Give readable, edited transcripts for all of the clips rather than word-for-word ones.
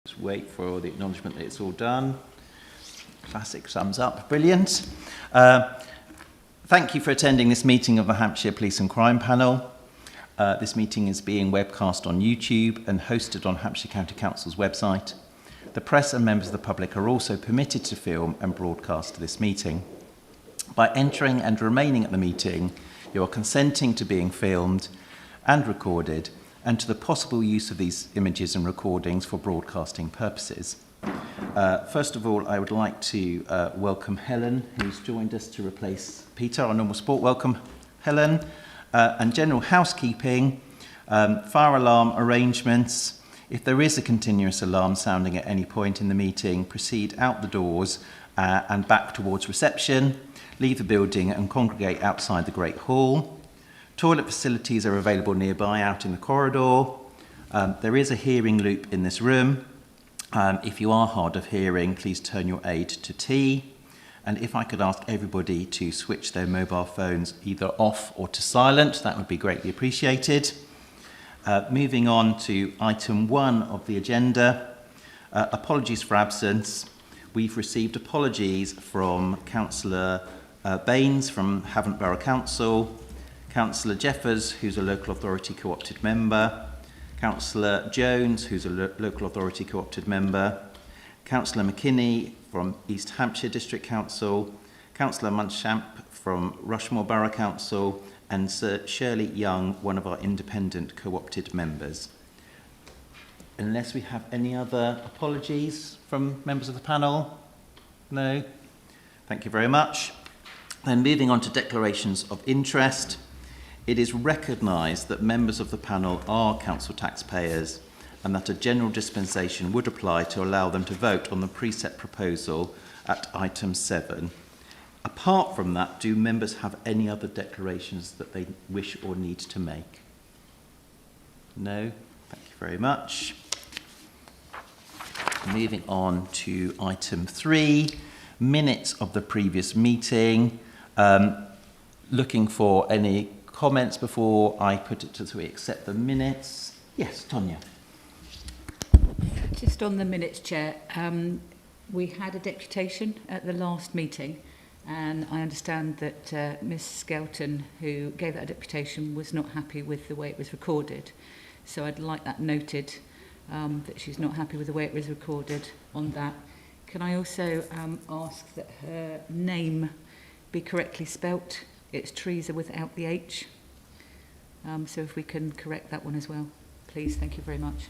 Just wait for the acknowledgement that it's all done. Classic thumbs up. Brilliant. Thank you for attending this meeting of the Hampshire Police and Crime Panel. This meeting is being webcast on YouTube and hosted on Hampshire County Council's website. The press and members of the public are also permitted to film and broadcast this meeting. By entering and remaining at the meeting, you are consenting to being filmed and recorded and to the possible use of these images and recordings for broadcasting purposes. First of all, I would like to welcome Helen, who's joined us to replace Peter, our normal sport. Welcome, Helen. And general housekeeping, fire alarm arrangements. If there is a continuous alarm sounding at any point in the meeting, proceed out the doors and back towards reception, leave the building and congregate outside the Great Hall. Toilet facilities are available nearby out in the corridor. There is a hearing loop in this room. If you are hard of hearing, please turn your aid to T. And if I could ask everybody to switch their mobile phones either off or to silent, that would be greatly appreciated. Moving on to item 1 of the agenda, apologies for absence. We've received apologies from Councillor Baines from Havant Borough Council, Councillor Jeffers, who's a local authority co-opted member, Councillor Jones, who's a local authority co-opted member, Councillor McKinney from East Hampshire District Council, Councillor Munchamp from Rushmore Borough Council, and Sir Shirley Young, one of our independent co-opted members. Unless we have any other apologies from members of the panel? No? Thank you very much. Then moving on to declarations of interest. It is recognised that members of the panel are council taxpayers and that a general dispensation would apply to allow them to vote on the precept proposal at item 7. Apart from that, do members have any other declarations that they wish or need to make? No? Thank you very much. Moving on to item 3, minutes of the previous meeting. Looking for any comments before I put it to we accept the minutes. Yes, Tonya. Just on the minutes, Chair, we had a deputation at the last meeting, and I understand that Ms Skelton, who gave that deputation, was not happy with the way it was recorded. So I'd like that noted, that she's not happy with the way it was recorded on that. Can I also ask that her name be correctly spelt? It's Teresa without the H. So if we can correct that one as well, please. Thank you very much.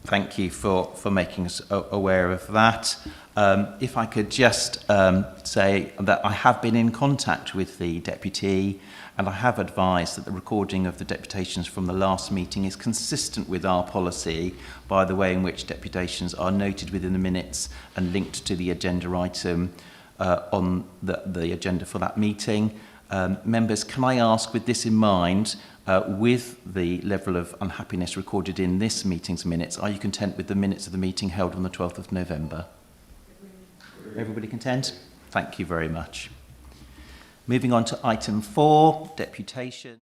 Thank you for making us aware of that. If I could just say that I have been in contact with the deputy and I have advised that the recording of the deputations from the last meeting is consistent with our policy by the way in which deputations are noted within the minutes and linked to the agenda item on the agenda for that meeting. Members, can I ask, with this in mind, with the level of unhappiness recorded in this meeting's minutes, are you content with the minutes of the meeting held on the 12th of November? Everybody content? Thank you very much. Moving on to item 4, deputation.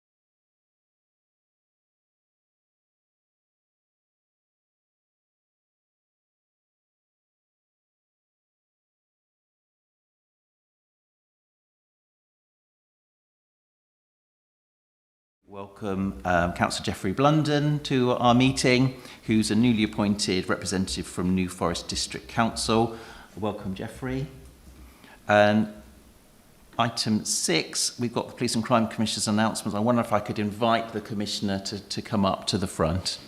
Welcome Councillor Geoffrey Blunden to our meeting, who's a newly appointed representative from New Forest District Council. Welcome, Geoffrey. And item 6, we've got the Police and Crime Commissioner's announcements. I wonder if I could invite the Commissioner to come up to the front.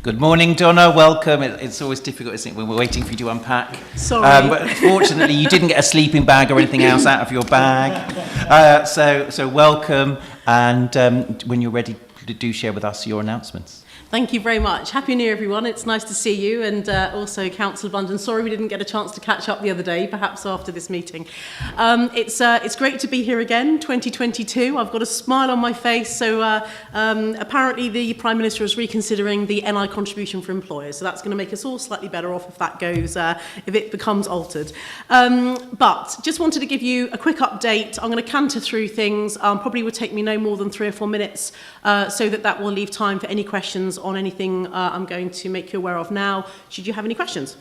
Good morning, Donna. Welcome. It's always difficult, isn't it, when we're waiting for you to unpack. Sorry. But fortunately, you didn't get a sleeping bag or anything else out of your bag. So welcome. And when you're ready, do share with us your announcements. Thank you very much. Happy New Year, everyone. It's nice to see you, and also Councillor Bundon. Sorry we didn't get a chance to catch up the other day, perhaps after this meeting. It's great to be here again, 2022. I've got a smile on my face. So apparently the Prime Minister is reconsidering the NI contribution for employers. So that's going to make us all slightly better off if that goes, if it becomes altered. But just wanted to give you a quick update. I'm going to canter through things. Probably would take me no more than 3 or 4 minutes, so that will leave time for any questions on anything I'm going to make you aware of now, should you have any questions.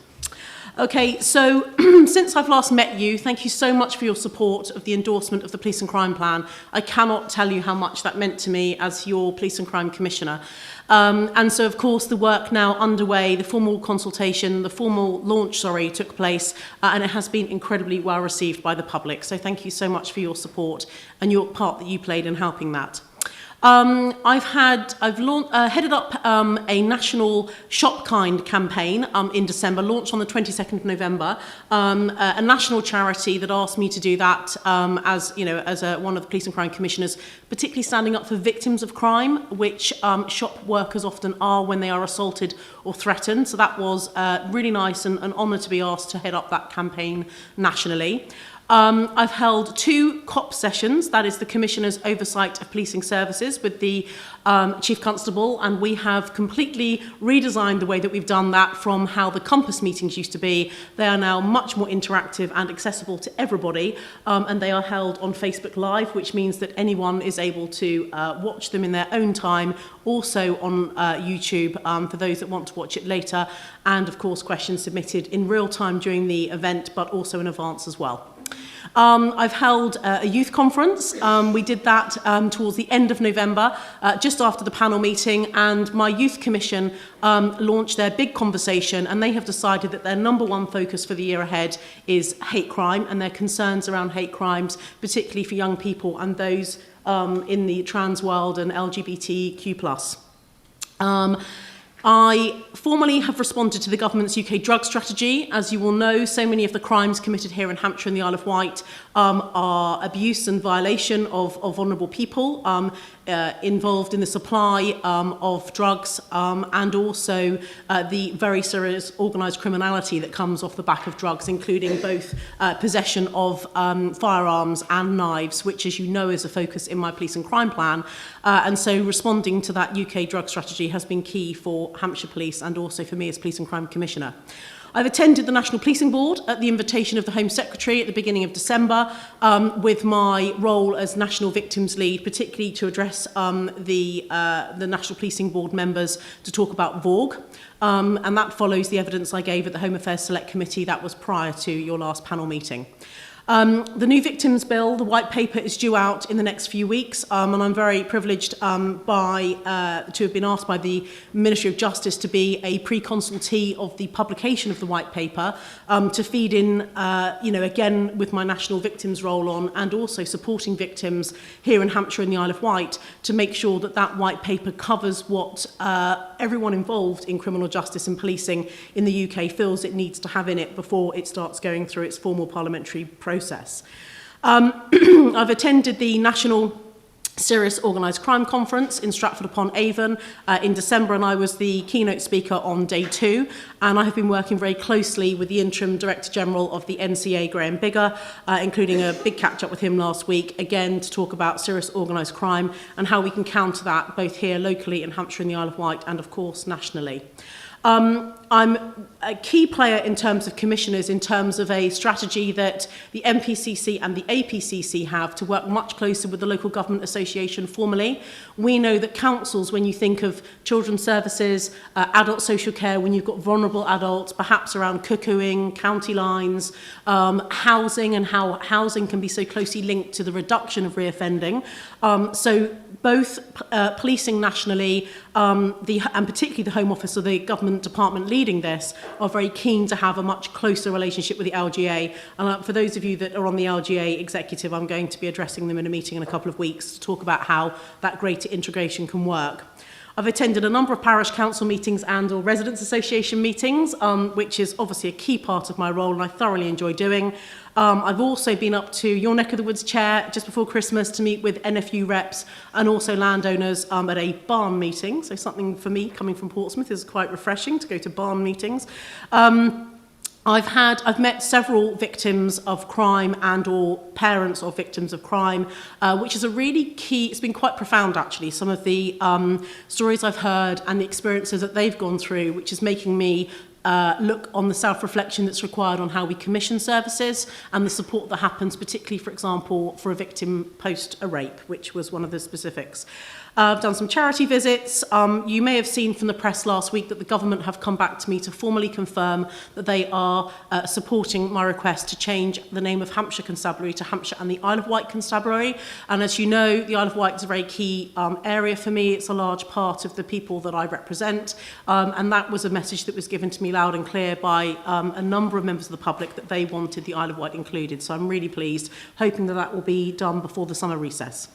Okay, so since I've last met you, thank you so much for your support of the endorsement of the Police and Crime Plan. I cannot tell you how much that meant to me as your Police and Crime Commissioner. And so, of course, the work now underway, the formal consultation, the formal launch, took place, and it has been incredibly well received by the public. So thank you so much for your support and your part that you played in helping that. I've headed up a national Shopkind campaign in December, launched on the 22nd of November, a national charity that asked me to do that as one of the Police and Crime Commissioners, particularly standing up for victims of crime, which shop workers often are when they are assaulted or threatened. So that was really nice and an honour to be asked to head up that campaign nationally. I've held 2 COP sessions, that is the Commissioner's Oversight of Policing Services, with the Chief Constable, and we have completely redesigned the way that we've done that from how the Compass meetings used to be. They are now much more interactive and accessible to everybody, and they are held on Facebook Live, which means that anyone is able to watch them in their own time, also on YouTube for those that want to watch it later, and of course questions submitted in real time during the event, but also in advance as well. I've held a youth conference. We did that towards the end of November, just after the panel meeting, and my youth commission launched their big conversation, and they have decided that their q1 focus for the year ahead is hate crime and their concerns around hate crimes, particularly for young people and those in the trans world and LGBTQ+. I formally have responded to the government's UK drug strategy. As you will know, so many of the crimes committed here in Hampshire and the Isle of Wight are abuse and violation of vulnerable people involved in the supply of drugs and also the very serious organised criminality that comes off the back of drugs, including both possession of firearms and knives, which, as you know, is a focus in my Police and Crime Plan. And so responding to that UK drug strategy has been key for Hampshire Police and also for me as Police and Crime Commissioner. I've attended the National Policing Board at the invitation of the Home Secretary at the beginning of December with my role as National Victims Lead, particularly to address the National Policing Board members to talk about VORG. And that follows the evidence I gave at the Home Affairs Select Committee. That was prior to your last panel meeting. The new Victims Bill, the White Paper, is due out in the next few weeks, and I'm very privileged to have been asked by the Ministry of Justice to be a pre-consultee of the publication of the White Paper, to feed in, again, with my national victims role on, and also supporting victims here in Hampshire and the Isle of Wight, to make sure that that White Paper covers what everyone involved in criminal justice and policing in the UK feels it needs to have in it before it starts going through its formal parliamentary process. I've attended the National Serious Organised Crime Conference in Stratford-upon-Avon in December, and I was the keynote speaker on day 2, and I have been working very closely with the Interim Director General of the NCA, Graham Bigger, including a big catch-up with him last week, again to talk about serious organised crime and how we can counter that both here locally in Hampshire and the Isle of Wight and of course nationally. I'm a key player in terms of commissioners, in terms of a strategy that the MPCC and the APCC have to work much closer with the local government association formally. We know that councils, when you think of children's services, adult social care, when you've got vulnerable adults, perhaps around cuckooing, county lines, housing, and how housing can be so closely linked to the reduction of reoffending. So both policing nationally and particularly the Home Office or the government department leading this are very keen to have a much closer relationship with the LGA. And for those of you that are on the LGA executive, I'm going to be addressing them in a meeting in a couple of weeks to talk about how that greater integration can work. I've attended a number of parish council meetings and or residents association meetings, which is obviously a key part of my role and I thoroughly enjoy doing. I've also been up to your neck of the woods, Chair, just before Christmas to meet with NFU reps and also landowners at a barn meeting. So something for me coming from Portsmouth is quite refreshing to go to barn meetings. I've met several victims of crime and or parents of victims of crime, which is a really key, it's been quite profound actually, some of the stories I've heard and the experiences that they've gone through, which is making me look on the self-reflection that's required on how we commission services and the support that happens, particularly, for example, for a victim post a rape, which was one of the specifics. I've done some charity visits. You may have seen from the press last week that the government have come back to me to formally confirm that they are supporting my request to change the name of Hampshire Constabulary to Hampshire and the Isle of Wight Constabulary. And as you know, the Isle of Wight is a very key area for me. It's a large part of the people that I represent. And that was a message that was given to me loud and clear by a number of members of the public that they wanted the Isle of Wight included. So I'm really pleased, hoping that that will be done before the summer recess.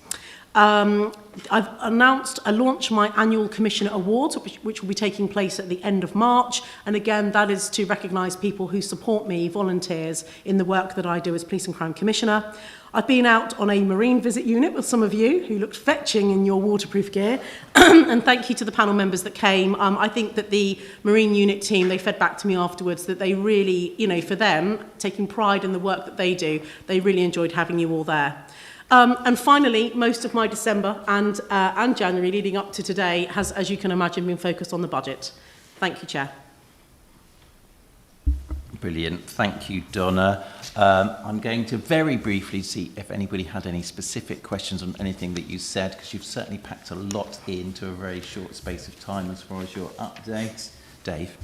I've announced I launch my annual Commissioner Awards, which will be taking place at the end of March. And again, that is to recognise people who support me, volunteers, in the work that I do as Police and Crime Commissioner. I've been out on a marine visit unit with some of you who looked fetching in your waterproof gear. And thank you to the panel members that came. I think that the marine unit team, they fed back to me afterwards that they really, you know, for them, taking pride in the work that they do, they really enjoyed having you all there. And finally, most of my December and January leading up to today has, as you can imagine, been focused on the budget. Thank you, Chair. Brilliant. Thank you, Donna. I'm going to very briefly see if anybody had any specific questions on anything that you said, because you've certainly packed a lot into a very short space of time as far as your update. Dave.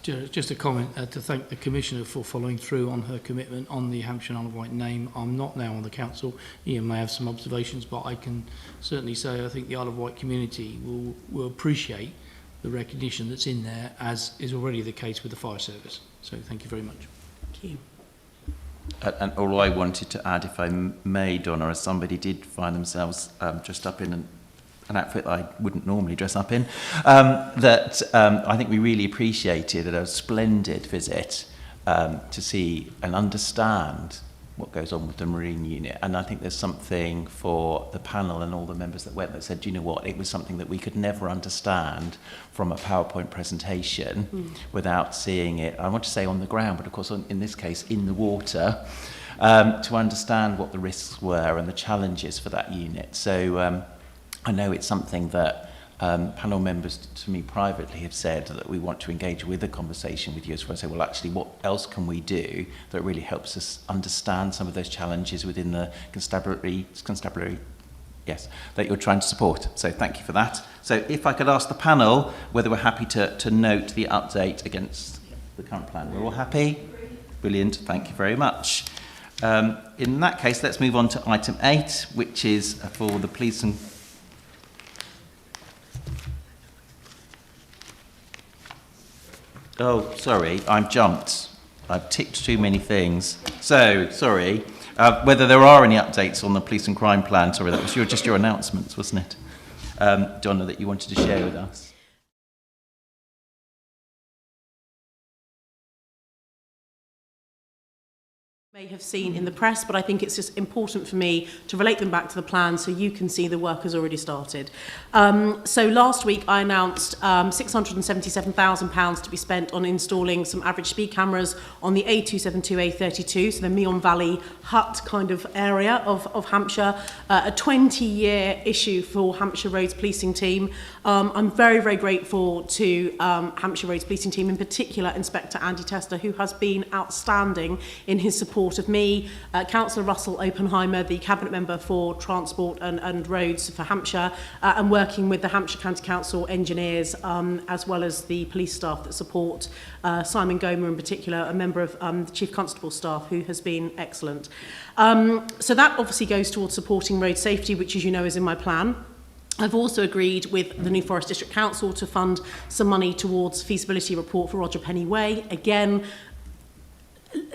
Just a comment to thank the Commissioner for following through on her commitment on the Hampshire and Isle of Wight name. I'm not now on the Council. Ian may have some observations, but I can certainly say I think the Isle of Wight community will appreciate the recognition that's in there, as is already the case with the fire service. So thank you very much. Thank you. And all I wanted to add, if I may, Donna, as somebody did find themselves dressed up in an outfit that I wouldn't normally dress up in, I think we really appreciated a splendid visit to see and understand what goes on with the Marine unit. And I think there's something for the panel and all the members that went that said, you know what, it was something that we could never understand from a PowerPoint presentation without seeing it, I want to say on the ground, but of course in this case in the water, to understand what the risks were and the challenges for that unit. So I know it's something that panel members to me privately have said that we want to engage with a conversation with you as far as say, well, actually, what else can we do that really helps us understand some of those challenges within the constabulary, yes, that you're trying to support. So thank you for that. So if I could ask the panel whether we're happy to note the update against the current plan. We're all happy? Brilliant. Thank you very much. In that case, let's move on to item 8, which is for the police and oh, sorry, I've jumped. I've ticked too many things. So, sorry. Whether there are any updates on the police and crime plan. Sorry, that was just your announcements, wasn't it? Donna, that you wanted to share with us. May have seen in the press, but I think it's just important for me to relate them back to the plan so you can see the work has already started. So last week I announced £677,000 to be spent on installing some average speed cameras on the A272, A32, so the Meon Valley Hut kind of area of Hampshire, a 20-year issue for Hampshire Roads Policing Team. I'm very, very grateful to Hampshire Roads Policing Team, in particular Inspector Andy Tester, who has been outstanding in his support of me, Councillor Russell Oppenheimer, the Cabinet Member for Transport and Roads for Hampshire, and working with the Hampshire County Council engineers, as well as the police staff that support Simon Gomer in particular, a member of the Chief Constable staff, who has been excellent. So that obviously goes towards supporting road safety, which, as you know, is in my plan. I've also agreed with the New Forest District Council to fund some money towards feasibility report for Roger Penny Way. Again,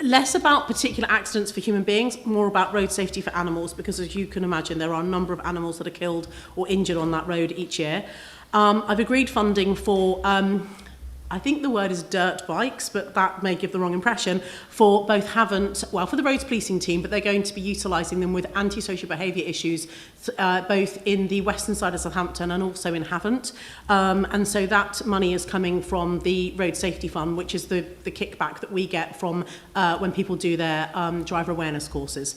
less about particular accidents for human beings, more about road safety for animals, because as you can imagine, there are a number of animals that are killed or injured on that road each year. I've agreed funding for, I think the word is dirt bikes, but that may give the wrong impression, for both for the roads policing team, but they're going to be utilising them with antisocial behaviour issues, both in the western side of Southampton and also in Havant. And so that money is coming from the Road Safety Fund, which is the kickback that we get from when people do their driver awareness courses.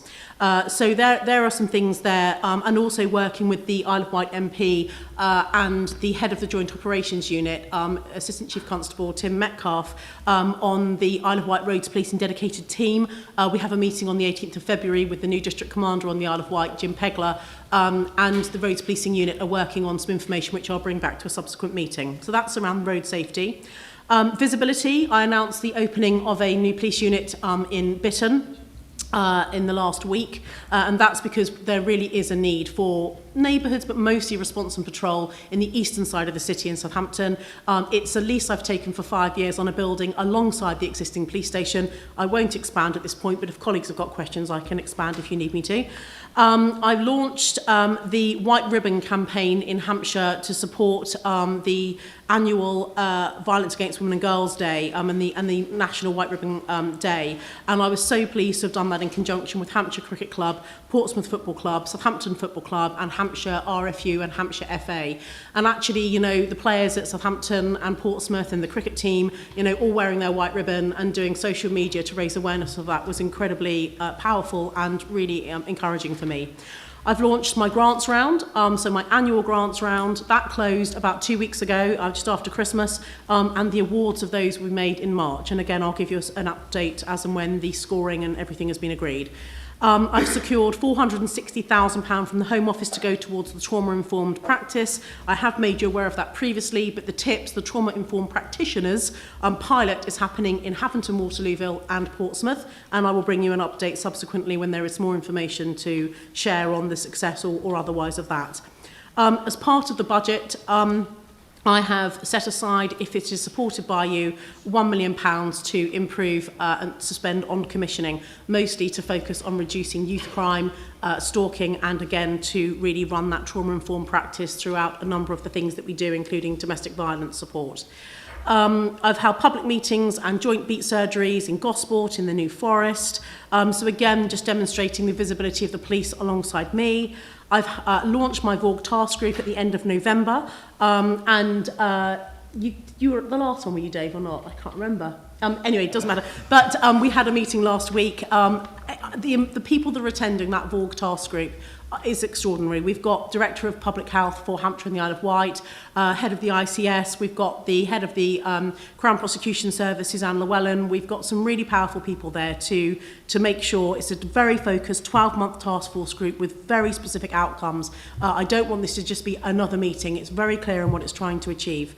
So there are some things there, and also working with the Isle of Wight MP and the head of the Joint Operations Unit, Assistant Chief Constable Tim Metcalf, on the Isle of Wight Roads Policing dedicated team. We have a meeting on the 18th of February with the new District Commander on the Isle of Wight, Jim Pegler, and the Roads Policing Unit are working on some information which I'll bring back to a subsequent meeting. So that's around road safety. Visibility, I announced the opening of a new police unit in Bitton in the last week, and that's because there really is a need for neighbourhoods, but mostly response and patrol in the eastern side of the city in Southampton. It's a lease I've taken for 5 years on a building alongside the existing police station. I won't expand at this point, but if colleagues have got questions, I can expand if you need me to. I've launched the White Ribbon campaign in Hampshire to support the annual Violence Against Women and Girls Day and the National White Ribbon Day. And I was so pleased to have done that in conjunction with Hampshire Cricket Club, Portsmouth Football Club, Southampton Football Club, and Hampshire RFU and Hampshire FA. And actually, you know, the players at Southampton and Portsmouth and the cricket team, you know, all wearing their white ribbon and doing social media to raise awareness of that was incredibly powerful and really encouraging for me. I've launched my grants round, so my annual grants round, that closed about 2 weeks ago, just after Christmas, and the awards of those we made in March. And again, I'll give you an update as and when the scoring and everything has been agreed. I've secured £460,000 from the Home Office to go towards the trauma-informed practice. I have made you aware of that previously, but the TIPS, the trauma-informed practitioners pilot, is happening in Haventon, Waterlooville and Portsmouth, and I will bring you an update subsequently when there is more information to share on the success or otherwise of that. As part of the budget, I have set aside, if it is supported by you, £1 million to improve and to spend on commissioning, mostly to focus on reducing youth crime, stalking, and again to really run that trauma-informed practice throughout a number of the things that we do, including domestic violence support. I've held public meetings and joint beat surgeries in Gosport, in the New Forest. So again, just demonstrating the visibility of the police alongside me. I've launched my Vorg task group at the end of November, and you were at the last one, were you, Dave, or not? I can't remember. Anyway, it doesn't matter. But we had a meeting last week. The people that are attending that Vorg task group is extraordinary. We've got Director of Public Health for Hampshire and the Isle of Wight, Head of the ICS, we've got the Head of the Crown Prosecution Service, Suzanne Llewellyn. We've got some really powerful people there to make sure it's a very focused 12-month task force group with very specific outcomes. I don't want this to just be another meeting. It's very clear on what it's trying to achieve.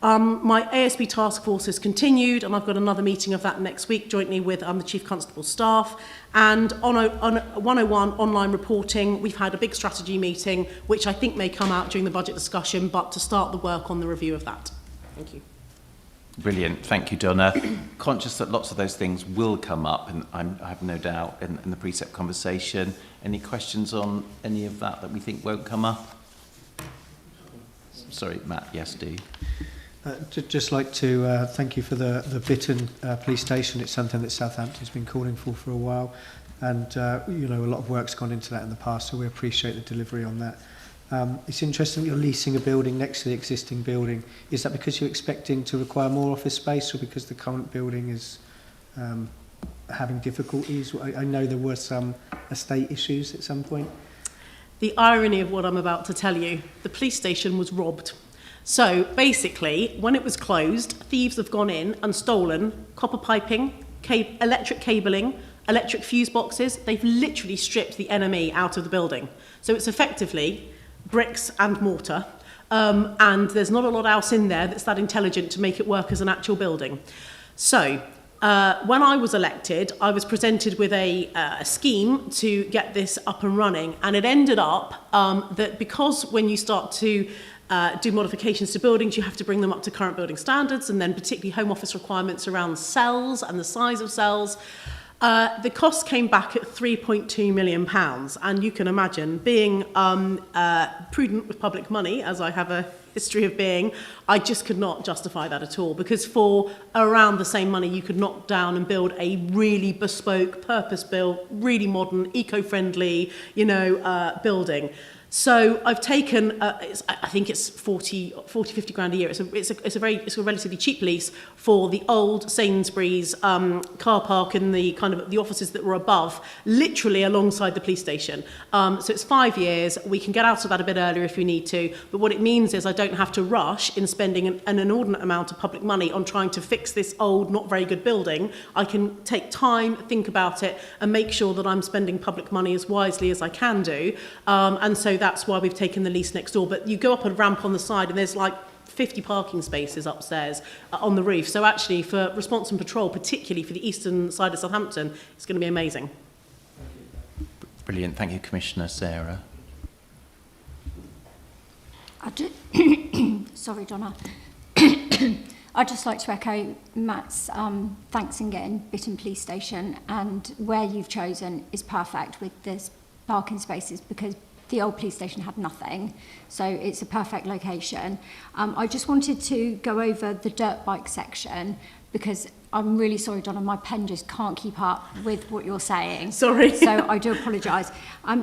My ASB task force has continued, and I've got another meeting of that next week jointly with the Chief Constable staff. And on 101 online reporting, we've had a big strategy meeting, which I think may come out during the budget discussion, but to start the work on the review of that. Thank you. Brilliant. Thank you, Donna. Conscious that lots of those things will come up, and I have no doubt in the precept conversation. Any questions on any of that we think won't come up? Sorry, Matt. Yes, do. Just like to thank you for the Bitton police station. It's something that Southampton's been calling for a while, and you know, a lot of work's gone into that in the past, so we appreciate the delivery on that. It's interesting that you're leasing a building next to the existing building. Is that because you're expecting to require more office space, or because the current building is having difficulties? I know there were some estate issues at some point. The irony of what I'm about to tell you, the police station was robbed. So basically, when it was closed, thieves have gone in and stolen copper piping, electric cabling, electric fuse boxes. They've literally stripped the enemy out of the building. So it's effectively bricks and mortar, and there's not a lot else in there that's that intelligent to make it work as an actual building. So when I was elected, I was presented with a scheme to get this up and running, and it ended up that because when you start to do modifications to buildings, you have to bring them up to current building standards, and then particularly Home Office requirements around cells and the size of cells. The cost came back at £3.2 million, and you can imagine, being prudent with public money, as I have a history of being, I just could not justify that at all, because for around the same money you could knock down and build a really bespoke, purpose-built, really modern, eco-friendly, building. So I've taken, I think it's 50 grand a year. It's a relatively cheap lease for the old Sainsbury's car park and the kind of the offices that were above, literally alongside the police station. So it's 5 years. We can get out of that a bit earlier if we need to. But what it means is I don't have to rush in spending an inordinate amount of public money on trying to fix this old, not very good building. I can take time, think about it, and make sure that I'm spending public money as wisely as I can do. And so that's why we've taken the lease next door. But you go up a ramp on the side and there's like 50 parking spaces upstairs on the roof. So actually for response and patrol, particularly for the eastern side of Southampton, it's going to be amazing. Brilliant. Thank you, Commissioner. Sarah. Sorry, Donna. I'd just like to echo Matt's thanks in getting Bitton Police Station, and where you've chosen is perfect with this parking spaces, because the old police station had nothing, so it's a perfect location. I just wanted to go over the dirt bike section, because I'm really sorry, Donna, my pen just can't keep up with what you're saying. Sorry. So I do apologise.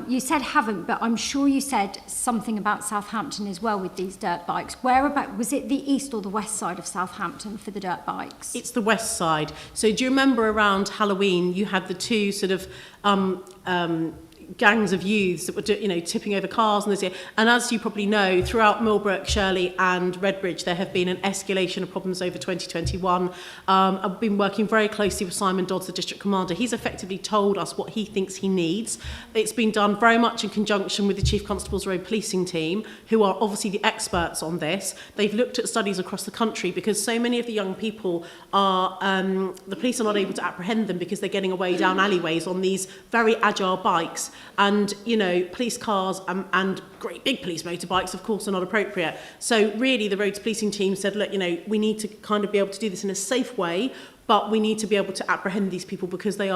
You said haven't, but I'm sure you said something about Southampton as well with these dirt bikes. Whereabout, was it the east or the west side of Southampton for the dirt bikes? It's the west side. So do you remember around Halloween you had the two sort of gangs of youths that were, tipping over cars and as you probably know, throughout Millbrook, Shirley and Redbridge, there have been an escalation of problems over 2021. I've been working very closely with Simon Dodds, the District Commander. He's effectively told us what he thinks he needs. It's been done very much in conjunction with the Chief Constable's Road Policing team, who are obviously the experts on this. They've looked at studies across the country, because so many of the young people are, the police are not able to apprehend them because they're getting away down alleyways on these very agile bikes. And, police cars and great big police motorbikes, of course, are not appropriate. So really, the roads policing team said, look, we need to kind of be able to do this in a safe way, but we need to be able to apprehend these people, because there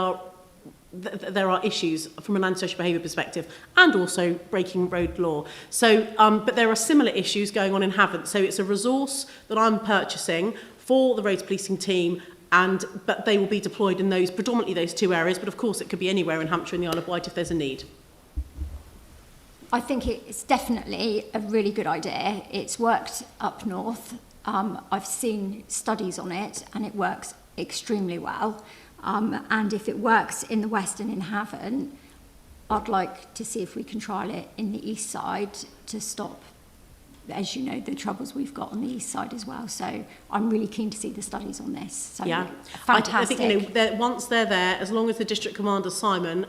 are issues from an antisocial behaviour perspective, and also breaking road law. So, but there are similar issues going on in Havant. So it's a resource that I'm purchasing for the roads policing team, but they will be deployed in predominantly those two areas, but of course it could be anywhere in Hampshire and the Isle of Wight if there's a need. I think it's definitely a really good idea. It's worked up north. I've seen studies on it, and it works extremely well. And if it works in the west and in Havant, I'd like to see if we can trial it in the east side to stop, as you know, the troubles we've got on the east side as well. So I'm really keen to see the studies on this. So yeah, fantastic. I think once they're there, as long as the District Commander Simon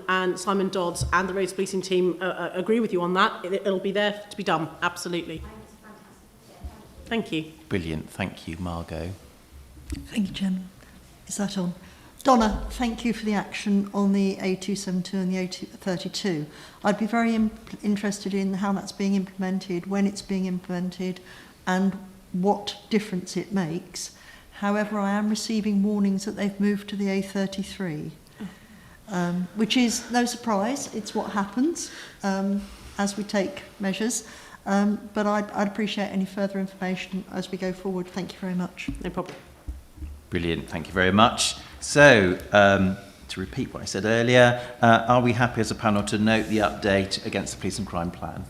Dodds and the roads policing team agree with you on that, it'll be there to be done. Absolutely. Thank you. Brilliant. Thank you, Margot. Thank you, Chairman. Is that on? Donna, thank you for the action on the A272 and the A32. I'd be very interested in how that's being implemented, when it's being implemented, and what difference it makes. However, I am receiving warnings that they've moved to the A33, which is no surprise. It's what happens as we take measures. But I'd appreciate any further information as we go forward. Thank you very much. No problem. Brilliant. Thank you very much. So, to repeat what I said earlier, are we happy as a panel to note the update against the police and crime plan?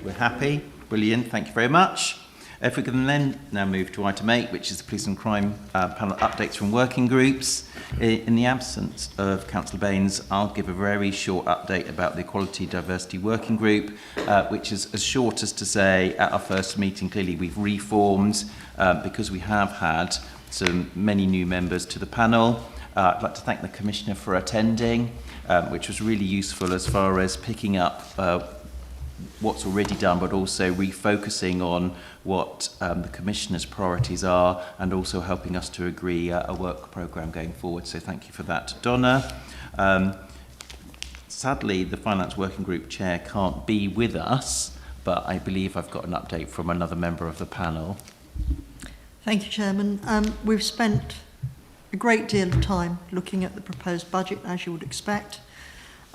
We're happy. Brilliant. Thank you very much. If we can then now move to item 8, which is the police and crime panel updates from working groups. In the absence of Councillor Baines, I'll give a very short update about the Equality Diversity Working Group, which is as short as to say at our first meeting, clearly we've reformed because we have had many new members to the panel. I'd like to thank the Commissioner for attending, which was really useful as far as picking up what's already done, but also refocusing on what the Commissioner's priorities are, and also helping us to agree a work programme going forward. So thank you for that, Donna. Sadly, the Finance Working Group Chair can't be with us, but I believe I've got an update from another member of the panel. Thank you, Chairman. We've spent a great deal of time looking at the proposed budget, as you would expect.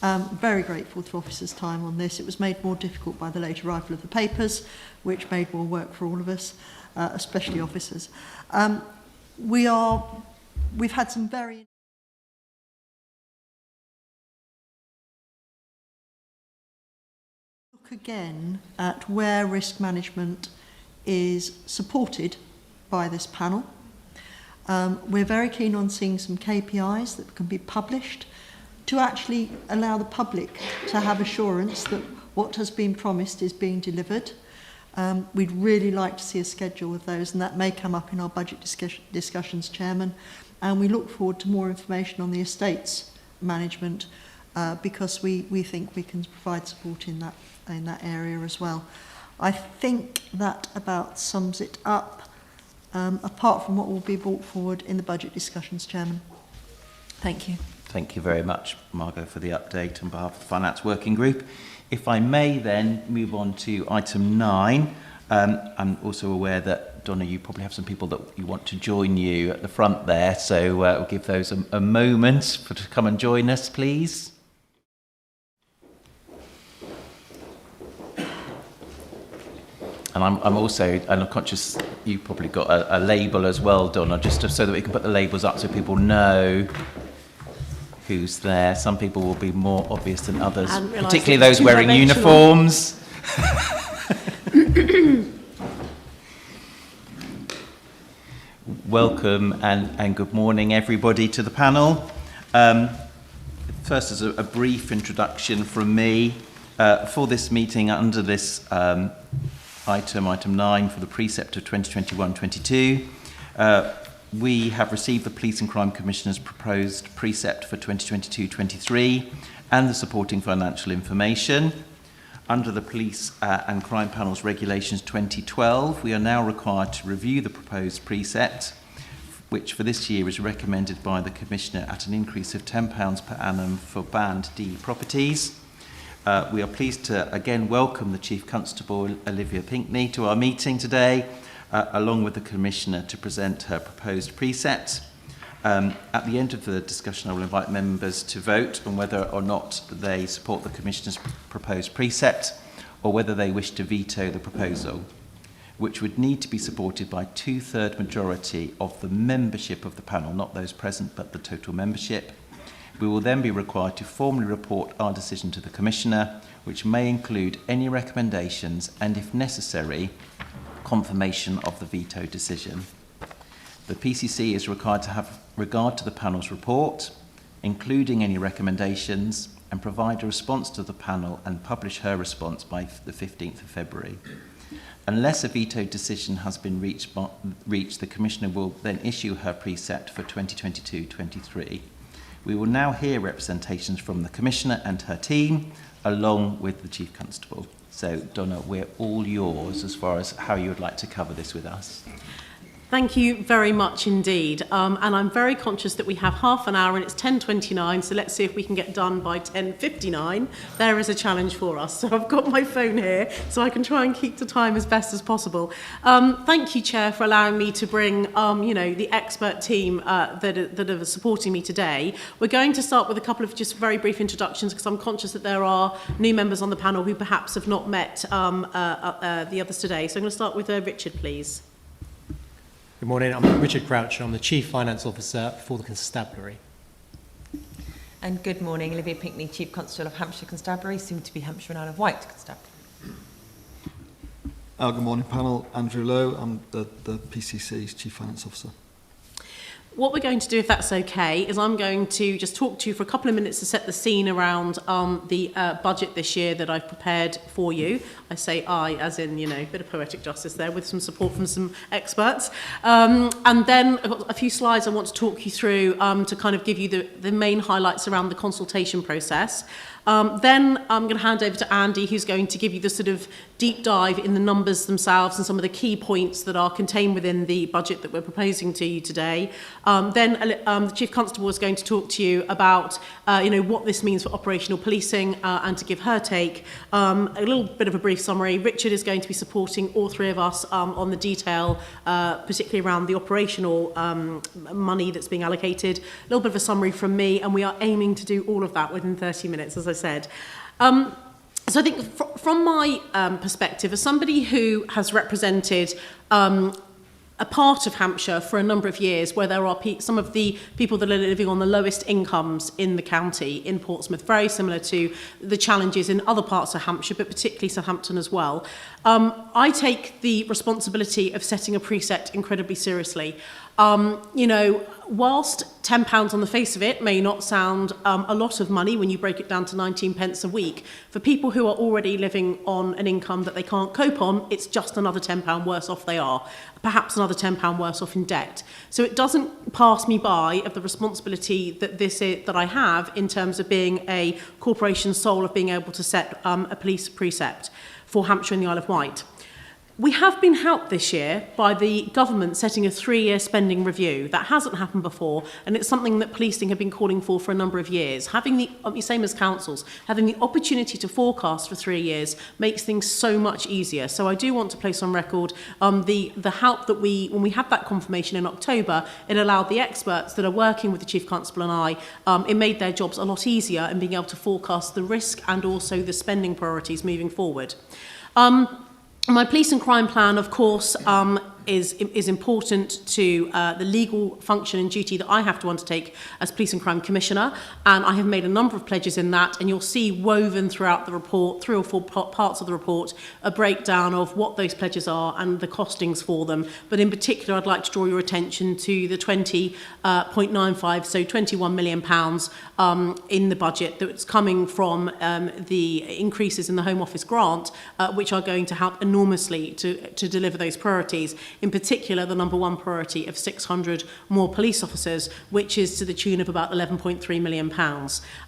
Very grateful to officers' time on this. It was made more difficult by the late arrival of the papers, which made more work for all of us, especially officers. We've had some very... Look again at where risk management is supported by this panel. We're very keen on seeing some KPIs that can be published to actually allow the public to have assurance that what has been promised is being delivered. We'd really like to see a schedule of those, and that may come up in our budget discussions, Chairman. And we look forward to more information on the estates management because we think we can provide support in that area as well. I think that about sums it up, apart from what will be brought forward in the budget discussions, Chairman. Thank you. Thank you very much, Margot, for the update on behalf of the Finance Working Group. If I may then move on to item 9. I'm also aware that, Donna, you probably have some people that you want to join you at the front there, so we'll give those a moment to come and join us, please. And I'm also, and I'm conscious you've probably got a label as well, Donna, just so that we can put the labels up so people know who's there. Some people will be more obvious than others, particularly those wearing uniforms. Welcome and good morning, everybody, to the panel. First, as a brief introduction from me for this meeting under this item 9 for the precept of 2021-22. We have received the Police and Crime Commissioner's proposed precept for 2022-23 and the supporting financial information. Under the Police and Crime Panel's Regulations 2012, we are now required to review the proposed precept, which for this year is recommended by the Commissioner at an increase of £10 per annum for Band D properties. We are pleased to again welcome the Chief Constable, Olivia Pinckney, to our meeting today, along with the Commissioner to present her proposed precept. At the end of the discussion, I will invite members to vote on whether or not they support the Commissioner's proposed precept or whether they wish to veto the proposal, which would need to be supported by 2/3 majority of the membership of the panel, not those present, but the total membership. We will then be required to formally report our decision to the Commissioner, which may include any recommendations and, if necessary, confirmation of the veto decision. The PCC is required to have regard to the panel's report, including any recommendations, and provide a response to the panel and publish her response by the 15th of February. Unless a veto decision has been reached, the Commissioner will then issue her precept for 2022-23. We will now hear representations from the Commissioner and her team, along with the Chief Constable. So, Donna, we're all yours as far as how you would like to cover this with us. Thank you very much indeed. And I'm very conscious that we have half an hour and it's 10:29, so let's see if we can get done by 10:59. There is a challenge for us. So I've got my phone here so I can try and keep to time as best as possible. Thank you, Chair, for allowing me to bring the expert team that are supporting me today. We're going to start with a couple of just very brief introductions because I'm conscious that there are new members on the panel who perhaps have not met the others today. So I'm going to start with Richard, please. Good morning, I'm Richard Croucher. I'm the Chief Finance Officer for the Constabulary. And good morning, Olivia Pinckney, Chief Constable of Hampshire Constabulary, soon to be Hampshire and Isle of Wight Constabulary. Good morning, panel. Andrew Lowe, I'm the PCC's Chief Finance Officer. What we're going to do, if that's okay, is I'm going to just talk to you for a couple of minutes to set the scene around the budget this year that I've prepared for you. I say I, as in, a bit of poetic justice there, with some support from some experts. And then I've got a few slides I want to talk you through to kind of give you the main highlights around the consultation process. Then I'm going to hand over to Andy, who's going to give you the sort of deep dive in the numbers themselves and some of the key points that are contained within the budget that we're proposing to you today. Then the Chief Constable is going to talk to you about what this means for operational policing and to give her take. A little bit of a brief summary. Richard is going to be supporting all three of us on the detail, particularly around the operational money that's being allocated. A little bit of a summary from me, and we are aiming to do all of that within 30 minutes, as I said. So I think from my perspective, as somebody who has represented a part of Hampshire for a number of years, where there are some of the people that are living on the lowest incomes in the county, in Portsmouth, very similar to the challenges in other parts of Hampshire, but particularly Southampton as well. I take the responsibility of setting a precept incredibly seriously. Whilst £10 on the face of it may not sound a lot of money when you break it down to 19 pence a week, for people who are already living on an income that they can't cope on, it's just another £10 worse off they are, perhaps another £10 worse off in debt. So it doesn't pass me by of the responsibility that I have in terms of being a corporation sole of being able to set a police precept for Hampshire and the Isle of Wight. We have been helped this year by the government setting a 3-year spending review. That hasn't happened before, and it's something that policing have been calling for a number of years. Having the same as councils, having the opportunity to forecast for 3 years makes things so much easier. So I do want to place on record the help that when we had that confirmation in October, it allowed the experts that are working with the Chief Constable and I, it made their jobs a lot easier in being able to forecast the risk and also the spending priorities moving forward. My police and crime plan, of course, is important to the legal function and duty that I have to undertake as Police and Crime Commissioner, and I have made a number of pledges in that, and you'll see woven throughout the report, 3 or 4 parts of the report, a breakdown of what those pledges are and the costings for them. But in particular, I'd like to draw your attention to the 20.95, so £21 million in the budget that's coming from the increases in the Home Office grant, which are going to help enormously to deliver those priorities. In particular, the number one priority of 600 more police officers, which is to the tune of about £11.3 million.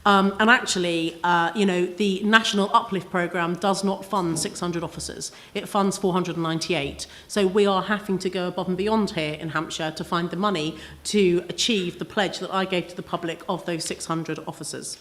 And actually, the National Uplift Programme does not fund 600 officers. It funds 498. So we are having to go above and beyond here in Hampshire to find the money to achieve the pledge that I gave to the public of those 600 officers.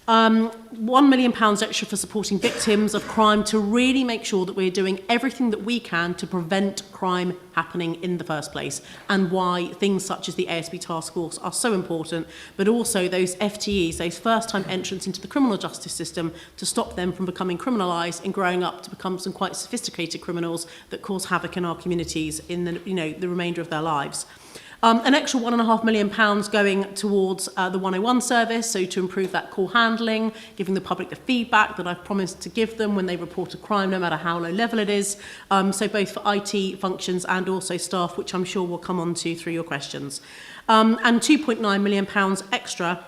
£1 million extra for supporting victims of crime to really make sure that we're doing everything that we can to prevent crime happening in the first place, and why things such as the ASB task force are so important, but also those FTEs, those first-time entrants into the criminal justice system, to stop them from becoming criminalised and growing up to become some quite sophisticated criminals that cause havoc in our communities in the remainder of their lives. An extra £1.5 million going towards the 101 service, so to improve that call handling, giving the public the feedback that I've promised to give them when they report a crime, no matter how low level it is. So both for IT functions and also staff, which I'm sure we'll come on to through your questions. And £2.9 million extra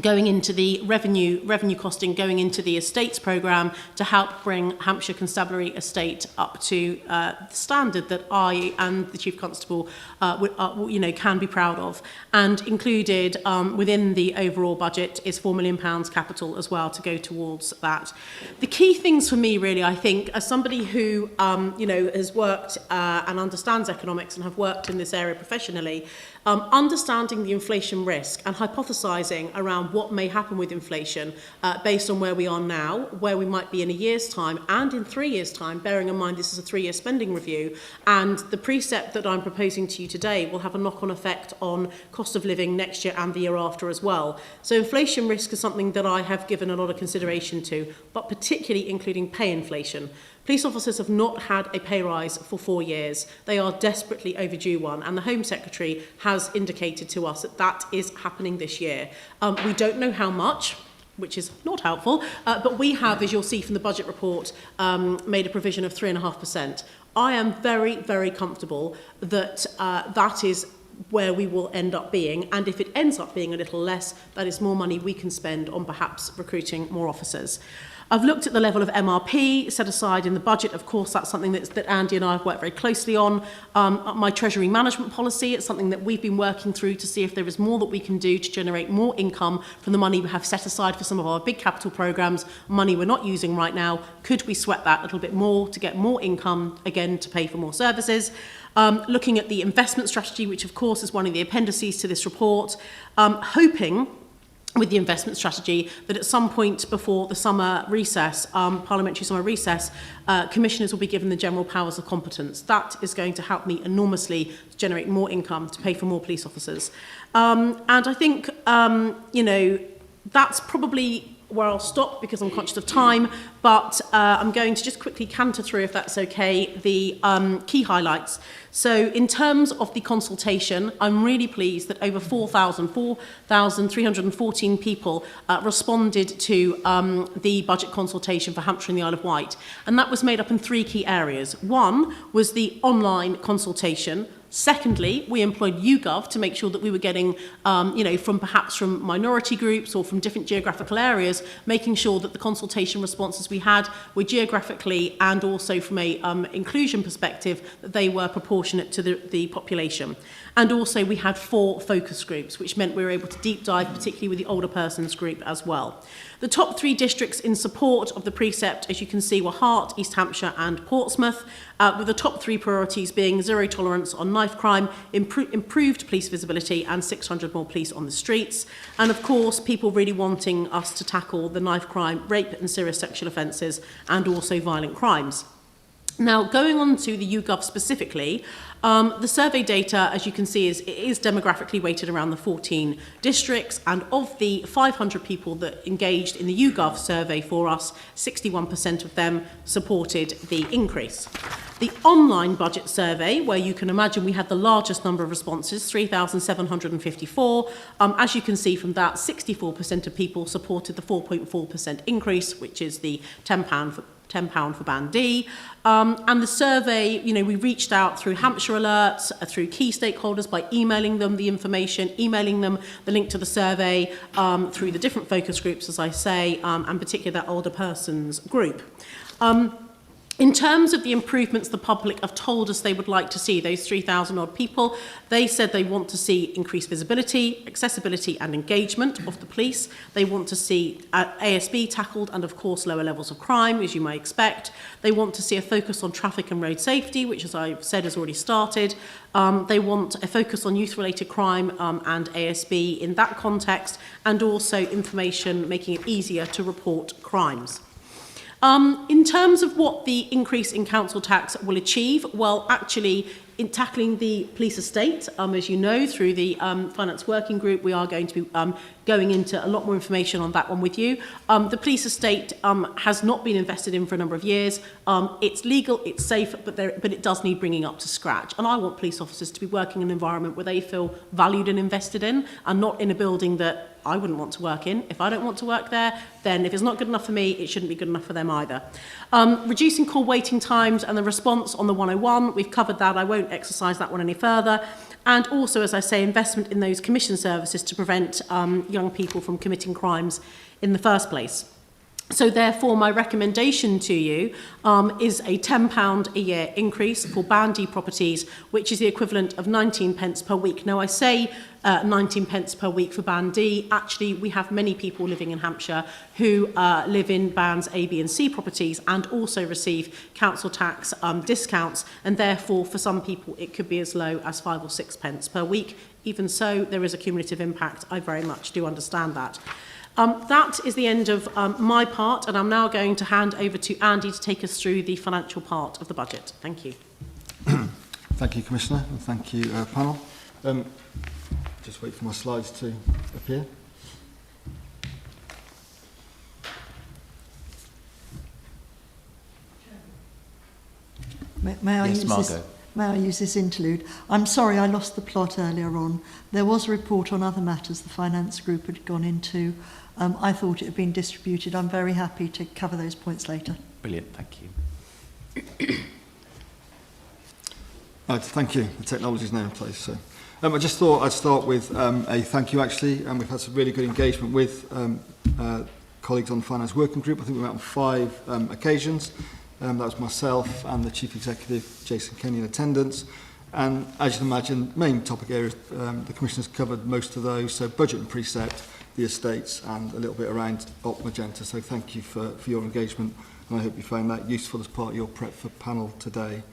going into the revenue costing, going into the estates programme to help bring Hampshire Constabulary estate up to the standard that I and the Chief Constable can be proud of. And included within the overall budget is £4 million capital as well to go towards that. The key things for me, really, I think, as somebody who has worked and understands economics and have worked in this area professionally, understanding the inflation risk and hypothesising around what may happen with inflation based on where we are now, where we might be in a year's time and in 3 years' time, bearing in mind this is a 3-year spending review, and the precept that I'm proposing to you today will have a knock-on effect on cost of living next year and the year after as well. So inflation risk is something that I have given a lot of consideration to, but particularly including pay inflation. Police officers have not had a pay rise for 4 years. They are desperately overdue one, and the Home Secretary has indicated to us that that is happening this year. We don't know how much, which is not helpful, but we have, as you'll see from the budget report, made a provision of 3.5%. I am very, very comfortable that that is where we will end up being. And if it ends up being a little less, that is more money we can spend on perhaps recruiting more officers. I've looked at the level of MRP set aside in the budget. Of course, that's something that Andy and I have worked very closely on. My Treasury management policy, it's something that we've been working through to see if there is more that we can do to generate more income from the money we have set aside for some of our big capital programmes, money we're not using right now. Could we sweat that a little bit more to get more income, again, to pay for more services? Looking at the investment strategy, which of course is one of the appendices to this report, hoping with the investment strategy that at some point before the summer recess, parliamentary summer recess, commissioners will be given the general powers of competence. That is going to help me enormously to generate more income to pay for more police officers. And I think, you know, that's probably where I'll stop because I'm conscious of time, but I'm going to just quickly canter through, if that's okay, the key highlights. So in terms of the consultation, I'm really pleased that over 4,314 people responded to the budget consultation for Hampshire and the Isle of Wight. And that was made up in 3 key areas. One was the online consultation. Secondly, we employed YouGov to make sure that we were getting, you know, from minority groups or from different geographical areas, making sure that the consultation responses we had were geographically and also from a inclusion perspective, that they were proportionate to the population. And also we had 4 focus groups, which meant we were able to deep dive, particularly with the older persons group as well. The top 3 districts in support of the precept, as you can see, were Hart, East Hampshire and Portsmouth, with the top 3 priorities being zero tolerance on knife crime, improved police visibility and 600 more police on the streets. And of course, people really wanting us to tackle the knife crime, rape and serious sexual offences and also violent crimes. Now, going on to the YouGov specifically, the survey data, as you can see, is demographically weighted around the 14 districts, and of the 500 people that engaged in the YouGov survey for us, 61% of them supported the increase. The online budget survey, where you can imagine we had the largest number of responses, 3,754, as you can see from that, 64% of people supported the 4.4% increase, which is the £10 for Band D. And the survey, you know, we reached out through Hampshire Alerts, through key stakeholders by emailing them the information, emailing them the link to the survey, through the different focus groups, as I say, and particularly that older persons group. In terms of the improvements the public have told us they would like to see, those 3,000 odd people, they said they want to see increased visibility, accessibility and engagement of the police. They want to see ASB tackled and, of course, lower levels of crime, as you may expect. They want to see a focus on traffic and road safety, which, as I've said, has already started. They want a focus on youth-related crime and ASB in that context, and also information making it easier to report crimes. In terms of what the increase in council tax will achieve, well, actually, in tackling the police estate, as you know, through the Finance Working Group, we are going to be going into a lot more information on that one with you. The police estate has not been invested in for a number of years. It's legal, it's safe, but it does need bringing up to scratch. And I want police officers to be working in an environment where they feel valued and invested in, and not in a building that I wouldn't want to work in. If I don't want to work there, then if it's not good enough for me, it shouldn't be good enough for them either. Reducing call waiting times and the response on the 101, we've covered that. I won't exercise that one any further. And also, as I say, investment in those commission services to prevent young people from committing crimes in the first place. So therefore, my recommendation to you is a £10 a year increase for Band D properties, which is the equivalent of 19 pence per week. Now, I say 19 pence per week for Band D. Actually, we have many people living in Hampshire who live in Bands A, B and C properties and also receive council tax discounts. And therefore, for some people, it could be as low as 5 or 6 pence per week. Even so, there is a cumulative impact. I very much do understand that. That is the end of my part, and I'm now going to hand over to Andy to take us through the financial part of the budget. Thank you. Thank you, Commissioner, and thank you, panel. Just wait for my slides to appear. May I yes, use Margot. this? May I use this interlude? I'm sorry I lost the plot earlier on. There was a report on other matters the finance group had gone into. I thought it had been distributed. I'm very happy to cover those points later. Brilliant, thank you. Thank you. The technology is now in place. So, I just thought I'd start with a thank you, actually. We've had some really good engagement with colleagues on the Finance Working Group. I think we met on 5 occasions. That was myself and the Chief Executive, Jason Kenny, in attendance. And as you can imagine, main topic areas, the Commissioner's covered most of those. So budget and precept, the estates, and a little bit around Op Magenta. So thank you for your engagement. And I hope you found that useful as part of your prep for panel today.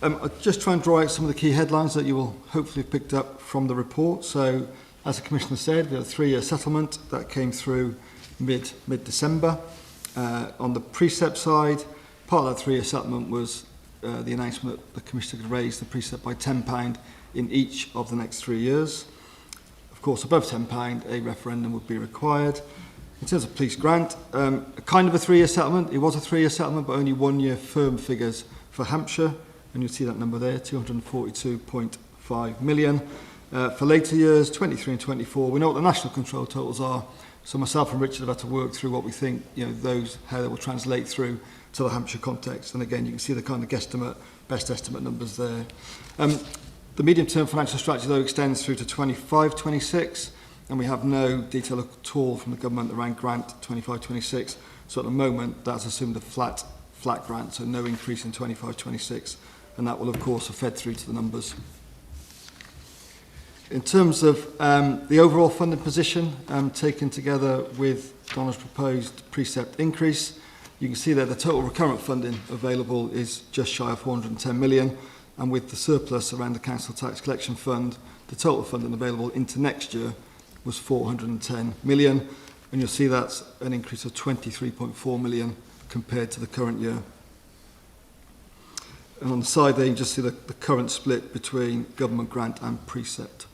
I'll just try and draw out some of the key headlines that you will hopefully have picked up from the report. So, as the Commissioner said, we had a 3-year settlement that came through mid-December. On the precept side, part of that 3-year settlement was the announcement that the Commissioner could raise the precept by £10 in each of the next 3 years. Of course, above £10, a referendum would be required. In terms of police grant, kind of a 3-year settlement. It was a 3-year settlement, but only 1-year firm figures for Hampshire. And you'll see that number there, 242.5 million. For later years, 23 and 24, we know what the national control totals are. So myself and Richard have had to work through what we think, how they will translate through to the Hampshire context. And again, you can see the kind of guesstimate, best estimate numbers there. The medium-term financial strategy, though, extends through to 25-26, and we have no detail at all from the government around grant 25-26. So at the moment, that's assumed a flat grant, so no increase in 25-26. And that will, of course, have fed through to the numbers. In terms of the overall funding position, taken together with Donna's proposed precept increase, you can see that the total recurrent funding available is just shy of 410 million, and with the surplus around the Council Tax Collection Fund, the total funding available into next year was 410 million, and you'll see that's an increase of 23.4 million compared to the current year. And on the side there, you can just see the current split between government grant and precept.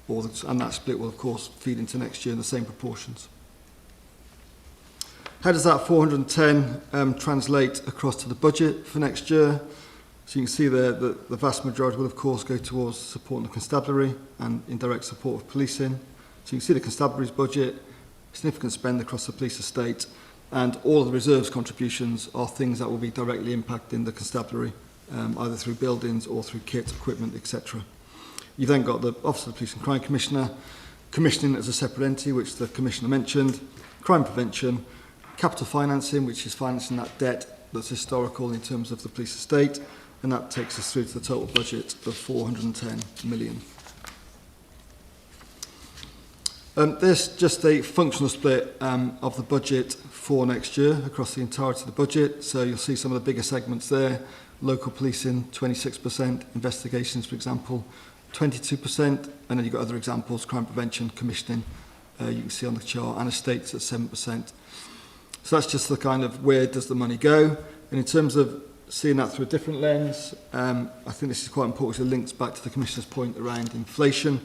And that split will, of course, feed into next year in the same proportions. How does that 410 translate across to the budget for next year? So you can see there that the vast majority will, of course, go towards supporting the constabulary and indirect support of policing. So you can see the constabulary's budget, significant spend across the police estate, and all of the reserves contributions are things that will be directly impacting the constabulary, either through buildings or through kit, equipment, etc. You've then got the Office of the Police and Crime Commissioner, commissioning as a separate entity, which the Commissioner mentioned, crime prevention, capital financing, which is financing that debt that's historical in terms of the police estate, and that takes us through to the total budget of 410 million. There's just a functional split of the budget for next year across the entirety of the budget. So you'll see some of the bigger segments there. Local policing, 26%. Investigations, for example, 22%. And then you've got other examples, crime prevention, commissioning, you can see on the chart, and estates at 7%. So that's just the kind of where does the money go. And in terms of seeing that through a different lens, I think this is quite important because it links back to the Commissioner's point around inflation.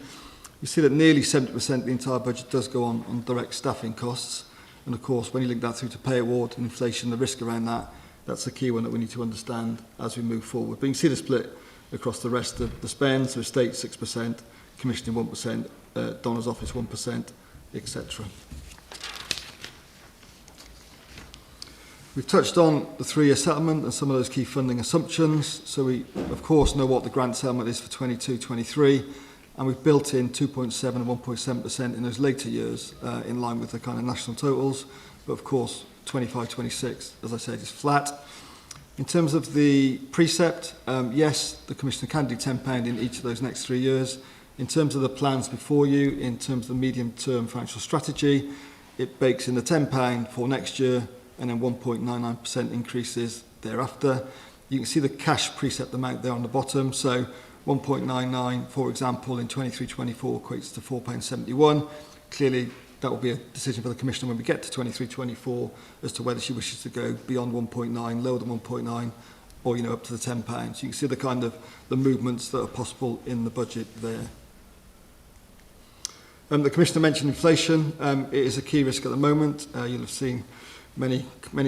You see that nearly 70% of the entire budget does go on direct staffing costs. And of course, when you link that through to pay award and inflation, the risk around that, that's the key one that we need to understand as we move forward. But you can see the split across the rest of the spend. So estate 6%, commissioning 1%, Donna's office 1%, etc. We've touched on the 3-year settlement and some of those key funding assumptions. So we, of course, know what the grant settlement is for 22-23. And we've built in 2.7 and 1.7% in those later years in line with the kind of national totals. But of course, 25-26, as I said, is flat. In terms of the precept, yes, the Commissioner can do £10 in each of those next 3 years. In terms of the plans before you, in terms of the medium-term financial strategy, it bakes in the £10 for next year and then 1.99% increases thereafter. You can see the cash precept amount there on the bottom. So 1.99, for example, in 23-24 equates to £4.71. Clearly, that will be a decision for the Commissioner when we get to 23-24 as to whether she wishes to go beyond 1.9, lower than 1.9, or up to the £10. So you can see the kind of the movements that are possible in the budget there. The Commissioner mentioned inflation. It is a key risk at the moment. You'll have seen many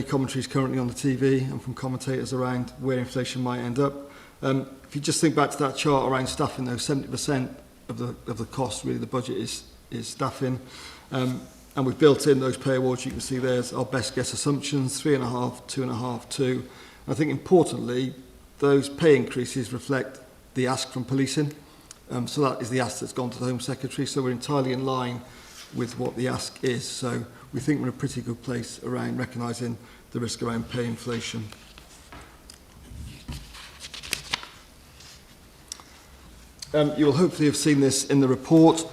commentaries currently on the TV and from commentators around where inflation might end up. If you just think back to that chart around staffing, though, 70% of the cost, really, the budget is staffing. And we've built in those pay awards. You can see there's our best guess assumptions, 3.5, 2.5, 2. And I think importantly, those pay increases reflect the ask from policing. So that is the ask that's gone to the Home Secretary. So we're entirely in line with what the ask is. So we think we're in a pretty good place around recognising the risk around pay inflation. You will hopefully have seen this in the report.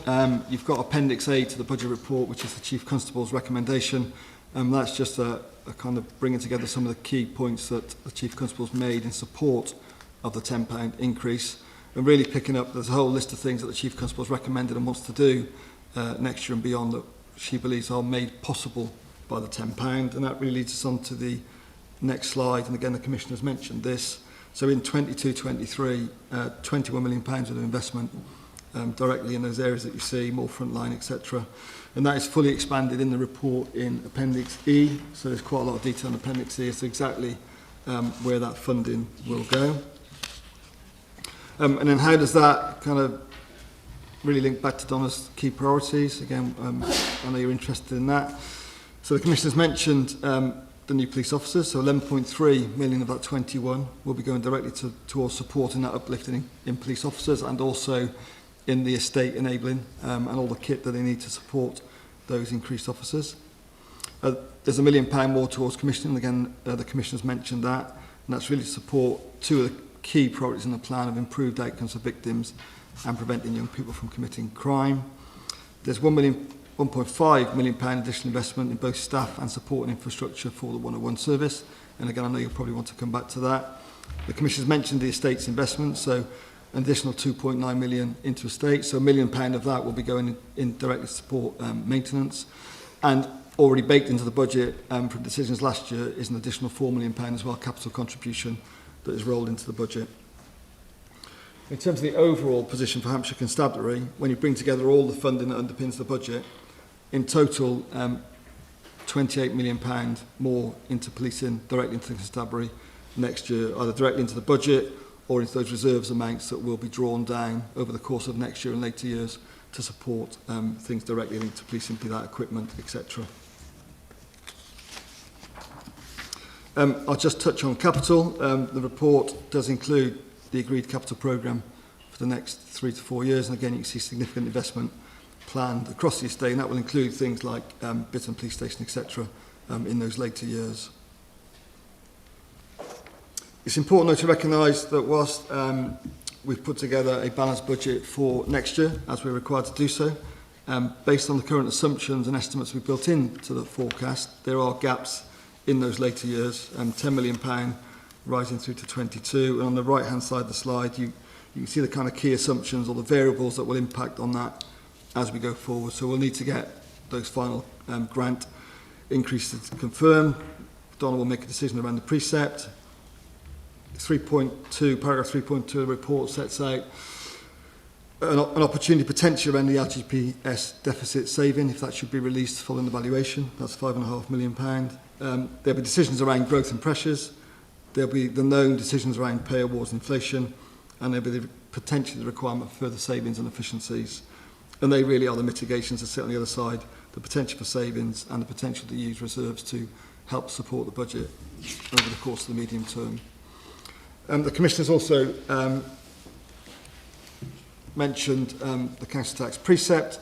You've got Appendix A to the budget report, which is the Chief Constable's recommendation. That's just a kind of bringing together some of the key points that the Chief Constable's made in support of the £10 increase, and really picking up, there's a whole list of things that the Chief Constable's recommended and wants to do next year and beyond that she believes are made possible by the £10, and that really leads us on to the next slide. And again, the Commissioner's mentioned this. So in 22-23, £21 million of investment directly in those areas that you see, more frontline, etc. And that is fully expanded in the report in Appendix E. So there's quite a lot of detail in Appendix E as to exactly where that funding will go. And then how does that kind of really link back to Donna's key priorities? Again, I know you're interested in that. So the Commissioner's mentioned the new police officers, so 11.3 million of that 21 will be going directly towards supporting that uplifting in police officers and also in the estate enabling and all the kit that they need to support those increased officers. There's £1 million more towards commissioning. Again, the Commissioner's mentioned that, and that's really to support two of the key priorities in the plan of improved outcomes for victims and preventing young people from committing crime. There's £1.5 million additional investment in both staff and support and infrastructure for the 101 service. And again, I know you'll probably want to come back to that. The Commissioner's mentioned the estates investment, so an additional 2.9 million into estates. So £1 million of that will be going in directly to support maintenance. And already baked into the budget from decisions last year is an additional £4 million as well, capital contribution that is rolled into the budget. In terms of the overall position for Hampshire Constabulary, when you bring together all the funding that underpins the budget, in total, £28 million more into policing directly into the constabulary next year, either directly into the budget or into those reserves amounts that will be drawn down over the course of next year and later years to support things directly linked to policing, be that equipment, etc. I'll just touch on capital. The report does include the agreed capital programme for the next 3 to 4 years, and again you can see significant investment planned across the estate, and that will include things like Bitton Police Station, etc. In those later years. It's important though to recognise that whilst we've put together a balanced budget for next year, as we're required to do so, based on the current assumptions and estimates we've built into the forecast, there are gaps in those later years, £10 million rising through to 22, and on the right hand side of the slide you can see the kind of key assumptions or the variables that will impact on that as we go forward. So we'll need to get those final grant increases confirmed. Donna will make a decision around the precept. 3.2, paragraph 3.2 of the report sets out an opportunity potentially around the LGPS deficit saving, if that should be released following the valuation. That's £5.5 million. There'll be decisions around growth and pressures. There'll be the known decisions around pay awards and inflation, and there'll be potentially the requirement for further savings and efficiencies. And they really are the mitigations that sit on the other side, the potential for savings and the potential to use reserves to help support the budget over the course of the medium term. The Commissioner's also mentioned the council tax precept,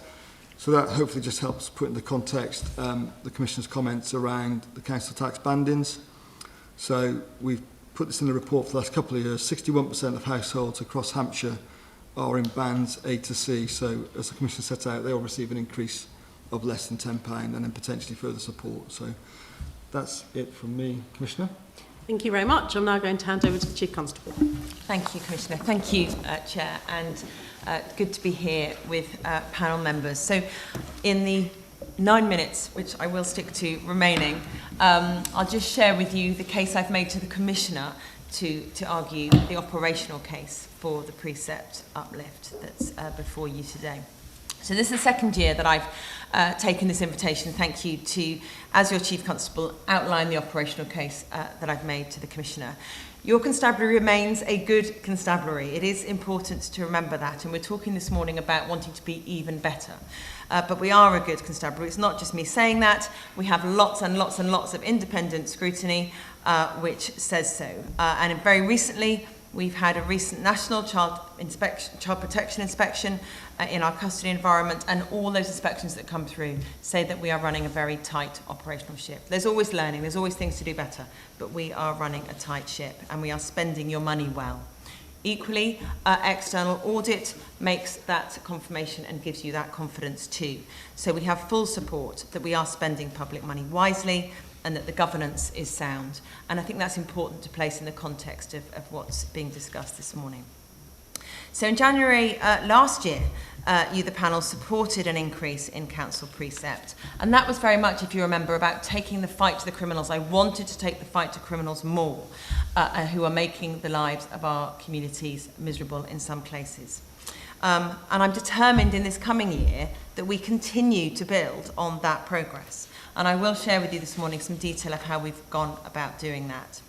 so that hopefully just helps put into context the Commissioner's comments around the council tax bandings. So we've put this in the report for the last couple of years. 61% of households across Hampshire are in bands A to C, so as the Commissioner set out, they will receive an increase of less than £10 and then potentially further support. So that's it from me, Commissioner. Thank you very much. I'm now going to hand over to the Chief Constable. Thank you, Commissioner. Thank you, Chair, and good to be here with panel members. So in the 9 minutes, which I will stick to remaining, I'll just share with you the case I've made to the Commissioner to argue the operational case for the precept uplift that's before you today. So this is the second year that I've taken this invitation. Thank you to, as your Chief Constable, outline the operational case that I've made to the Commissioner. Your constabulary remains a good constabulary. It is important to remember that, and we're talking this morning about wanting to be even better. But we are a good constabulary. It's not just me saying that. We have lots and lots and lots of independent scrutiny which says so. And very recently, We've had a recent national child protection inspection in our custody environment, and all those inspections that come through say that we are running a very tight operational ship. There's always learning, there's always things to do better, but we are running a tight ship and we are spending your money well. Equally, external audit makes that confirmation and gives you that confidence too. So we have full support that we are spending public money wisely and that the governance is sound. And I think that's important to place in the context of what's being discussed this morning. So in January last year, you, the panel, supported an increase in council precept. And that was very much, if you remember, about taking the fight to the criminals. I wanted to take the fight to criminals more, who are making the lives of our communities miserable in some places. And I'm determined in this coming year that we continue to build on that progress. And I will share with you this morning some detail of how we've gone about doing that.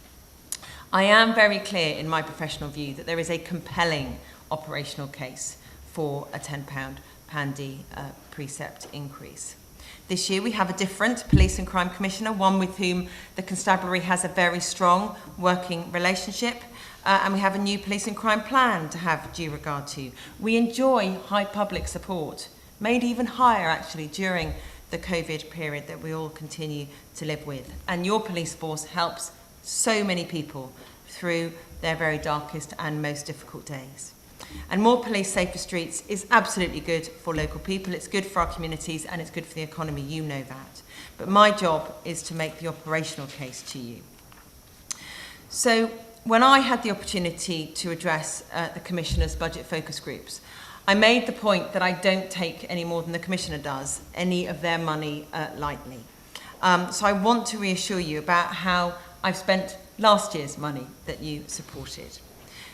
I am very clear in my professional view that there is a compelling operational case for a £10 Pandy precept increase. This year we have a different Police and Crime Commissioner, one with whom the Constabulary has a very strong working relationship, and we have a new Police and Crime Plan to have due regard to. We enjoy high public support, made even higher actually during the COVID period that we all continue to live with. And your police force helps so many people through their very darkest and most difficult days. And more police, safer streets is absolutely good for local people, it's good for our communities, and it's good for the economy, you know that. But my job is to make the operational case to you. So when I had the opportunity to address the Commissioner's budget focus groups, I made the point that I don't take any more than the Commissioner does, any of their money lightly. So I want to reassure you about how I've spent last year's money that you supported.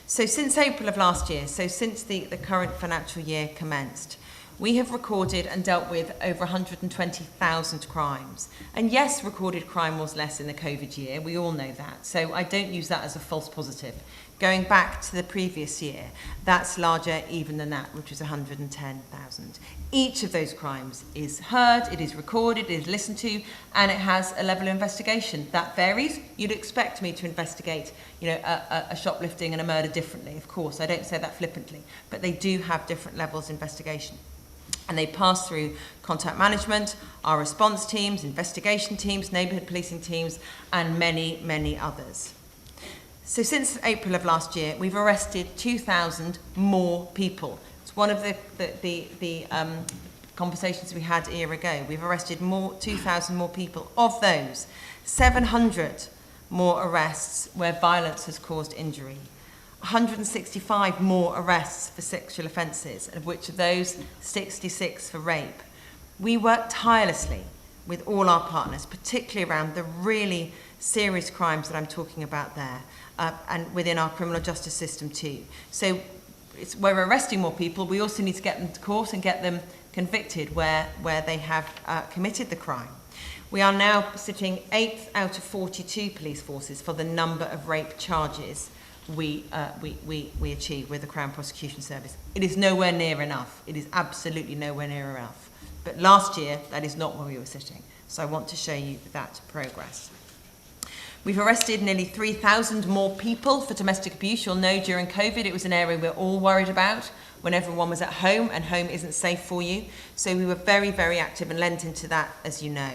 So since April of last year, so since the current financial year commenced, we have recorded and dealt with over 120,000 crimes. And yes, recorded crime was less in the COVID year, we all know that. So I don't use that as a false positive. Going back to the previous year, that's larger even than that, which was 110,000. Each of those crimes is heard, it is recorded, it is listened to, and it has a level of investigation. That varies. You'd expect me to investigate, a shoplifting and a murder differently, of course. I don't say that flippantly, but they do have different levels of investigation. And they pass through contact management, our response teams, investigation teams, neighbourhood policing teams, and many, many others. So since April of last year, we've arrested 2,000 more people. It's one of the conversations we had a year ago. We've arrested 2,000 more people. Of those, 700 more arrests where violence has caused injury. 165 more arrests for sexual offences, of which of those 66 for rape. We work tirelessly with all our partners, particularly around the really serious crimes that I'm talking about there, and within our criminal justice system too. So we're arresting more people, we also need to get them to court and get them convicted where they have committed the crime. We are now sitting 8th out of 42 police forces for the number of rape charges we achieve with the Crown Prosecution Service. It is nowhere near enough. It is absolutely nowhere near enough. But last year, that is not where we were sitting. So I want to show you that progress. We've arrested nearly 3,000 more people for domestic abuse. You'll know during COVID, it was an area we're all worried about when everyone was at home and home isn't safe for you. So we were very, very active and lent into that, as you know.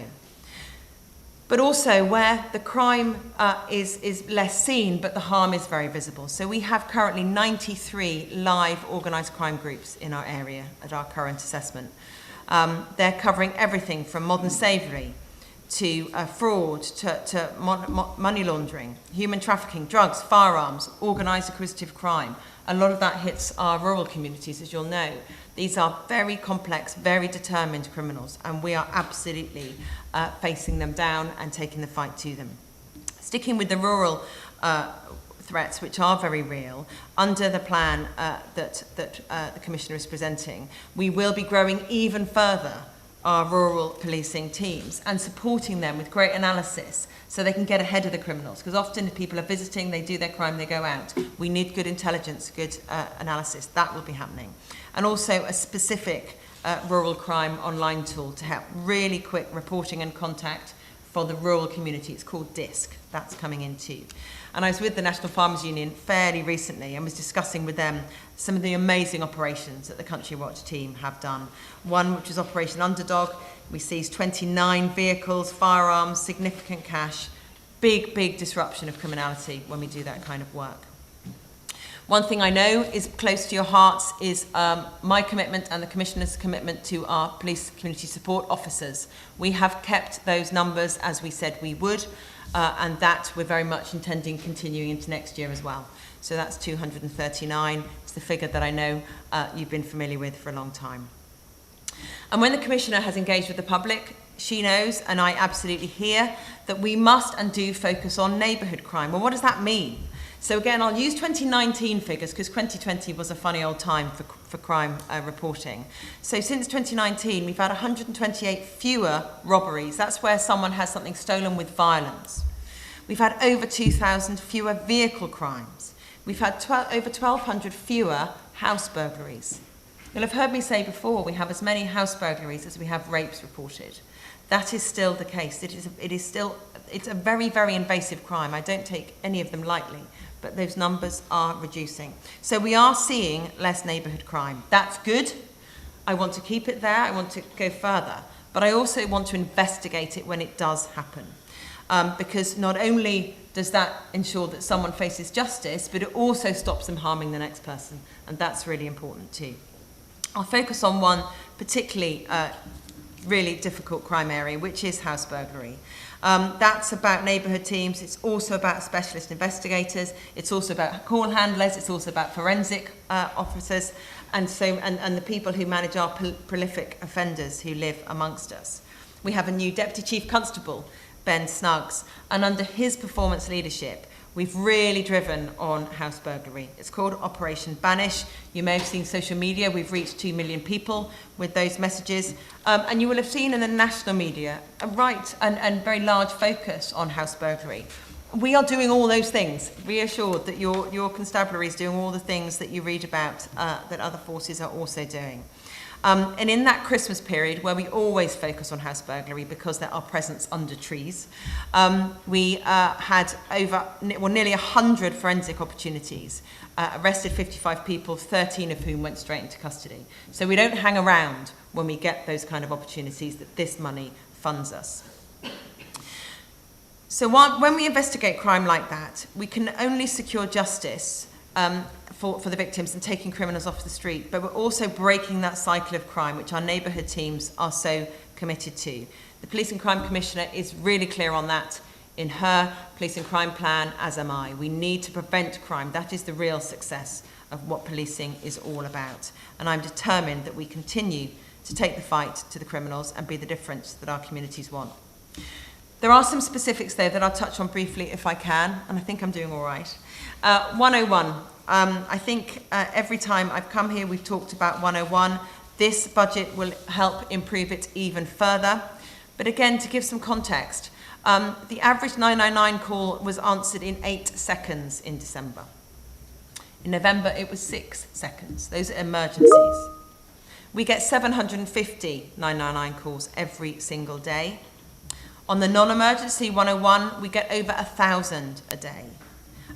But also where the crime is less seen, but the harm is very visible. So we have currently 93 live organised crime groups in our area at our current assessment. They're covering everything from modern slavery to fraud, to money laundering, human trafficking, drugs, firearms, organised acquisitive crime. A lot of that hits our rural communities, as you'll know. These are very complex, very determined criminals, and we are absolutely facing them down and taking the fight to them. Sticking with the rural threats, which are very real, under the plan that the Commissioner is presenting, we will be growing even further our rural policing teams and supporting them with great analysis so they can get ahead of the criminals. Because often if people are visiting, they do their crime, they go out. We need good intelligence, good analysis. That will be happening. And also a specific rural crime online tool to help really quick reporting and contact for the rural community. It's called DISC. That's coming in too. And I was with the National Farmers Union fairly recently and was discussing with them some of the amazing operations that the Country Watch team have done. One, which was Operation Underdog. We seized 29 vehicles, firearms, significant cash, big disruption of criminality when we do that kind of work. One thing I know is close to your hearts is my commitment and the Commissioner's commitment to our police community support officers. We have kept those numbers as we said we would, and that we're very much intending continuing into next year as well. So that's 239. It's the figure that I know you've been familiar with for a long time. And when the Commissioner has engaged with the public, she knows, and I absolutely hear, that we must and do focus on neighbourhood crime. Well, what does that mean? So again, I'll use 2019 figures because 2020 was a funny old time for crime reporting. So since 2019, we've had 128 fewer robberies. That's where someone has something stolen with violence. We've had over 2,000 fewer vehicle crimes. We've had over 1,200 fewer house burglaries. You'll have heard me say before, we have as many house burglaries as we have rapes reported. That is still the case. It's a very, very invasive crime. I don't take any of them lightly, but those numbers are reducing. So we are seeing less neighbourhood crime. That's good. I want to keep it there. I want to go further. But I also want to investigate it when it does happen. Because not only does that ensure that someone faces justice, but it also stops them harming the next person. And that's really important too. I'll focus on one particularly really difficult crime area, which is house burglary. That's about neighbourhood teams. It's also about specialist investigators. It's also about call handlers. It's also about forensic officers, and the people who manage our prolific offenders who live amongst us. We have a new Deputy Chief Constable, Ben Snuggs, and under his performance leadership, we've really driven on house burglary. It's called Operation Banish. You may have seen social media. We've reached 2 million people with those messages. And you will have seen in the national media a and very large focus on house burglary. We are doing all those things. Reassured that your constabulary is doing all the things that you read about that other forces are also doing. And in that Christmas period, where we always focus on house burglary because there are presents under trees, we had nearly 100 forensic opportunities, arrested 55 people, 13 of whom went straight into custody. So we don't hang around when we get those kind of opportunities that this money funds us. So when we investigate crime like that, we can only secure justice for the victims and taking criminals off the street, but we're also breaking that cycle of crime, which our neighbourhood teams are so committed to. The Police and Crime Commissioner is really clear on that in her Police and Crime Plan, as am I. We need to prevent crime. That is the real success of what policing is all about. And I'm determined that we continue to take the fight to the criminals and be the difference that our communities want. There are some specifics there that I'll touch on briefly if I can, and I think I'm doing all right. 101. I think every time I've come here, we've talked about 101. This budget will help improve it even further. But again, to give some context, the average 999 call was answered in 8 seconds in December. In November, it was 6 seconds. Those are emergencies. We get 750 999 calls every single day. On the non-emergency 101, we get over 1,000 a day.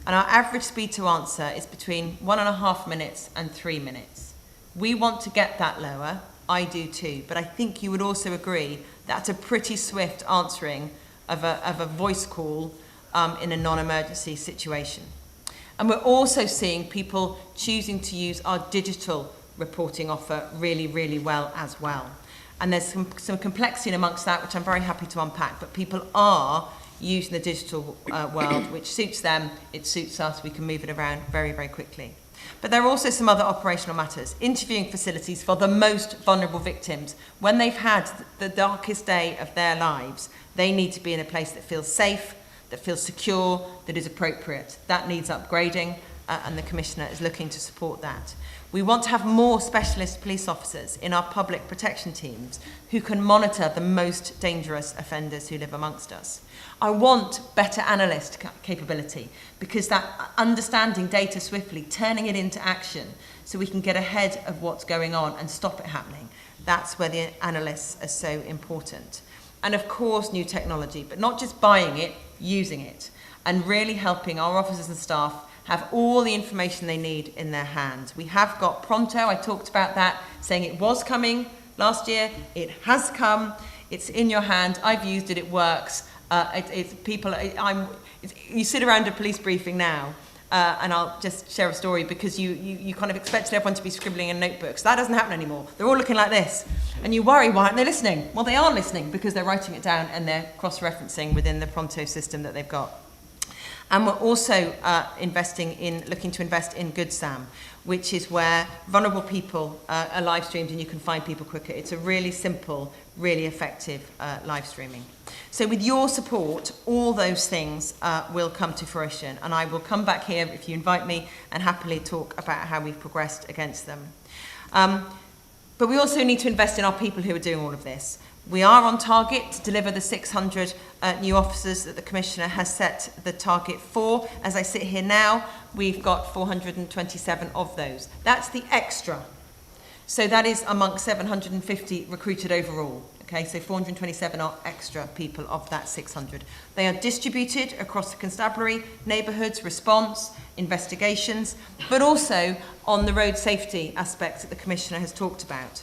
And our average speed to answer is between 1.5 minutes and 3 minutes. We want to get that lower. I do too. But I think you would also agree that's a pretty swift answering of a voice call in a non-emergency situation. And we're also seeing people choosing to use our digital reporting offer really, really well as well. And there's some complexity amongst that, which I'm very happy to unpack, but people are using the digital world, which suits them, it suits us, we can move it around very, very quickly. But there are also some other operational matters. Interviewing facilities for the most vulnerable victims. When they've had the darkest day of their lives, they need to be in a place that feels safe, that feels secure, that is appropriate. That needs upgrading, and the Commissioner is looking to support that. We want to have more specialist police officers in our public protection teams who can monitor the most dangerous offenders who live amongst us. I want better analyst capability, because that understanding data swiftly, turning it into action so we can get ahead of what's going on and stop it happening. That's where the analysts are so important. and of course new technology, but not just buying it, using it, and really helping our officers and staff have all the information they need in their hands. We have got Pronto, I talked about that, saying it was coming last year, it has come, it's in your hand, I've used it, it works. You sit around a police briefing now, and I'll just share a story, because you kind of expected everyone to be scribbling in notebooks. That doesn't happen anymore. They're all looking like this. And you worry, why aren't they listening? Well, they are listening, because they're writing it down and they're cross-referencing within the Pronto system that they've got. And we're also looking to invest in Good Sam, which is where vulnerable people are live streamed and you can find people quicker. It's a really simple, really effective live streaming. So with your support, all those things will come to fruition, and I will come back here if you invite me and happily talk about how we've progressed against them. But we also need to invest in our people who are doing all of this. We are on target to deliver the 600 new officers that the Commissioner has set the target for. As I sit here now, we've got 427 of those. That's the extra. So that is amongst 750 recruited overall. Okay, so 427 are extra people of that 600. They are distributed across the constabulary, neighbourhoods, response, investigations, but also on the road safety aspects that the Commissioner has talked about.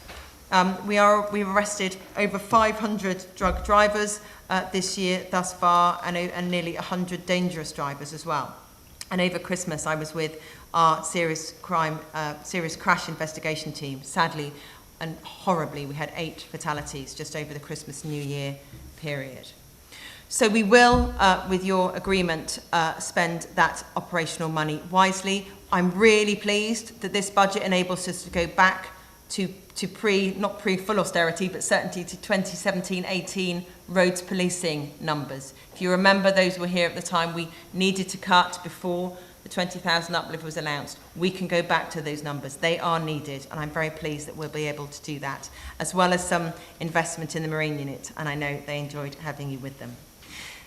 We've arrested over 500 drug drivers this year thus far, and nearly 100 dangerous drivers as well. And over Christmas, I was with our serious crash investigation team. Sadly and horribly, we had 8 fatalities just over the Christmas New Year period. So we will, with your agreement, spend that operational money wisely. I'm really pleased that this budget enables us to go back to not pre-full austerity, but certainly to 2017-18 roads policing numbers. If you remember, those who were here at the time, we needed to cut before the 20,000 uplift was announced. We can go back to those numbers. They are needed, and I'm very pleased that we'll be able to do that, as well as some investment in the Marine Unit, and I know they enjoyed having you with them.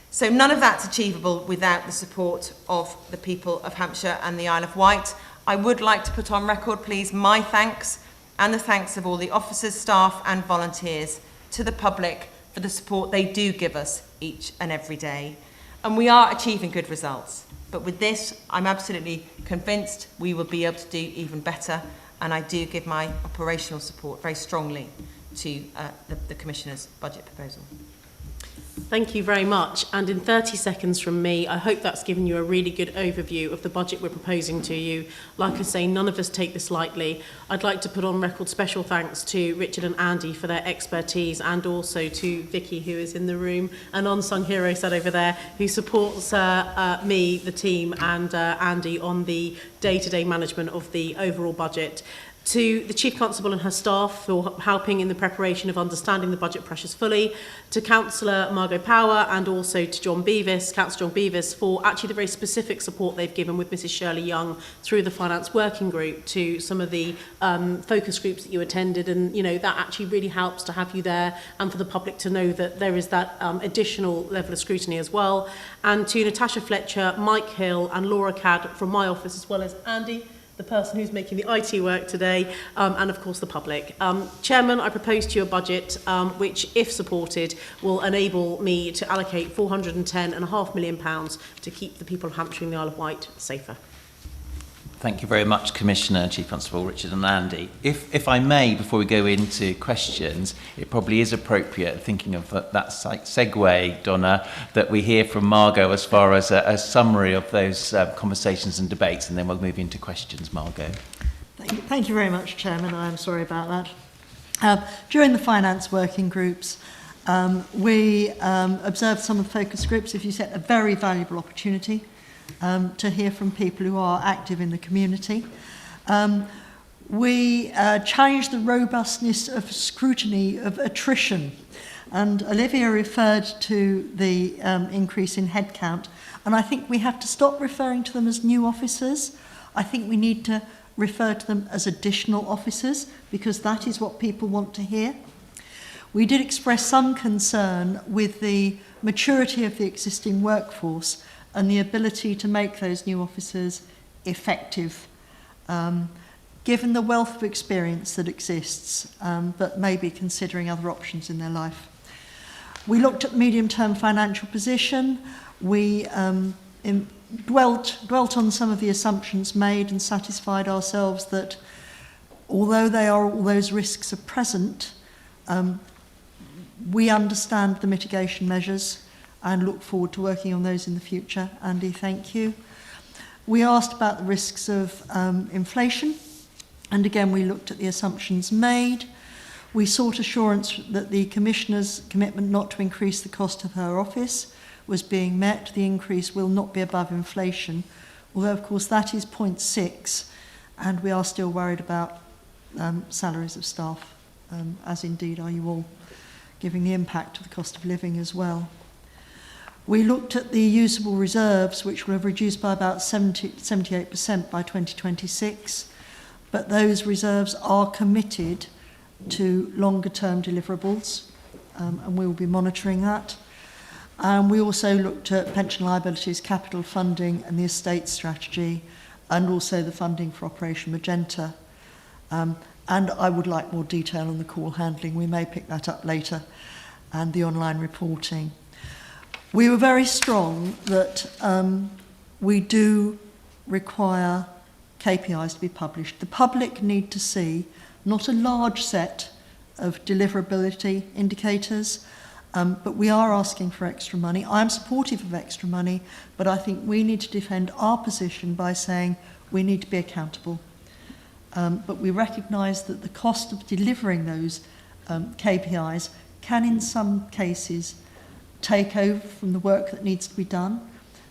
So none of that's achievable without the support of the people of Hampshire and the Isle of Wight. I would like to put on record, please, my thanks and the thanks of all the officers, staff and volunteers to the public for the support they do give us each and every day. And we are achieving good results. But with this, I'm absolutely convinced we will be able to do even better. And I do give my operational support very strongly to the Commissioner's budget proposal. Thank you very much. And in 30 seconds from me, I hope that's given you a really good overview of the budget we're proposing to you. Like I say, none of us take this lightly. I'd like to put on record special thanks to Richard and Andy for their expertise, and also to Vicky, who is in the room, an unsung hero sat over there, who supports me, the team, and Andy on the day-to-day management of the overall budget. To the Chief Constable and her staff for helping in the preparation of understanding the budget pressures fully, to Councillor Margot Power, and also to Councillor John Beavis for actually the very specific support they've given with Mrs Shirley Young through the Finance Working Group, to some of the focus groups that you attended, and that actually really helps to have you there and for the public to know that there is that additional level of scrutiny as well. And to Natasha Fletcher, Mike Hill and Laura Cadd from my office, as well as Andy, the person who's making the IT work today, and of course the public. Chairman, I propose to you a budget which, if supported, will enable me to allocate £410.5 million to keep the people of Hampshire and the Isle of Wight safer. Thank you very much, Commissioner, Chief Constable Richard and Andy. If I may, before we go into questions, it probably is appropriate, thinking of that segue, Donna, that we hear from Margot as far as a summary of those conversations and debates, and then we'll move into questions. Margot. Thank you very much, Chairman. I'm sorry about that. During the finance working groups, we observed some of the focus groups. If you set a very valuable opportunity to hear from people who are active in the community. We challenged the robustness of scrutiny of attrition, and Olivia referred to the increase in headcount, and I think we have to stop referring to them as new officers. I think we need to refer to them as additional officers, because that is what people want to hear. We did express some concern with the maturity of the existing workforce and the ability to make those new officers effective, given the wealth of experience that exists, but maybe considering other options in their life. We looked at medium-term financial position. We dwelt on some of the assumptions made and satisfied ourselves that although all those risks are present, we understand the mitigation measures and look forward to working on those in the future. Andy, thank you. We asked about the risks of inflation, and again we looked at the assumptions made. We sought assurance that the Commissioner's commitment not to increase the cost of her office was being met. The increase will not be above inflation, although of course that is 0.6, and we are still worried about salaries of staff, as indeed are you all, giving the impact of the cost of living as well. We looked at the usable reserves, which will have reduced by about 78% by 2026, but those reserves are committed to longer-term deliverables, and we will be monitoring that. And we also looked at pension liabilities, capital funding, and the estate strategy, and also the funding for Operation Magenta. And I would like more detail on the call handling. We may pick that up later, and the online reporting. We were very strong that we do require KPIs to be published. The public need to see not a large set of deliverability indicators, but we are asking for extra money. I'm supportive of extra money, but I think we need to defend our position by saying we need to be accountable. But we recognise that the cost of delivering those KPIs can in some cases take over from the work that needs to be done.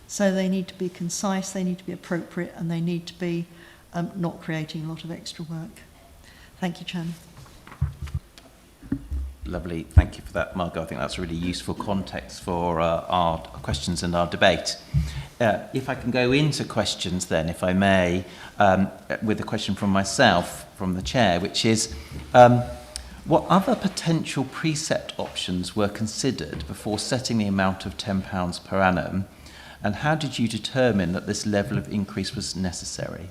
So they need to be concise, they need to be appropriate, and they need to be not creating a lot of extra work. Thank you, Chairman. Lovely. Thank you for that, Margot. I think that's a really useful context for our questions and our debate. If I can go into questions then, if I may, with a question from myself, from the Chair, which is, what other potential precept options were considered before setting the amount of £10 per annum, and how did you determine that this level of increase was necessary?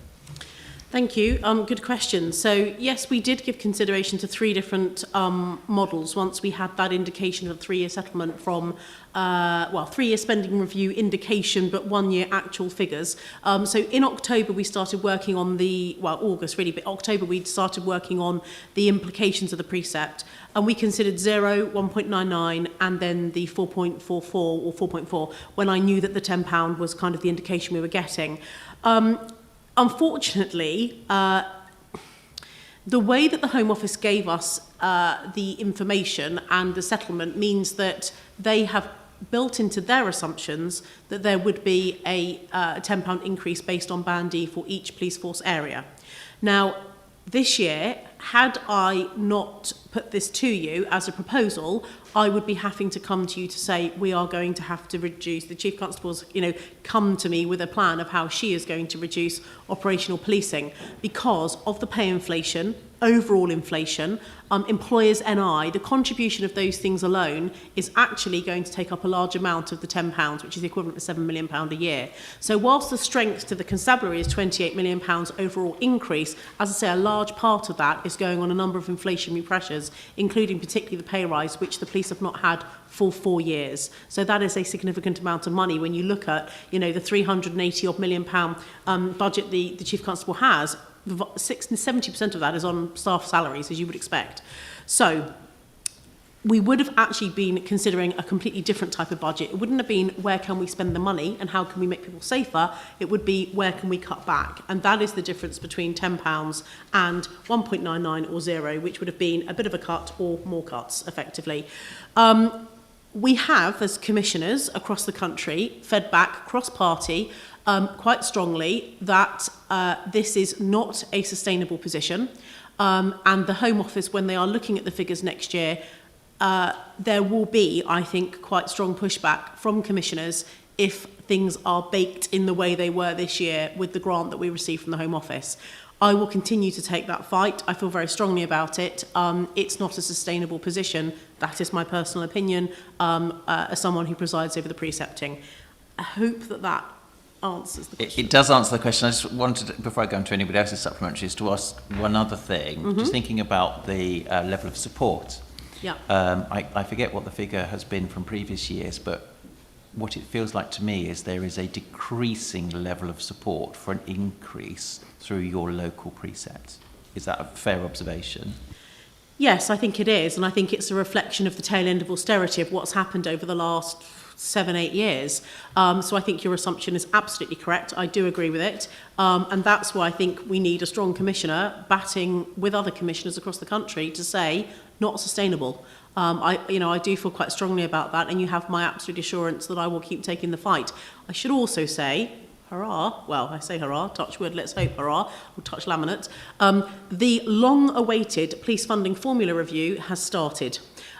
Thank you. Good question. So, yes, we did give consideration to three different models once we had that indication of a 3-year settlement from, 3-year spending review indication, but 1-year actual figures. So in October, we started working on August really, but October we started working on the implications of the precept. And we considered 0, 1.99, and then the 4.44 or 4.4 when I knew that the £10 was kind of the indication we were getting. Unfortunately, the way that the Home Office gave us the information and the settlement means that they have built into their assumptions that there would be a £10 increase based on Band D for each police force area. Now, this year, had I not put this to you as a proposal, I would be having to come to you to say we are going to have to reduce. The Chief Constable's, come to me with a plan of how she is going to reduce operational policing because of the pay inflation, overall inflation, employers' NI, the contribution of those things alone is actually going to take up a large amount of the £10, which is the equivalent of £7 million a year. So whilst the strength to the constabulary is £28 million overall increase, as I say, a large part of that is going on a number of inflationary pressures, including particularly the pay rise, which the police have not had for 4 years. So that is a significant amount of money when you look at, the £380 odd million budget the Chief Constable has. 70% of that is on staff salaries, as you would expect. So we would have actually been considering a completely different type of budget. It wouldn't have been where can we spend the money and how can we make people safer. It would be where can we cut back. And that is the difference between £10 and 1.99 or 0, which would have been a bit of a cut or more cuts, effectively. We have, as commissioners across the country, fed back cross-party quite strongly that this is not a sustainable position. And the Home Office, when they are looking at the figures next year, there will be, I think, quite strong pushback from commissioners if things are baked in the way they were this year with the grant that we received from the Home Office. I will continue to take that fight. I feel very strongly about it. It's not a sustainable position. That is my personal opinion as someone who presides over the precepting. I hope that answers the question. It does answer the question. I just wanted, before I go into anybody else's supplementaries, to ask one other thing. Just thinking about the level of support Yeah. I forget what the figure has been from previous years, but what it feels like to me is there is a decreasing level of support for an increase through your local precepts. Is that a fair observation? Yes, I think it is, and I think it's a reflection of the tail end of austerity of what's happened over the last 7-8 years. So I think your assumption is absolutely correct. I do agree with it, and that's why I think we need a strong commissioner batting with other commissioners across the country to say not sustainable. I do feel quite strongly about that, and you have my absolute assurance that I will keep taking the fight. I should also say, hurrah, well, I say hurrah, touch wood, let's hope hurrah, or touch laminate. The long-awaited police funding formula review has started.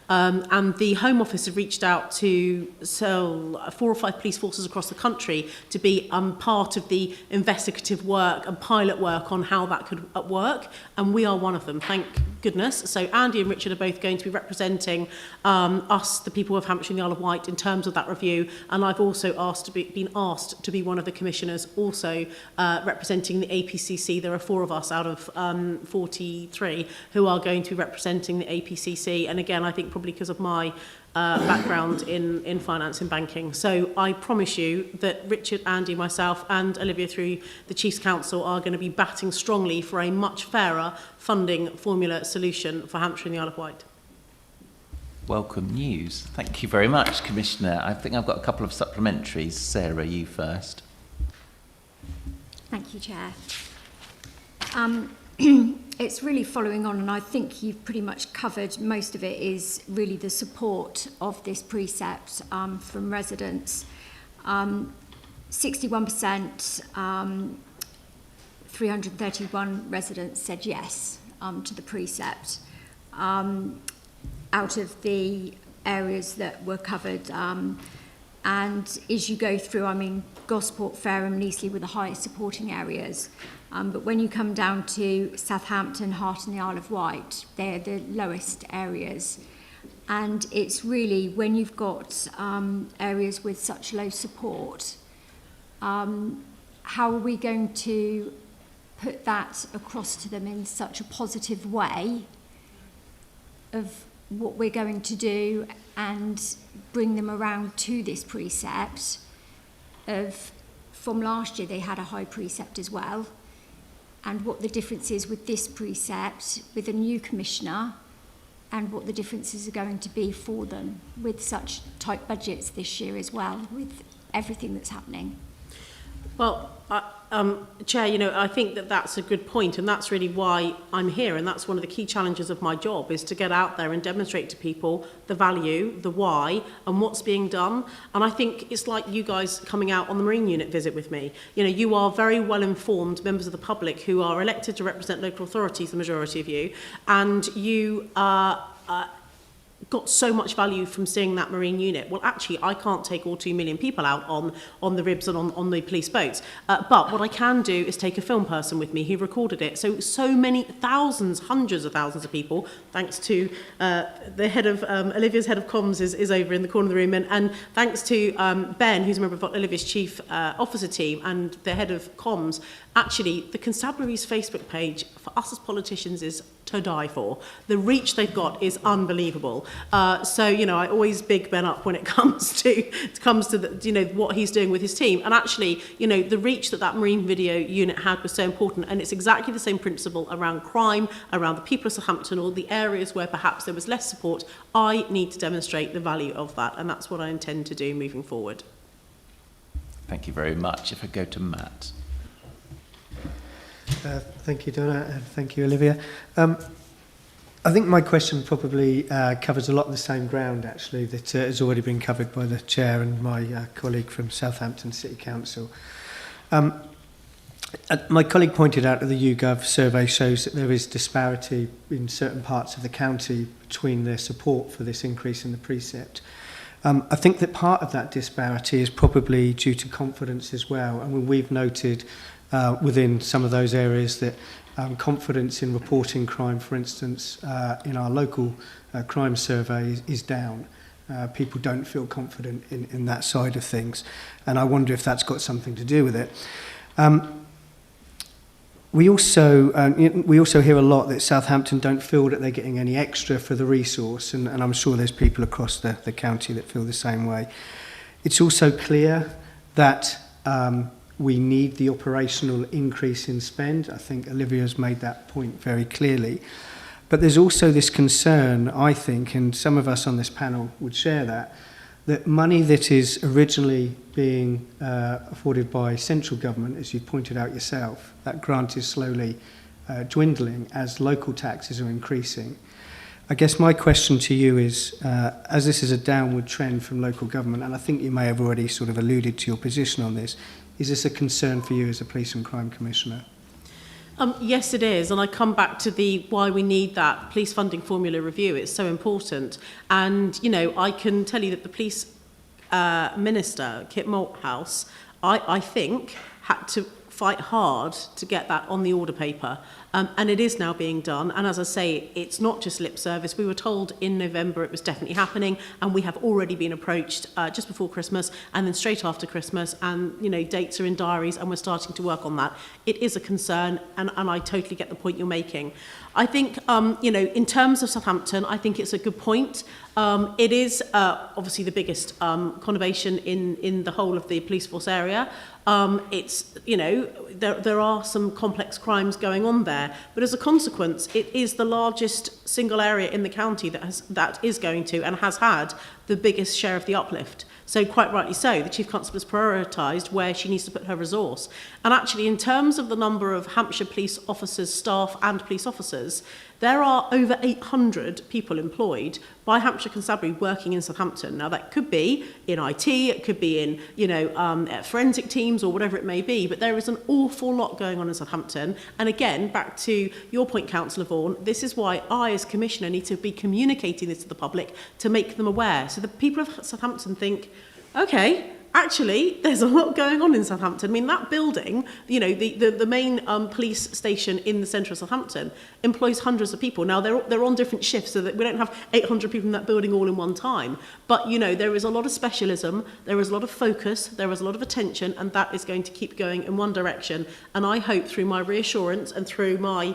And the Home Office have reached out to 4 or 5 police forces across the country to be part of the investigative work and pilot work on how that could work. And we are one of them, thank goodness. So Andy and Richard are both going to be representing us, the people of Hampshire and the Isle of Wight, in terms of that review. And I've also been asked to be one of the commissioners also representing the APCC. There are 4 of us out of 43 who are going to be representing the APCC. And again, I think probably because of my background in finance and banking. So I promise you that Richard, Andy, myself and Olivia through the Chiefs Council are going to be batting strongly for a much fairer funding formula solution for Hampshire and the Isle of Wight. Welcome news. Thank you very much, Commissioner. I think I've got a couple of supplementaries. Sarah, you first. Thank you, Chair. It's really following on, and I think you've pretty much covered most of it, is really the support of this precept from residents. 61%, 331 residents said yes to the precept. Out of the areas that were covered, and as you go through, I mean, Gosport, Fareham, Neasley were the highest supporting areas. But when you come down to Southampton, Hart and the Isle of Wight, they're the lowest areas. And it's really, when you've got areas with such low support, how are we going to put that across to them in such a positive way of what we're going to do and bring them around to this precept of, from last year they had a high precept as well, and what the difference is with this precept with a new commissioner and what the differences are going to be for them with such tight budgets this year as well, with everything that's happening. Well, Chair, I think that that's a good point, and that's really why I'm here, and that's one of the key challenges of my job, is to get out there and demonstrate to people the value, the why, and what's being done. And I think it's like you guys coming out on the Marine Unit visit with me. You are very well-informed members of the public who are elected to represent local authorities, the majority of you, and you got so much value from seeing that Marine Unit. Well, actually, I can't take all 2 million people out on the ribs and on the police boats. But what I can do is take a film person with me who recorded it. So many thousands, hundreds of thousands of people, thanks to the head of, Olivia's head of comms is over in the corner of the room, and thanks to Ben, who's a member of Olivia's chief officer team, and the head of comms. Actually, the Constabulary's Facebook page for us as politicians is to die for. The reach they've got is unbelievable. I always big Ben up when it comes to the, what he's doing with his team. And actually, the reach that Marine Video Unit had was so important. And it's exactly the same principle around crime, around the people of Southampton, or the areas where perhaps there was less support. I need to demonstrate the value of that, and that's what I intend to do moving forward. Thank you very much. If I go to Matt. Thank you, Donna, and thank you, Olivia. I think my question probably covers a lot of the same ground, actually, that has already been covered by the Chair and my colleague from Southampton City Council. My colleague pointed out that the YouGov survey shows that there is disparity in certain parts of the county between their support for this increase in the precept. I think that part of that disparity is probably due to confidence as well. And we've noted within some of those areas that confidence in reporting crime, for instance, in our local crime survey is down. People don't feel confident in that side of things. And I wonder if that's got something to do with it. We also hear a lot that Southampton don't feel that they're getting any extra for the resource, and I'm sure there's people across the county that feel the same way. It's also clear that we need the operational increase in spend. I think Olivia's made that point very clearly. But there's also this concern, I think, and some of us on this panel would share that money that is originally being afforded by central government, as you pointed out yourself, that grant is slowly dwindling as local taxes are increasing. I guess my question to you is, as this is a downward trend from local government, and I think you may have already sort of alluded to your position on this, is this a concern for you as a Police and Crime Commissioner? Yes, it is. And I come back to the why we need that police funding formula review. It's so important. And, you know, I can tell you that the police minister, Kit Malthouse, I think, had to fight hard to get that on the order paper. And it is now being done. And as I say, it's not just lip service. We were told in November it was definitely happening, and we have already been approached just before Christmas and then straight after Christmas, and, you know, dates are in diaries and we're starting to work on that. It is a concern, and I totally get the point you're making. I think, you know, in terms of Southampton, I think it's a good point. It is obviously the biggest conurbation in the whole of the police force area. It's, you know, there are some complex crimes going on there, but as a consequence, it is the largest single area in the county that is going to and has had the biggest share of the uplift. So quite rightly so, the Chief Constable has prioritised where she needs to put her resource. And actually, in terms of the number of Hampshire police officers, staff and police officers, there are over 800 people employed by Hampshire Constabulary working in Southampton. Now, that could be in IT, it could be in, you know, forensic teams or whatever it may be, but there is an awful lot going on in Southampton. And again, back to your point, Councillor Vaughan, this is why I, as Commissioner, need to be communicating this to the public to make them aware. So the people of Southampton think, okay, actually, there's a lot going on in Southampton. I mean, that building, you know, the main police station in the centre of Southampton employs hundreds of people. Now, they're on different shifts, so that we don't have 800 people in that building all in one time. But, you know, there is a lot of specialism, there is a lot of focus, there is a lot of attention, and that is going to keep going in one direction. And I hope through my reassurance and through my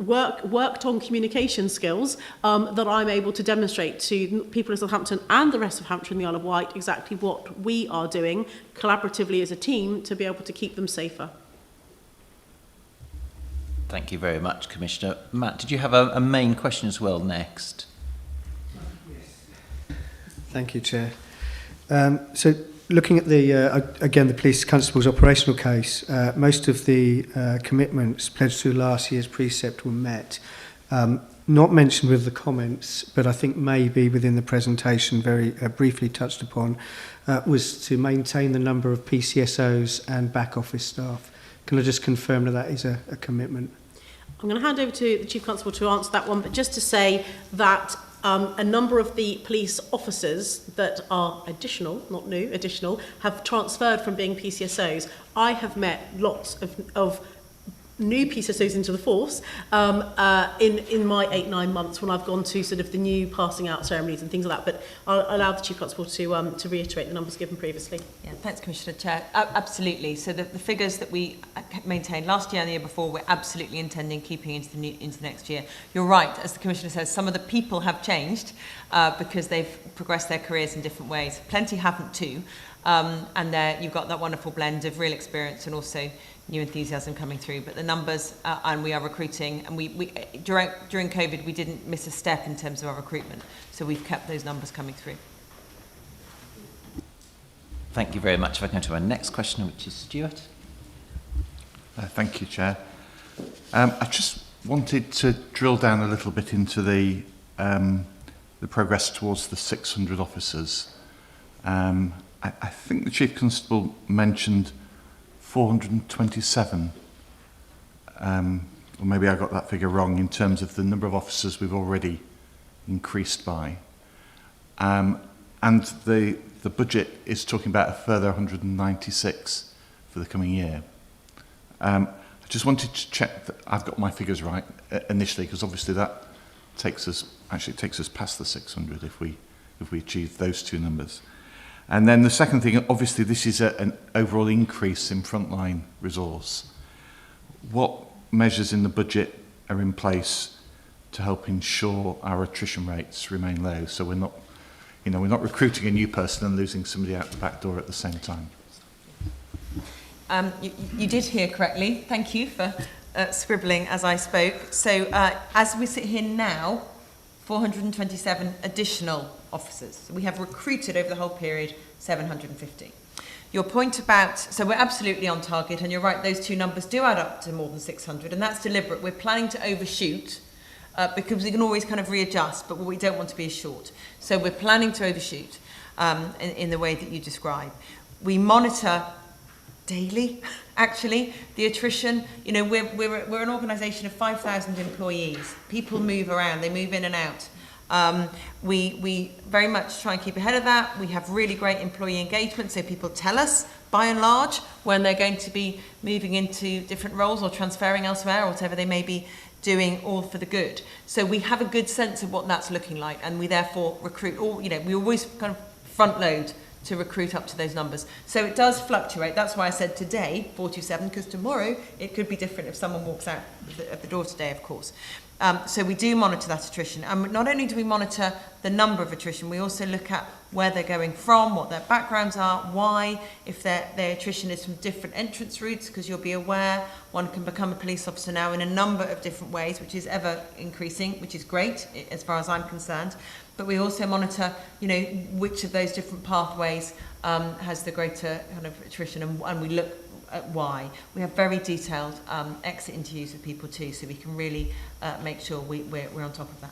worked on communication skills that I'm able to demonstrate to people in Southampton and the rest of Hampshire and the Isle of Wight exactly what we are doing collaboratively as a team to be able to keep them safer. Thank you very much, Commissioner. Matt, did you have a main question as well next? Thank you, Chair. So looking at the, again, the Police Constable's operational case, most of the commitments pledged through last year's precept were met. Not mentioned with the comments, but I think maybe within the presentation very briefly touched upon, was to maintain the number of PCSOs and back office staff. Can I just confirm that that is a commitment? I'm going to hand over to the Chief Constable to answer that one, but just to say that a number of the police officers that are additional, not new, additional, have transferred from being PCSOs. I have met lots of new PCSOs into the force in my 8-9 months when I've gone to sort of the new passing out ceremonies and things like that. But I'll allow the Chief Constable to reiterate the numbers given previously. Yeah, thanks, Commissioner Chair. Absolutely. So the figures that we maintained last year and the year before, we're absolutely intending keeping into the next year. You're right, as the Commissioner says, some of the people have changed because they've progressed their careers in different ways. Plenty haven't too. And there you've got that wonderful blend of real experience and also new enthusiasm coming through. But the numbers, and we are recruiting, and we during COVID, we didn't miss a step in terms of our recruitment. So we've kept those numbers coming through. Thank you very much. If I go to our next question, which is Stuart. Thank you, Chair. I just wanted to drill down a little bit into the progress towards the 600 officers. I think the Chief Constable mentioned 427, or maybe I got that figure wrong in terms of the number of officers we've already increased by. And the budget is talking about a further 196 for the coming year. I just wanted to check that I've got my figures right initially, because obviously that takes us past the 600 if we achieve those two numbers. And then the second thing, obviously this is an overall increase in frontline resource. what measures in the budget are in place to help ensure our attrition rates remain low, so we're not, we're not recruiting a new person and losing somebody out the back door at the same time? You did hear correctly. Thank you for scribbling as I spoke. So as we sit here now, 427 additional officers. So we have recruited over the whole period 750. Your point about, so we're absolutely on target, and you're right, those two numbers do add up to more than 600, and that's deliberate. We're planning to overshoot because we can always kind of readjust, but what we don't want to be is short. So we're planning to overshoot in the way that you describe. We monitor daily, actually, the attrition. We're an organisation of 5,000 employees. People move around, they move in and out. We very much try and keep ahead of that. We have really great employee engagement, so people tell us, by and large, when they're going to be moving into different roles or transferring elsewhere or whatever they may be doing, all for the good. So we have a good sense of what that's looking like, and we therefore recruit, we always kind of front load to recruit up to those numbers. So it does fluctuate. That's why I said today, 427, because tomorrow it could be different if someone walks out of the door today, of course. So we do monitor that attrition. And not only do we monitor the number of attrition, we also look at where they're going from, what their backgrounds are, why, if their attrition is from different entrance routes, because you'll be aware one can become a police officer now in a number of different ways, which is ever increasing, which is great as far as I'm concerned. But we also monitor, which of those different pathways has the greater kind of attrition, and we look at why. We have very detailed exit interviews with people too, so we can really make sure we're on top of that.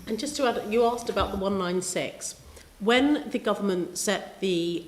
And just to add, you asked about the 196. When the government set the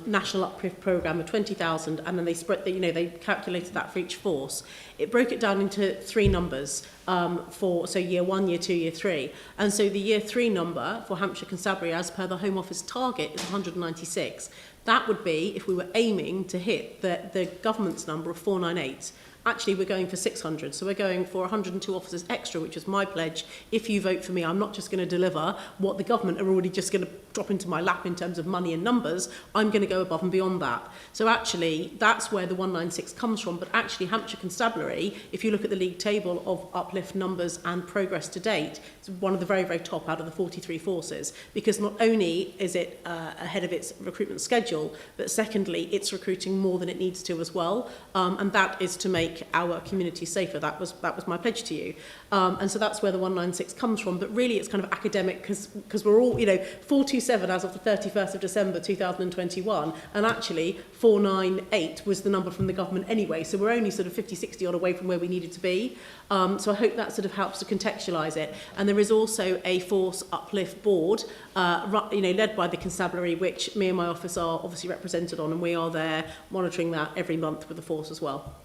national uplift programme of 20,000, and then they spread, they calculated that for each force, it broke it down into three numbers so year 1, year 2, year 3. And so the year 3 number for Hampshire Constabulary, as per the Home Office target, is 196. That would be if we were aiming to hit the government's number of 498. Actually, we're going for 600, so we're going for 102 officers extra, which is my pledge. If you vote for me, I'm not just going to deliver what the government are already just going to drop into my lap in terms of money and numbers. I'm going to go above and beyond that. So actually, that's where the 196 comes from. But actually, Hampshire Constabulary, if you look at the league table of uplift numbers and progress to date, it's one of the very, very top out of the 43 forces, because not only is it ahead of its recruitment schedule, but secondly, it's recruiting more than it needs to as well. And that is to make our community safer. That was my pledge to you. And so that's where the 196 comes from. But really, it's kind of academic because we're all, 427 as of the 31st of December 2021, and actually 498 was the number from the government anyway. So we're only sort of 50, 60 odd away from where we needed to be. So I hope that sort of helps to contextualise it. And there is also a force uplift board, led by the Constabulary, which me and my office are obviously represented on, and we are there monitoring that every month with the force as well.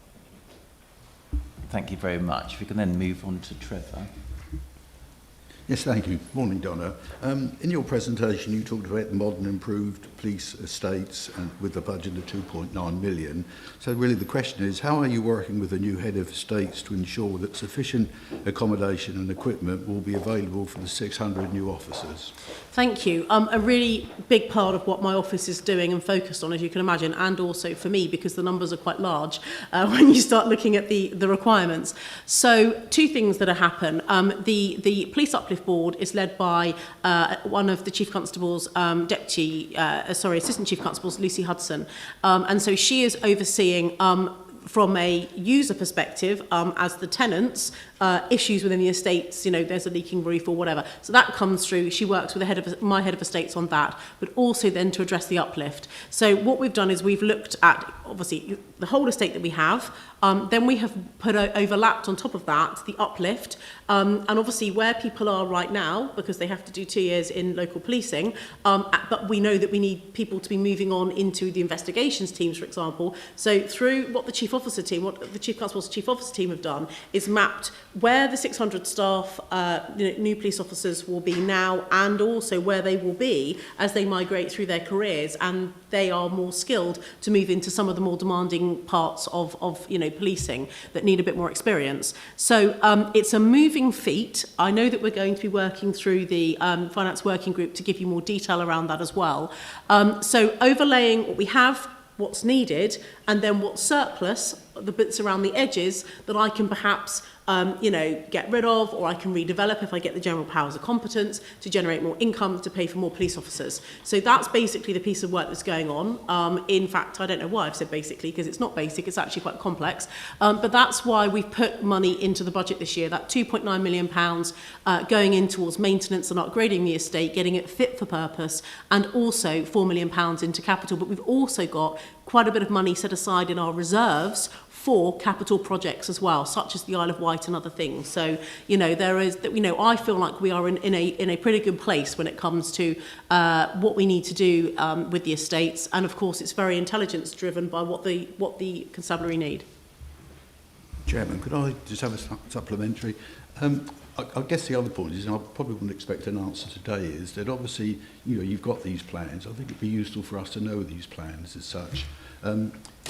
Thank you very much. If we can then move on to Trevor. Yes, thank you. Morning, Donna. In your presentation, you talked about the modern improved police estates and with a budget of 2.9 million. So really the question is, how are you working with the new head of estates to ensure that sufficient accommodation and equipment will be available for the 600 new officers? Thank you. A really big part of what my office is doing and focused on, as you can imagine, and also for me, because the numbers are quite large when you start looking at the requirements. So two things that happen. The police uplift board is led by one of the Chief Constable's Assistant Chief Constables, Lucy Hudson. And so she is overseeing from a user perspective, as the tenants, issues within the estates, there's a leaking roof or whatever. So that comes through. She works with my head of estates on that, but also then to address the uplift. So what we've done is we've looked at, obviously, the whole estate that we have. Then we have overlapped on top of that the uplift. And obviously where people are right now, because they have to do 2 years in local policing, but we know that we need people to be moving on into the investigations teams, for example. So through what the Chief Officer team, what the Chief Constable's Chief Officer team have done, is mapped where the 600 staff, new police officers will be now, and also where they will be as they migrate through their careers and they are more skilled to move into some of the more demanding parts of policing that need a bit more experience. So it's a moving feat. I know that we're going to be working through the finance working group to give you more detail around that as well. So overlaying what we have, what's needed, and then what's surplus, the bits around the edges that I can perhaps get rid of, or I can redevelop if I get the general powers of competence to generate more income to pay for more police officers. So that's basically the piece of work that's going on. In fact, I don't know why I've said basically, because it's not basic, it's actually quite complex. But that's why we've put money into the budget this year, that £2.9 million going in towards maintenance and upgrading the estate, getting it fit for purpose, and also £4 million into capital. But we've also got quite a bit of money set aside in our reserves for capital projects as well, such as the Isle of Wight and other things. So, there is, I feel like we are in a pretty good place when it comes to what we need to do with the estates. And of course, it's very intelligence driven by what the constabulary need. Chairman, could I just have a supplementary? I guess the other point is, and I probably wouldn't expect an answer today, is that obviously, you've got these plans. I think it'd be useful for us to know these plans as such.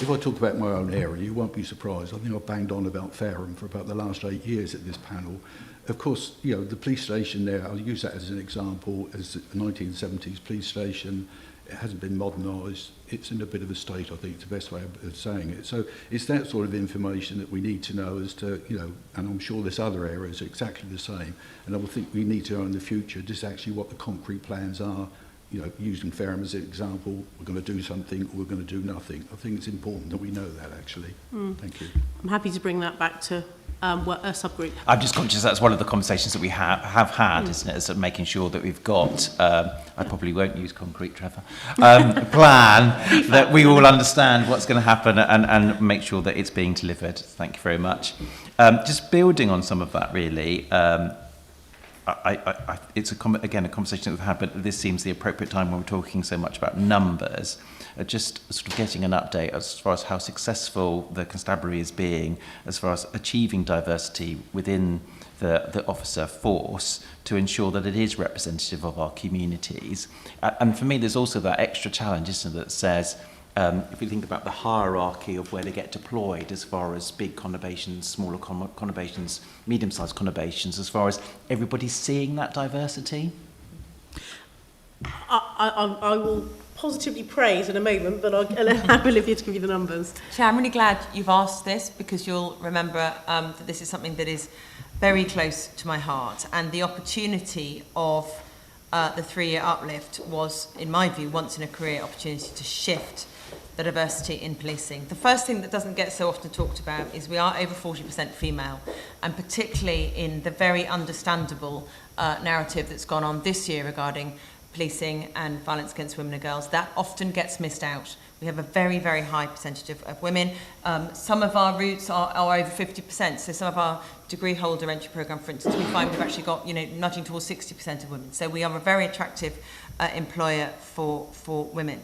If I talk about my own area, you won't be surprised. I think I've banged on about Fareham for about the last 8 years at this panel. Of course, the police station there, I'll use that as an example, as a 1970s police station. It hasn't been modernised. It's in a bit of a state, I think, it's the best way of saying it. So it's that sort of information that we need to know as to, and I'm sure this other area is exactly the same. And I would think we need to know in the future just actually what the concrete plans are. Using Fareham as an example, we're going to do something or we're going to do nothing. I think it's important that we know that, actually. Thank you. I'm happy to bring that back to a subgroup. I'm just conscious that's one of the conversations that we have had, isn't it? Is that making sure that we've got, I probably won't use concrete, Trevor, a plan that we all understand what's going to happen and make sure that it's being delivered. Thank you very much. Just building on some of that, really, it's again a conversation that we've had, but this seems the appropriate time when we're talking so much about numbers. Just sort of getting an update as far as how successful the constabulary is being as far as achieving diversity within the officer force to ensure that it is representative of our communities. And for me, there's also that extra challenge, isn't it, that says, if we think about the hierarchy of where they get deployed as far as big conurbations, smaller conurbations, medium-sized conurbations, as far as everybody seeing that diversity? I will positively praise in a moment, but I'll allow Olivia to give you the numbers. Chair, I'm really glad you've asked this, because you'll remember that this is something that is very close to my heart, and the opportunity of the 3-year uplift was, in my view, once in a career opportunity to shift the diversity in policing. The first thing that doesn't get so often talked about is we are over 40% female, and particularly in the very understandable narrative that's gone on this year regarding policing and violence against women and girls, that often gets missed out. We have a very, very high percentage of women. Some of our routes are over 50%. So some of our degree holder entry programme, for instance, we find we've actually got, nudging towards 60% of women. So we are a very attractive employer for women.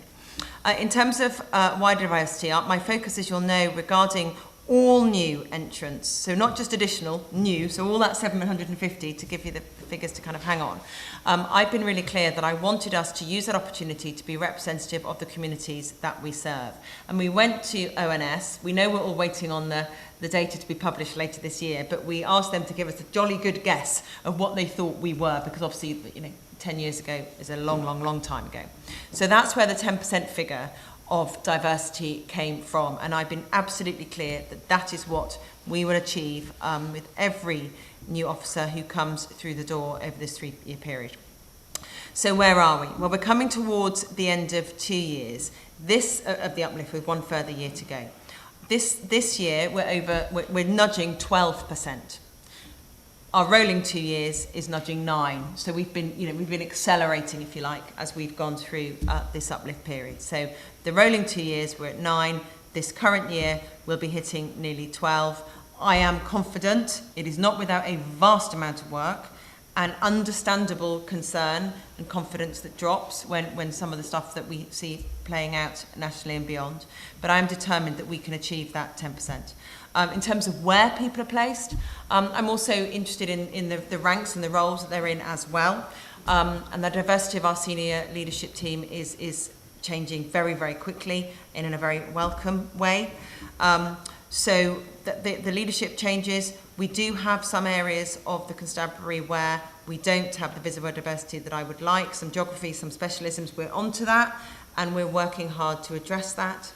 In terms of wider diversity, my focus, as you'll know, regarding all new entrants, so not just additional, new, so all that 750 to give you the figures to kind of hang on. I've been really clear that I wanted us to use that opportunity to be representative of the communities that we serve. And we went to ONS. We know we're all waiting on the data to be published later this year, but we asked them to give us a jolly good guess of what they thought we were, because obviously, 10 years ago is a long, long, long time ago. So that's where the 10% figure of diversity came from, and I've been absolutely clear that that is what we will achieve with every new officer who comes through the door over this 3-year period. So where are we? Well, we're coming towards the end of 2 years. This of the uplift with one further year to go. This year we're nudging 12%. Our rolling 2 years is nudging 9%. So we've been accelerating, if you like, as we've gone through this uplift period. So the rolling 2 years, we're at 9%. This current year, we'll be hitting nearly 12%. I am confident it is not without a vast amount of work and understandable concern and confidence that drops when some of the stuff that we see playing out nationally and beyond. But I am determined that we can achieve that 10%. In terms of where people are placed, I'm also interested in the ranks and the roles that they're in as well. And the diversity of our senior leadership team is changing very, very quickly and in a very welcome way. So the leadership changes. We do have some areas of the constabulary where we don't have the visible diversity that I would like, some geography, some specialisms. We're onto that, and we're working hard to address that.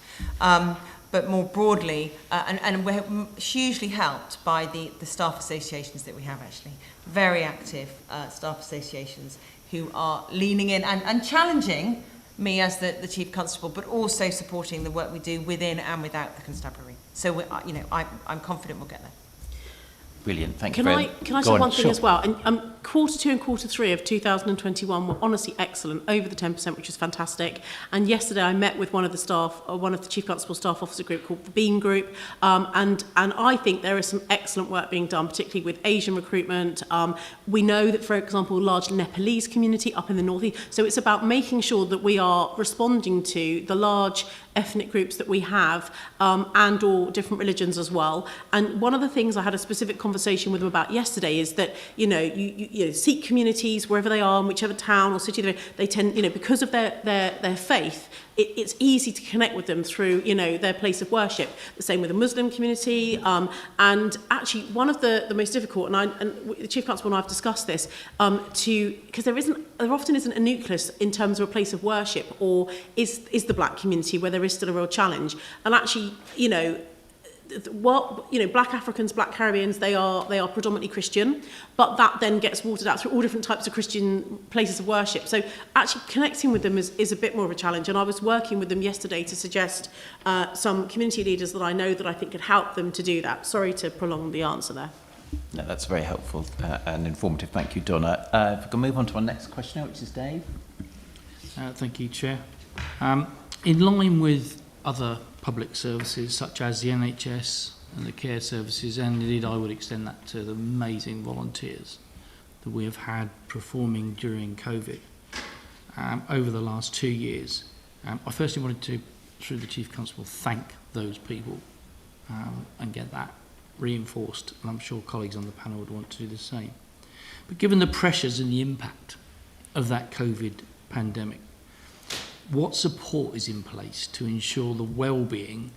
but more broadly, and we're hugely helped by the staff associations that we have, actually. Very active staff associations who are leaning in and challenging me as the Chief Constable, but also supporting the work we do within and without the constabulary. So, I'm confident we'll get there. Brilliant, thank you. Can I say one thing as well? And quarter 2 and quarter 3 of 2021 were honestly excellent, over the 10%, which was fantastic. And yesterday I met with one of the staff, one of the Chief Constable staff officer group called the Beam Group, and I think there is some excellent work being done, particularly with Asian recruitment. We know that, for example, a large Nepalese community up in the northeast. So it's about making sure that we are responding to the large ethnic groups that we have, and or different religions as well. And one of the things I had a specific conversation with them about yesterday is that, you know, Sikh communities, wherever they are, in whichever town or city they tend, because of their faith, it's easy to connect with them through, their place of worship. The same with the Muslim community. And actually, one of the most difficult, and the Chief Constable and I have discussed this, because there often isn't a nucleus in terms of a place of worship, or is the black community where there is still a real challenge. And actually, black Africans, black Caribbeans, they are predominantly Christian, but that then gets watered out through all different types of Christian places of worship. So actually connecting with them is a bit more of a challenge. And I was working with them yesterday to suggest some community leaders that I know that I think could help them to do that. Sorry to prolong the answer there. No, that's very helpful and informative. Thank you, Donna. If we can move on to our next questioner, which is Dave. Thank you, Chair. In line with other public services such as the NHS and the care services, and indeed I would extend that to the amazing volunteers that we have had performing during COVID over the last 2 years. I firstly wanted to, through the Chief Constable, thank those people and get that reinforced, and I'm sure colleagues on the panel would want to do the same. But given the pressures and the impact of that COVID pandemic, what support is in place to ensure the well-being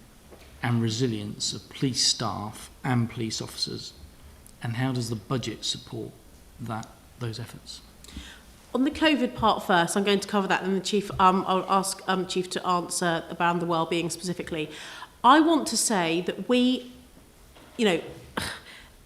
and resilience of police staff and police officers, and how does the budget support those efforts? On the COVID part first, I'm going to cover that, and the Chief, I'll ask Chief to answer about the well-being specifically. I want to say that we,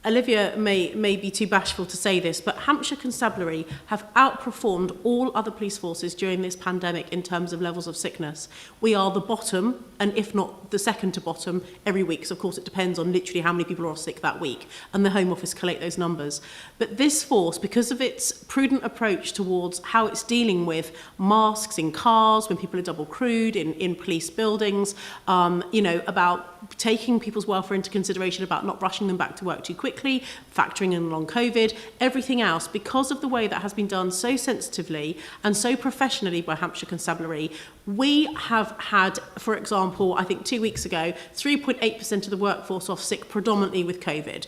Olivia may be too bashful to say this, but Hampshire Constabulary have outperformed all other police forces during this pandemic in terms of levels of sickness. We are the bottom, and if not the second to bottom, every week. So of course it depends on literally how many people are sick that week, and the Home Office collate those numbers. But this force, because of its prudent approach towards how it's dealing with masks in cars, when people are double crewed, in police buildings, about taking people's welfare into consideration, about not rushing them back to work too quickly, factoring in long COVID, everything else, because of the way that has been done so sensitively and so professionally by Hampshire Constabulary, we have had, for example, I think 2 weeks ago, 3.8% of the workforce off sick predominantly with COVID.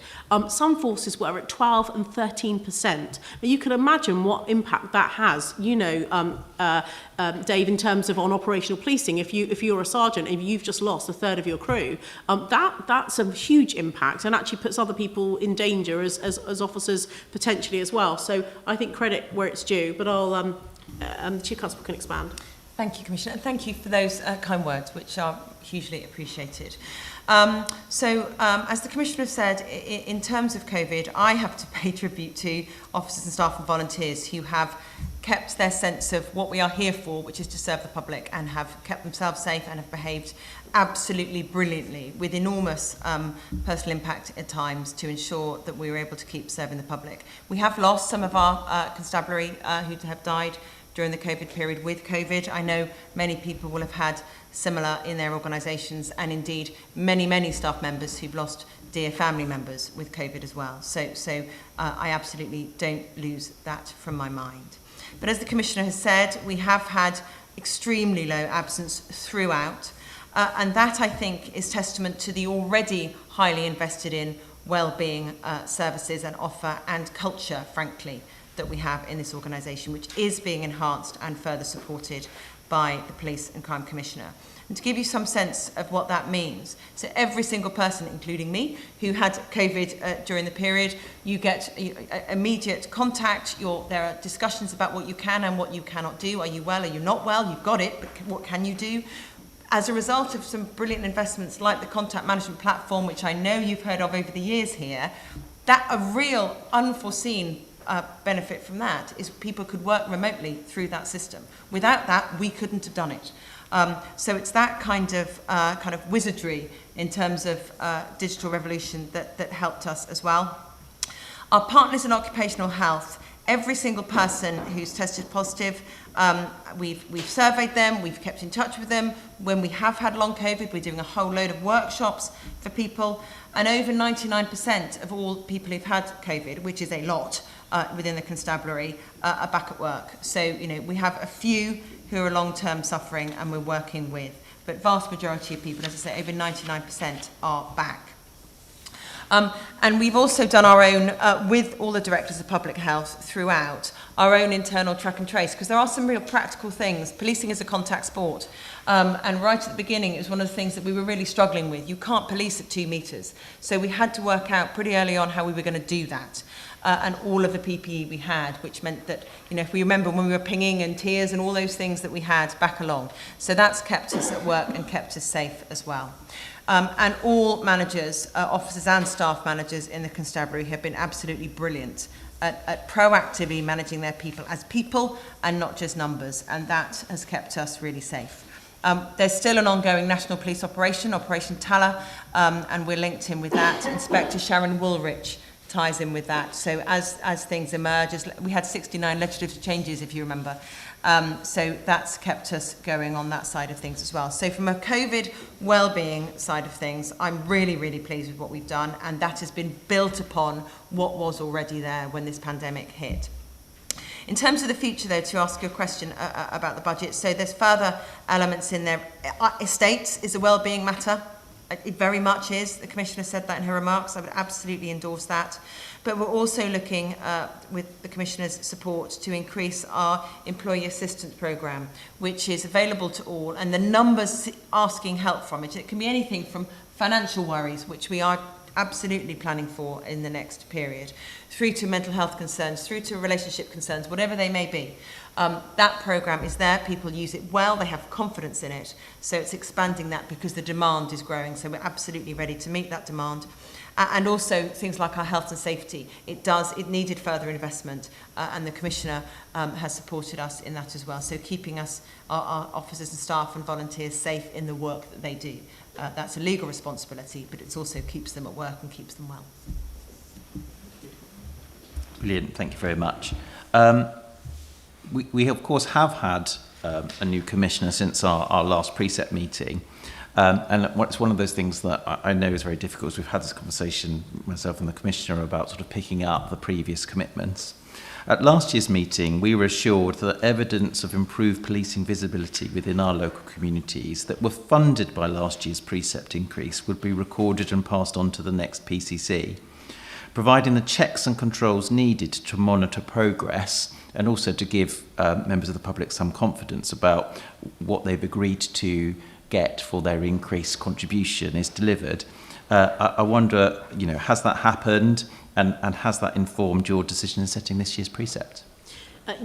Some forces were at 12 and 13%. Now you can imagine what impact that has, Dave, in terms of on operational policing. If you're a sergeant, if you've just lost a third of your crew, that's a huge impact, and actually puts other people in danger as officers potentially as well. So I think credit where it's due, but I'll Chief Constable can expand. Thank you, Commissioner, and thank you for those kind words, which are hugely appreciated. As the Commissioner said, in terms of COVID, I have to pay tribute to officers and staff and volunteers who have kept their sense of what we are here for, which is to serve the public, and have kept themselves safe and have behaved absolutely brilliantly, with enormous personal impact at times, to ensure that we were able to keep serving the public. We have lost some of our constabulary who have died during the COVID period with COVID. I know many people will have had similar in their organisations, and indeed many staff members who've lost dear family members with COVID as well. So I absolutely don't lose that from my mind. But as the Commissioner has said, we have had extremely low absence throughout, and that, I think, is testament to the already highly invested in well-being services and offer and culture, frankly, that we have in this organisation, which is being enhanced and further supported by the Police and Crime Commissioner. And to give you some sense of what that means, so every single person, including me, who had COVID during the period, you get immediate contact. There are discussions about what you can and what you cannot do. Are you well? Are you not well? You've got it, but what can you do? as a result of some brilliant investments like the contact management platform, which I know you've heard of over the years here, that a real unforeseen benefit from that is people could work remotely through that system. Without that, we couldn't have done it. So it's that kind of wizardry in terms of digital revolution that helped us as well. Our partners in occupational health, every single person who's tested positive, we've surveyed them, we've kept in touch with them. When we have had long COVID, we're doing a whole load of workshops for people, and over 99% of all people who've had COVID, which is a lot within the constabulary, are back at work. So, you know, we have a few who are long-term suffering and we're working with, but vast majority of people, as I say, over 99% are back. And we've also done our own, with all the directors of public health throughout, our own internal track and trace, because there are some real practical things. Policing is a contact sport. And right at the beginning, it was one of the things that we were really struggling with. You can't police at 2 metres. So we had to work out pretty early on how we were going to do that. And all of the PPE we had, which meant that, you know, if we remember when we were pinging and tears and all those things that we had back along. So that's kept us at work and kept us safe as well. And all managers, officers and staff managers in the constabulary have been absolutely brilliant at proactively managing their people as people and not just numbers, and that has kept us really safe. There's still an ongoing national police operation, Operation Tala, and we're linked in with that. Inspector Sharon Woolrich ties in with that. So as things emerge, we had 69 legislative changes, if you remember. So that's kept us going on that side of things as well. So from a COVID wellbeing side of things, I'm really, really pleased with what we've done, and that has been built upon what was already there when this pandemic hit. In terms of the future, though, to ask you a question about the budget, so there's further elements in there. Estates is a wellbeing matter. It very much is. The Commissioner said that in her remarks. I would absolutely endorse that. But we're also looking, with the Commissioner's support, to increase our employee assistance programme, which is available to all, and the numbers asking help from it. It can be anything from financial worries, which we are absolutely planning for in the next period, through to mental health concerns, through to relationship concerns, whatever they may be. That programme is there, people use it well, they have confidence in it, so it's expanding that because the demand is growing, so we're absolutely ready to meet that demand. And also things like our health and safety, it needed further investment, and the Commissioner has supported us in that as well, so keeping us, our officers and staff and volunteers safe in the work that they do. That's a legal responsibility, but it also keeps them at work and keeps them well. Brilliant, thank you very much. We of course have had a new Commissioner since our last precept meeting. And it's one of those things that I know is very difficult. We've had this conversation, myself and the Commissioner, about sort of picking up the previous commitments. At last year's meeting, we were assured that evidence of improved policing visibility within our local communities that were funded by last year's precept increase would be recorded and passed on to the next PCC, providing the checks and controls needed to monitor progress and also to give members of the public some confidence about what they've agreed to get for their increased contribution is delivered. I wonder, you know, has that happened, and has that informed your decision in setting this year's precept?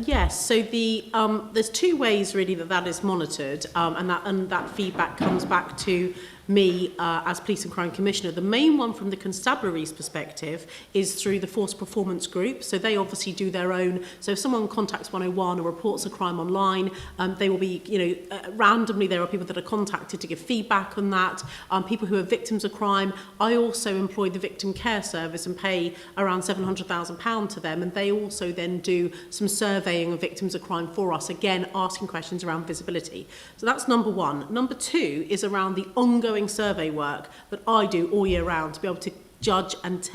Yes, so there's 2 ways really that is monitored, and that feedback comes back to me as Police and Crime Commissioner. The main one from the constabulary's perspective is through the Force Performance Group. So they obviously do their own. So if someone contacts 101 or reports a crime online, they will be, randomly there are people that are contacted to give feedback on that. People who are victims of crime. I also employ the Victim Care Service and pay around £700,000 to them, and they also then do some surveying of victims of crime for us, again asking questions around visibility. So that's number 1. Number 2 is around the ongoing survey work that I do all year round to be able to judge and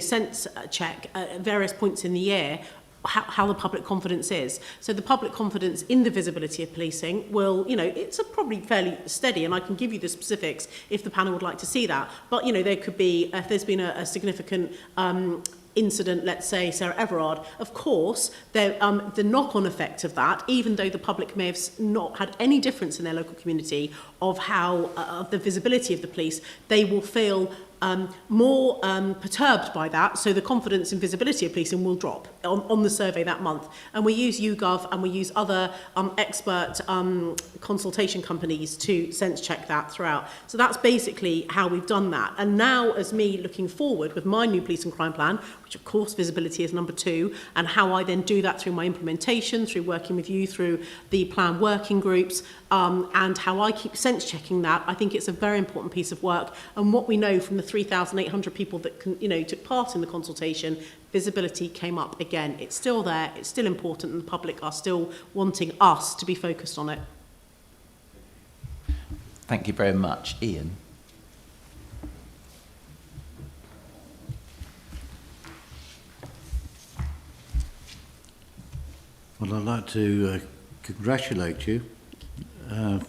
sense check at various points in the year how the public confidence is. So the public confidence in the visibility of policing will, it's probably fairly steady, and I can give you the specifics if the panel would like to see that. But, there could be, if there's been a significant incident, let's say Sarah Everard, of course, the knock-on effect of that, even though the public may have not had any difference in their local community of how of the visibility of the police, they will feel more perturbed by that, so the confidence and visibility of policing will drop on the survey that month. And we use YouGov and we use other expert consultation companies to sense check that throughout. So that's basically how we've done that. And now, as me looking forward with my new police and crime plan, which of course visibility is number 2, and how I then do that through my implementation, through working with you, through the plan working groups, and how I keep sense checking that, I think it's a very important piece of work. And what we know from the 3,800 people that took part in the consultation, visibility came up again. It's still there, it's still important, and the public are still wanting us to be focused on it. Thank you very much. Ian. Well, I'd like to congratulate you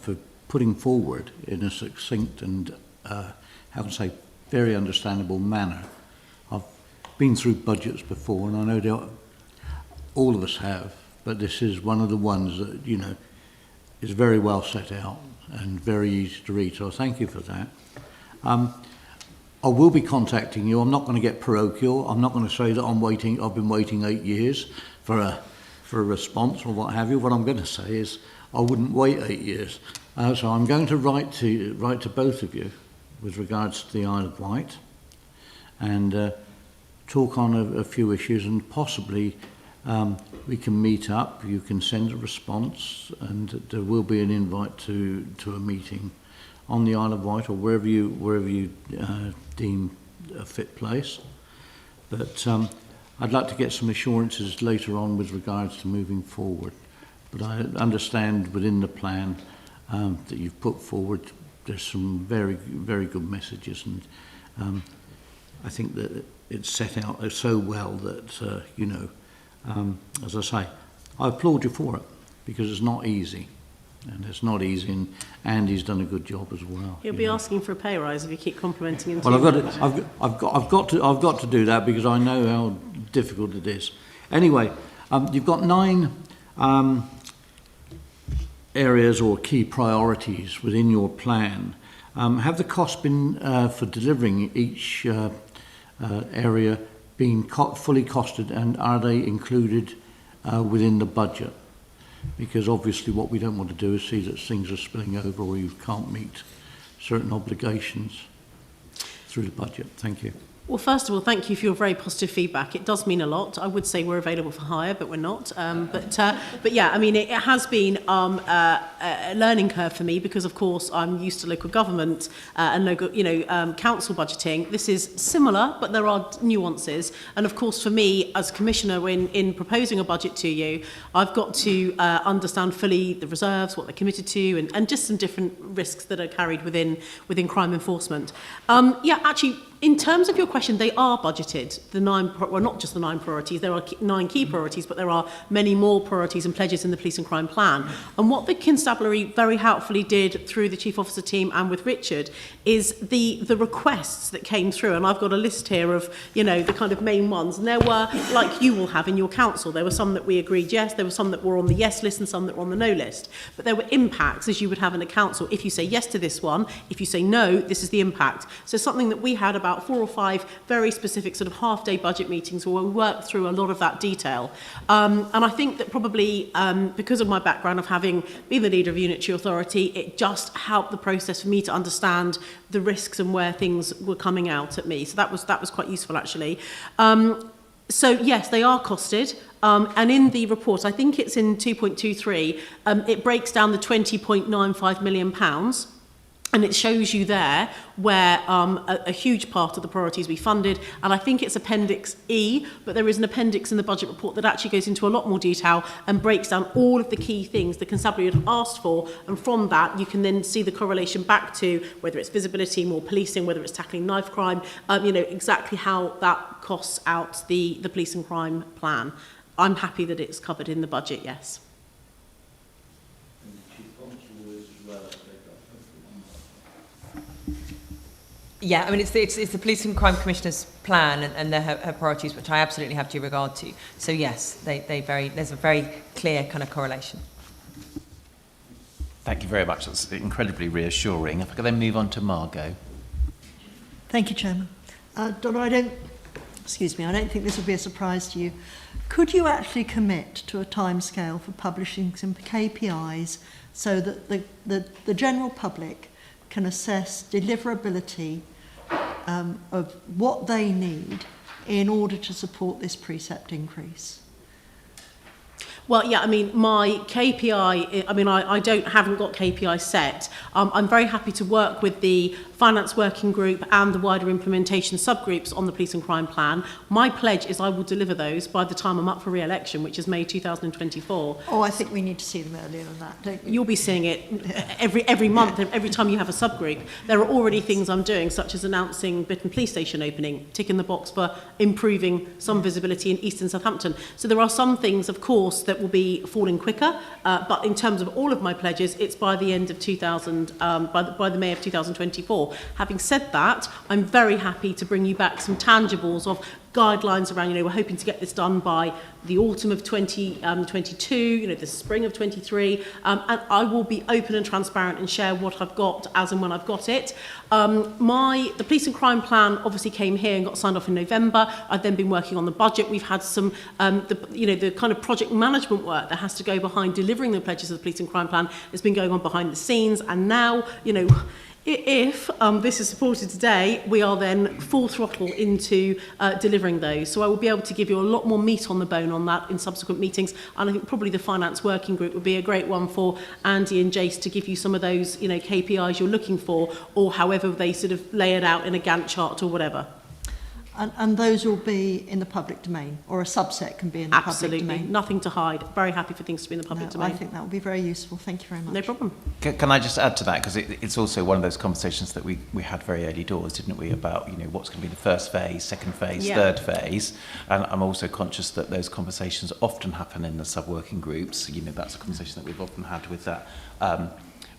for putting forward in a succinct and, how can I say, very understandable manner. I've been through budgets before, and I know that all of us have, but this is one of the ones that, is very well set out and very easy to read, so thank you for that. I will be contacting you. I'm not going to get parochial. I'm not going to say that I've been waiting 8 years for a response or what have you. What I'm going to say is I wouldn't wait 8 years. So I'm going to write to both of you with regards to the Isle of Wight and talk on a few issues, and possibly we can meet up. You can send a response, and there will be an invite to a meeting on the Isle of Wight or wherever you deem a fit place. But I'd like to get some assurances later on with regards to moving forward. But I understand within the plan that you've put forward, there's some very, very good messages, and I think that it's set out so well that, as I say, I applaud you for it, because it's not easy. And it's not easy, and Andy's done a good job as well. He'll be asking for a pay rise if you keep complimenting him. Well, I've got to do that because I know how difficult it is. Anyway, you've got 9 areas or key priorities within your plan. Have the costs been for delivering each area been fully costed, and are they included within the budget? Because obviously what we don't want to do is see that things are spilling over or you can't meet certain obligations through the budget. Thank you. Well, first of all, thank you for your very positive feedback. It does mean a lot. I would say we're available for hire, but we're not. But yeah, I mean, it has been a learning curve for me because, of course, I'm used to local government and local, council budgeting. This is similar, but there are nuances. And of course, for me, as Commissioner, in proposing a budget to you, I've got to understand fully the reserves, what they're committed to, and just some different risks that are carried within crime enforcement. Actually, in terms of your question, they are budgeted. Not just the 9 priorities. There are 9 key priorities, but there are many more priorities and pledges in the police and crime plan. And what the Constabulary very helpfully did through the Chief Officer team and with Richard is the requests that came through. And I've got a list here of, the kind of main ones. And there were, like you will have in your council, there were some that we agreed yes, there were some that were on the yes list and some that were on the no list. But there were impacts, as you would have in a council. If you say yes to this one, if you say no, this is the impact. So something that we had about 4 or 5 very specific sort of half-day budget meetings where we worked through a lot of that detail. And I think that probably because of my background of having been the leader of Unitary Authority, it just helped the process for me to understand the risks and where things were coming out at me. So that was quite useful, actually. So yes, they are costed. And in the report, I think it's in 2.23, it breaks down the £20.95 million. And it shows you there where a huge part of the priorities we funded, and I think it's Appendix E, but there is an appendix in the budget report that actually goes into a lot more detail and breaks down all of the key things the Constabulary had asked for, and from that you can then see the correlation back to whether it's visibility, more policing, whether it's tackling knife crime, exactly how that costs out the police and crime plan. I'm happy that it's covered in the budget, yes. Yeah, I mean, it's the Police and Crime Commissioner's plan and her priorities, which I absolutely have due regard to. So yes, there's a very clear kind of correlation. Thank you very much. That's incredibly reassuring. If I could then move on to Margot. Thank you, Chairman. Donna, I don't think this will be a surprise to you. Could you actually commit to a timescale for publishing some KPIs so that the general public can assess deliverability of what they need in order to support this precept increase? Well, yeah, I mean, my KPI, I mean, I haven't got KPI set. I'm very happy to work with the Finance Working Group and the wider implementation subgroups on the Police and Crime Plan. My pledge is I will deliver those by the time I'm up for re-election, which is May 2024. Oh, I think we need to see them earlier than that, don't you? You'll be seeing it every month, every time you have a subgroup. There are already things I'm doing, such as announcing Bitton Police Station opening, ticking the box for improving some visibility in Eastern Southampton. So there are some things, of course, that will be falling quicker, but in terms of all of my pledges, it's by the end of by the May of 2024. Having said that, I'm very happy to bring you back some tangibles of guidelines around, we're hoping to get this done by the autumn of 2022, the spring of 23, and I will be open and transparent and share what I've got as and when I've got it. The Police and Crime Plan obviously came here and got signed off in November. I've then been working on the budget. We've had some, the kind of project management work that has to go behind delivering the pledges of the Police and Crime Plan has been going on behind the scenes, and now, if this is supported today, we are then full throttle into delivering those. So I will be able to give you a lot more meat on the bone on that in subsequent meetings. And I think probably the Finance Working Group would be a great one for Andy and Jace to give you some of those, KPIs you're looking for, or however they sort of lay it out in a Gantt chart or whatever. And those will be in the public domain, or a subset can be in the public domain? Absolutely, nothing to hide. Very happy for things to be in the public domain. I think that will be very useful. Thank you very much. No problem. Can I just add to that? Because it's also one of those conversations that we had very early doors, didn't we, about what's going to be the first phase, second phase, third phase. And I'm also conscious that those conversations often happen in the sub-working groups. That's a conversation that we've often had with that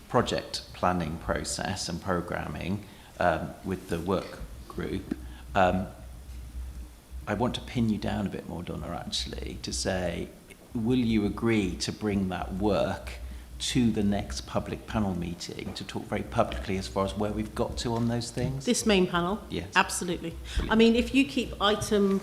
project planning process and programming with the work group. I want to pin you down a bit more, Donna, actually, to say, will you agree to bring that work to the next public panel meeting to talk very publicly as far as where we've got to on those things? This main panel? Yes. Absolutely. I mean, if you keep item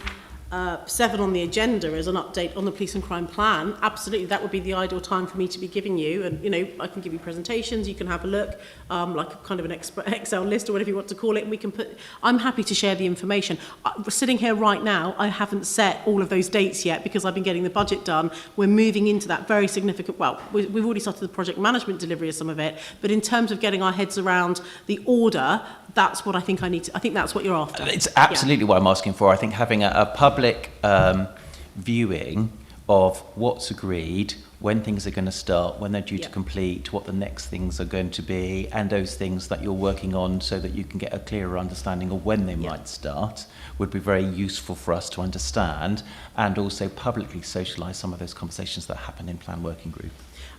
7 on the agenda as an update on the Police and Crime Plan, absolutely, that would be the ideal time for me to be giving you. And, I can give you presentations, you can have a look, like a kind of an Excel list or whatever you want to call it, and we can I'm happy to share the information. Sitting here right now, I haven't set all of those dates yet because I've been getting the budget done. We're moving into that very significant, we've already started the project management delivery of some of it, but in terms of getting our heads around the order, that's what I think I need to, I think that's what you're after. It's absolutely what I'm asking for. I think having a public viewing of what's agreed, when things are going to start, when they're due to complete, what the next things are going to be, and those things that you're working on so that you can get a clearer understanding of when they might start would be very useful for us to understand, and also publicly socialise some of those conversations that happen in Plan Working Group.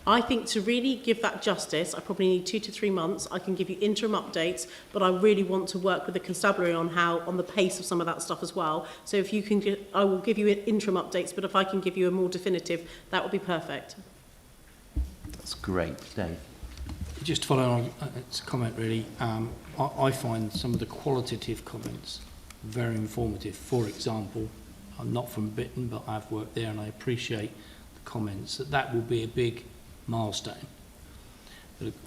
I think to really give that justice, I probably need 2 to 3 months. I can give you interim updates, but I really want to work with the Constabulary on the pace of some of that stuff as well. So if you can, I will give you interim updates, but if I can give you a more definitive, that would be perfect. That's great, Dave. Just to follow on its comment, really, I find some of the qualitative comments very informative. For example, I'm not from Bitton, but I've worked there and I appreciate the comments that will be a big milestone.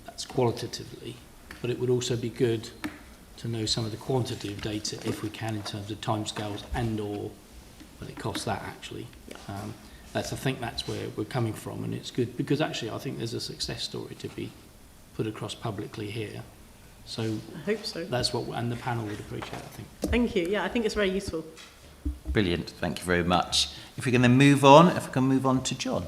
That's qualitatively, but it would also be good to know some of the quantitative data if we can in terms of timescales and or what it costs that actually. I think that's where we're coming from, and it's good because actually I think there's a success story to be put across publicly here. So I hope so. That's what, and the panel would appreciate, I think. Thank you. Yeah, I think it's very useful. Brilliant. Thank you very much. If we can then move on to John.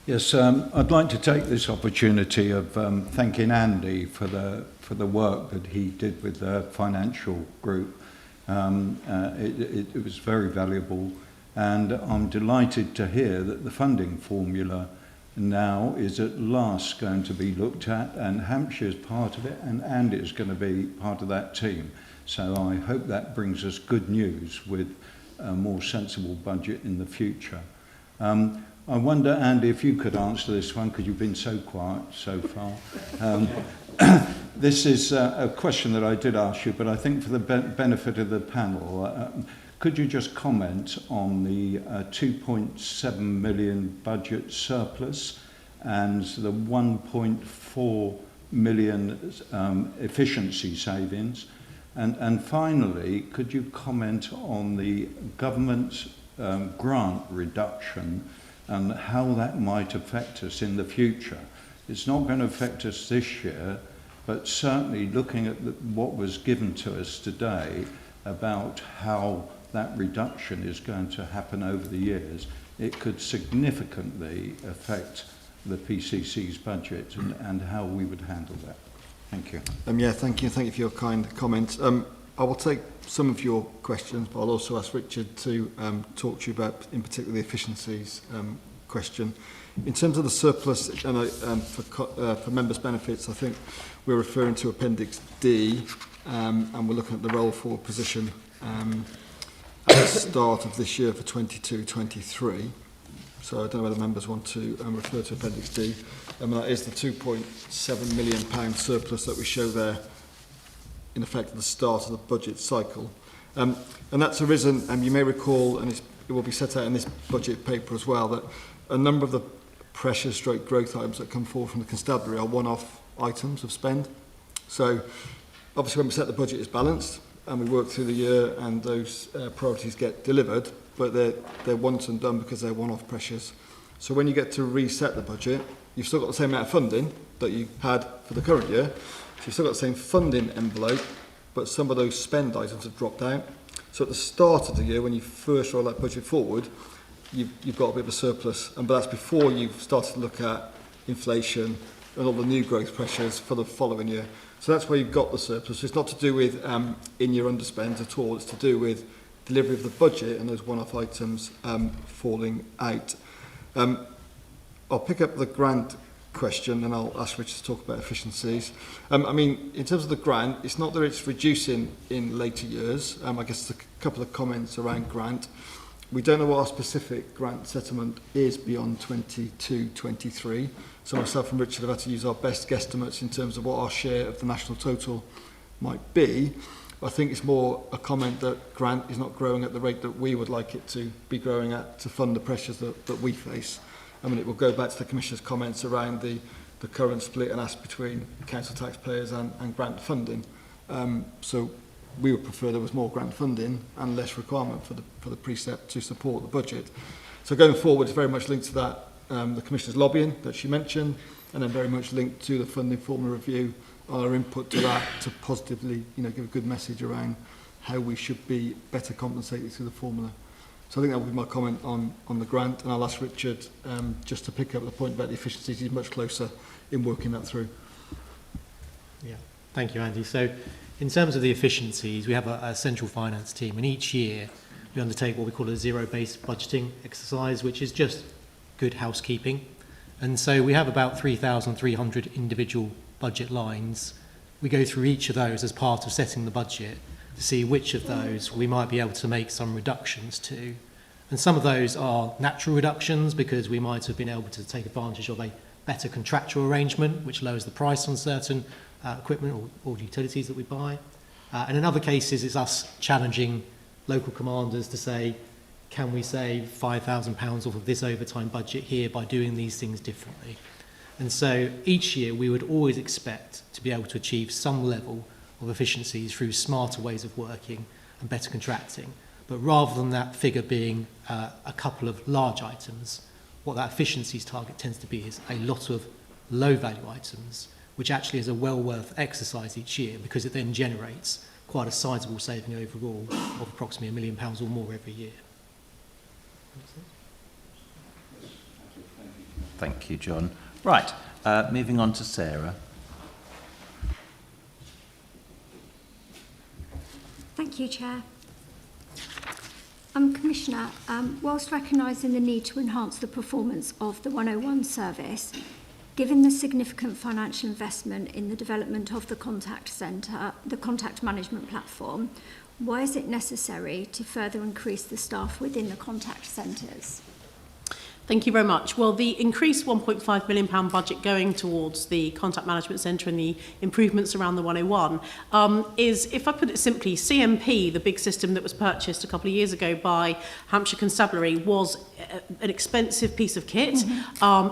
Yes, I'd like to take this opportunity of thanking Andy for the work that he did with the financial group. It was very valuable, and I'm delighted to hear that the funding formula now is at last going to be looked at, and Hampshire's part of it, and Andy is going to be part of that team. So I hope that brings us good news with a more sensible budget in the future. I wonder, Andy, if you could answer this one, because you've been so quiet so far. This is a question that I did ask you, but I think for the benefit of the panel, could you just comment on the 2.7 million budget surplus and the 1.4 million efficiency savings? And finally, could you comment on the government grant reduction and how that might affect us in the future? It's not going to affect us this year, but certainly looking at what was given to us today about how that reduction is going to happen over the years, it could significantly affect the PCC's budget and how we would handle that. Thank you. Yeah, thank you. Thank you for your kind comments. I will take some of your questions, but I'll also ask Richard to talk to you about, in particular, the efficiencies question. In terms of the surplus, and for members' benefits, I think we're referring to Appendix D, and we're looking at the roll forward position at the start of this year for 22-23. So I don't know whether members want to refer to Appendix D. That is the £2.7 million surplus that we show there, in effect, at the start of the budget cycle. And that's arisen, and you may recall, and it will be set out in this budget paper as well, that a number of the pressure stroke growth items that come forward from the Constabulary are one-off items of spend. So obviously when we set the budget, it's balanced, and we work through the year and those priorities get delivered, but they're once and done because they're one-off pressures. So when you get to reset the budget, you've still got the same amount of funding that you had for the current year. So you've still got the same funding envelope, but some of those spend items have dropped out. So at the start of the year, when you first roll that budget forward, you've got a bit of a surplus, but that's before you've started to look at inflation and all the new growth pressures for the following year. So that's where you've got the surplus. It's not to do with in-year underspend at all. It's to do with delivery of the budget and those one-off items falling out. I'll pick up the grant question and I'll ask Richard to talk about efficiencies. I mean, in terms of the grant, it's not that it's reducing in later years. I guess a couple of comments around grant. We don't know what our specific grant settlement is beyond 22-23. So myself and Richard have had to use our best guesstimates in terms of what our share of the national total might be. But I think it's more a comment that grant is not growing at the rate that we would like it to be growing at to fund the pressures that we face. I mean, it will go back to the Commissioner's comments around the current split and ask between council taxpayers and grant funding. So we would prefer there was more grant funding and less requirement for the precept to support the budget. So going forward, it's very much linked to that, the Commissioner's lobbying that she mentioned, and then very much linked to the funding formula review, our input to that to positively, give a good message around how we should be better compensated through the formula. So I think that would be my comment on the grant, and I'll ask Richard just to pick up the point about the efficiencies. He's much closer in working that through. Yeah, thank you, Andy. So in terms of the efficiencies, we have a central finance team, and each year we undertake what we call a zero-based budgeting exercise, which is just good housekeeping. And so we have about 3,300 individual budget lines. We go through each of those as part of setting the budget to see which of those we might be able to make some reductions to. And some of those are natural reductions because we might have been able to take advantage of a better contractual arrangement which lowers the price on certain equipment or utilities that we buy. And in other cases, it's us challenging local commanders to say, can we save £5,000 off of this overtime budget here by doing these things differently? And so each year we would always expect to be able to achieve some level of efficiencies through smarter ways of working and better contracting. But rather than that figure being a couple of large items, what that efficiencies target tends to be is a lot of low value items, which actually is a well worth exercise each year because it then generates quite a sizable saving overall of approximately £1 million or more every year. Thank you, John. Right, moving on to Sarah. Thank you, Chair. Commissioner, whilst recognising the need to enhance the performance of the 101 service, given the significant financial investment in the development of the contact centre, the contact management platform, why is it necessary to further increase the staff within the contact centres? Thank you very much. Well, the increased £1.5 million budget going towards the Contact Management Centre and the improvements around the 101 is, if I put it simply, CMP, the big system that was purchased a couple of years ago by Hampshire Constabulary, was an expensive piece of kit.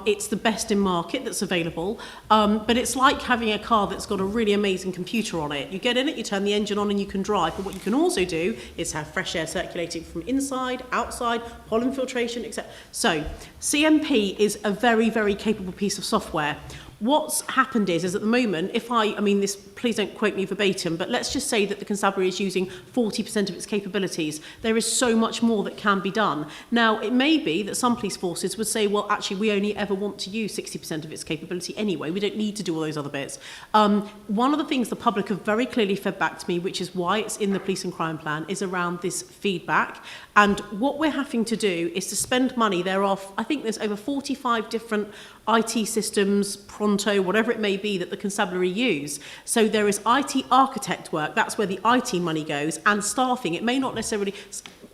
It's the best in market that's available, but it's like having a car that's got a really amazing computer on it. You get in it, you turn the engine on and you can drive, but what you can also do is have fresh air circulating from inside, outside, pollen filtration, etc. So CMP is a very, very capable piece of software. What's happened is at the moment, this, please don't quote me verbatim, but let's just say that the Constabulary is using 40% of its capabilities. There is so much more that can be done. Now, it may be that some police forces would say, well, actually, we only ever want to use 60% of its capability anyway. We don't need to do all those other bits. One of the things the public have very clearly fed back to me, which is why it's in the police and crime plan, is around this feedback. And what we're having to do is to spend money. I think there's over 45 different IT systems, Pronto, whatever it may be, that the Constabulary use. So there is IT architect work, that's where the IT money goes, and staffing. It may not necessarily...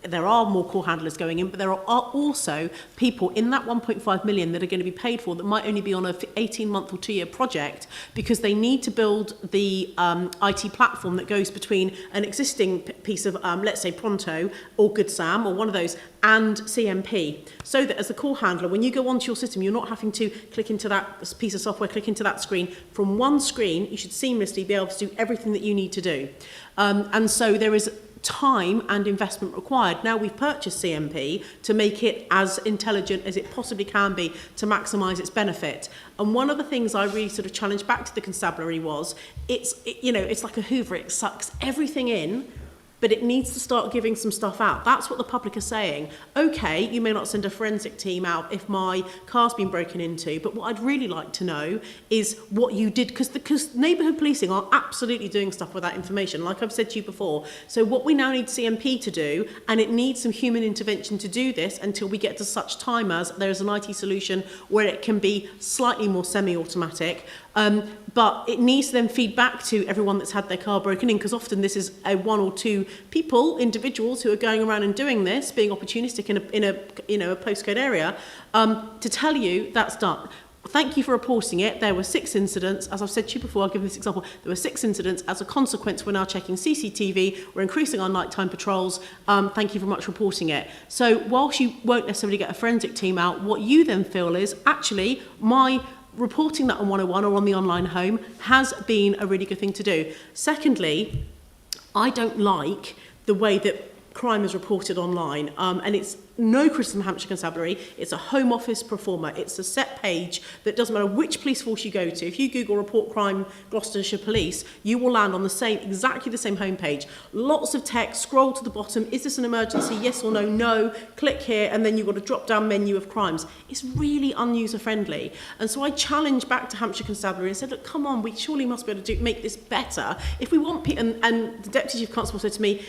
There are more call handlers going in, but there are also people in that 1.5 million that are going to be paid for that might only be on an 18-month or 2-year project because they need to build the IT platform that goes between an existing piece of, let's say, Pronto or Good Sam or one of those and CMP. So that as a call handler, when you go onto your system, you're not having to click into that piece of software, click into that screen. From one screen, you should seamlessly be able to do everything that you need to do. And so there is time and investment required. Now we've purchased CMP to make it as intelligent as it possibly can be to maximise its benefit. And one of the things I really sort of challenged back to the Constabulary was, it's like a Hoover, it sucks everything in, but it needs to start giving some stuff out. That's what the public are saying. Okay, you may not send a forensic team out if my car's been broken into, but what I'd really like to know is what you did, because neighbourhood policing are absolutely doing stuff with that information, like I've said to you before. So what we now need CMP to do, and it needs some human intervention to do this until we get to such time as there's an IT solution where it can be slightly more semi-automatic, but it needs to then feed back to everyone that's had their car broken in, because often this is one or two individuals who are going around and doing this, being opportunistic in a postcode area, to tell you that's done. Thank you for reporting it. There were 6 incidents. As I've said to you before, I'll give this example. There were 6 incidents. As a consequence, we're now checking CCTV. We're increasing our nighttime patrols. Thank you very much for reporting it. So whilst you won't necessarily get a forensic team out, what you then feel is, actually, my reporting that on 101 or on the online home has been a really good thing to do. Secondly, I don't like the way that crime is reported online, and it's no criticism of Hampshire Constabulary. It's a Home Office performer. It's a set page that doesn't matter which police force you go to. If you Google report crime Gloucestershire Police, you will land on exactly the same homepage. Lots of text, scroll to the bottom. Is this an emergency? Yes or no? No. Click here, and then you've got a drop-down menu of crimes. It's really unuser-friendly. And so I challenged back to Hampshire Constabulary and said, look, come on, we surely must be able to make this better. If we want, and the Deputy Chief Constable said to me,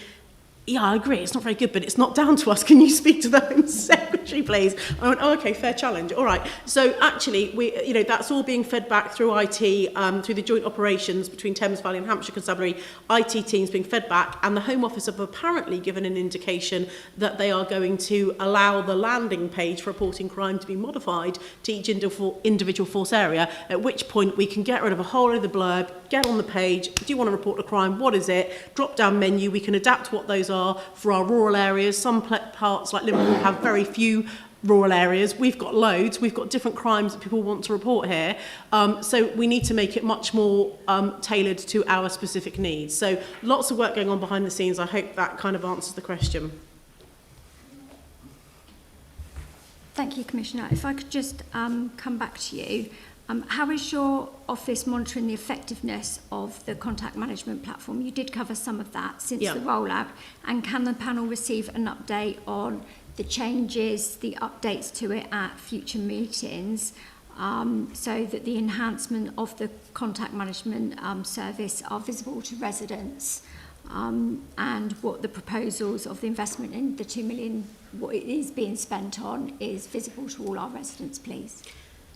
yeah, I agree, it's not very good, but it's not down to us. Can you speak to the Home Secretary, please? I went, oh, okay, fair challenge. All right. So actually, that's all being fed back through IT, through the joint operations between Thames Valley and Hampshire Constabulary, IT teams being fed back, and the Home Office have apparently given an indication that they are going to allow the landing page for reporting crime to be modified to each individual force area, at which point we can get rid of a whole of the blurb, get on the page, do you want to report a crime, what is it, drop down menu, we can adapt what those are for our rural areas. Some parts like Liverpool have very few rural areas. We've got loads. We've got different crimes that people want to report here. So we need to make it much more tailored to our specific needs. So lots of work going on behind the scenes. I hope that kind of answers the question. Thank you, Commissioner. If I could just come back to you. How is your office monitoring the effectiveness of the contact management platform? You did cover some of that since the rollout. And can the panel receive an update on the changes, the updates to it at future meetings, so that the enhancement of the contact management service are visible to residents, and what the proposals of the investment in the 2 million, what it is being spent on, is visible to all our residents, please?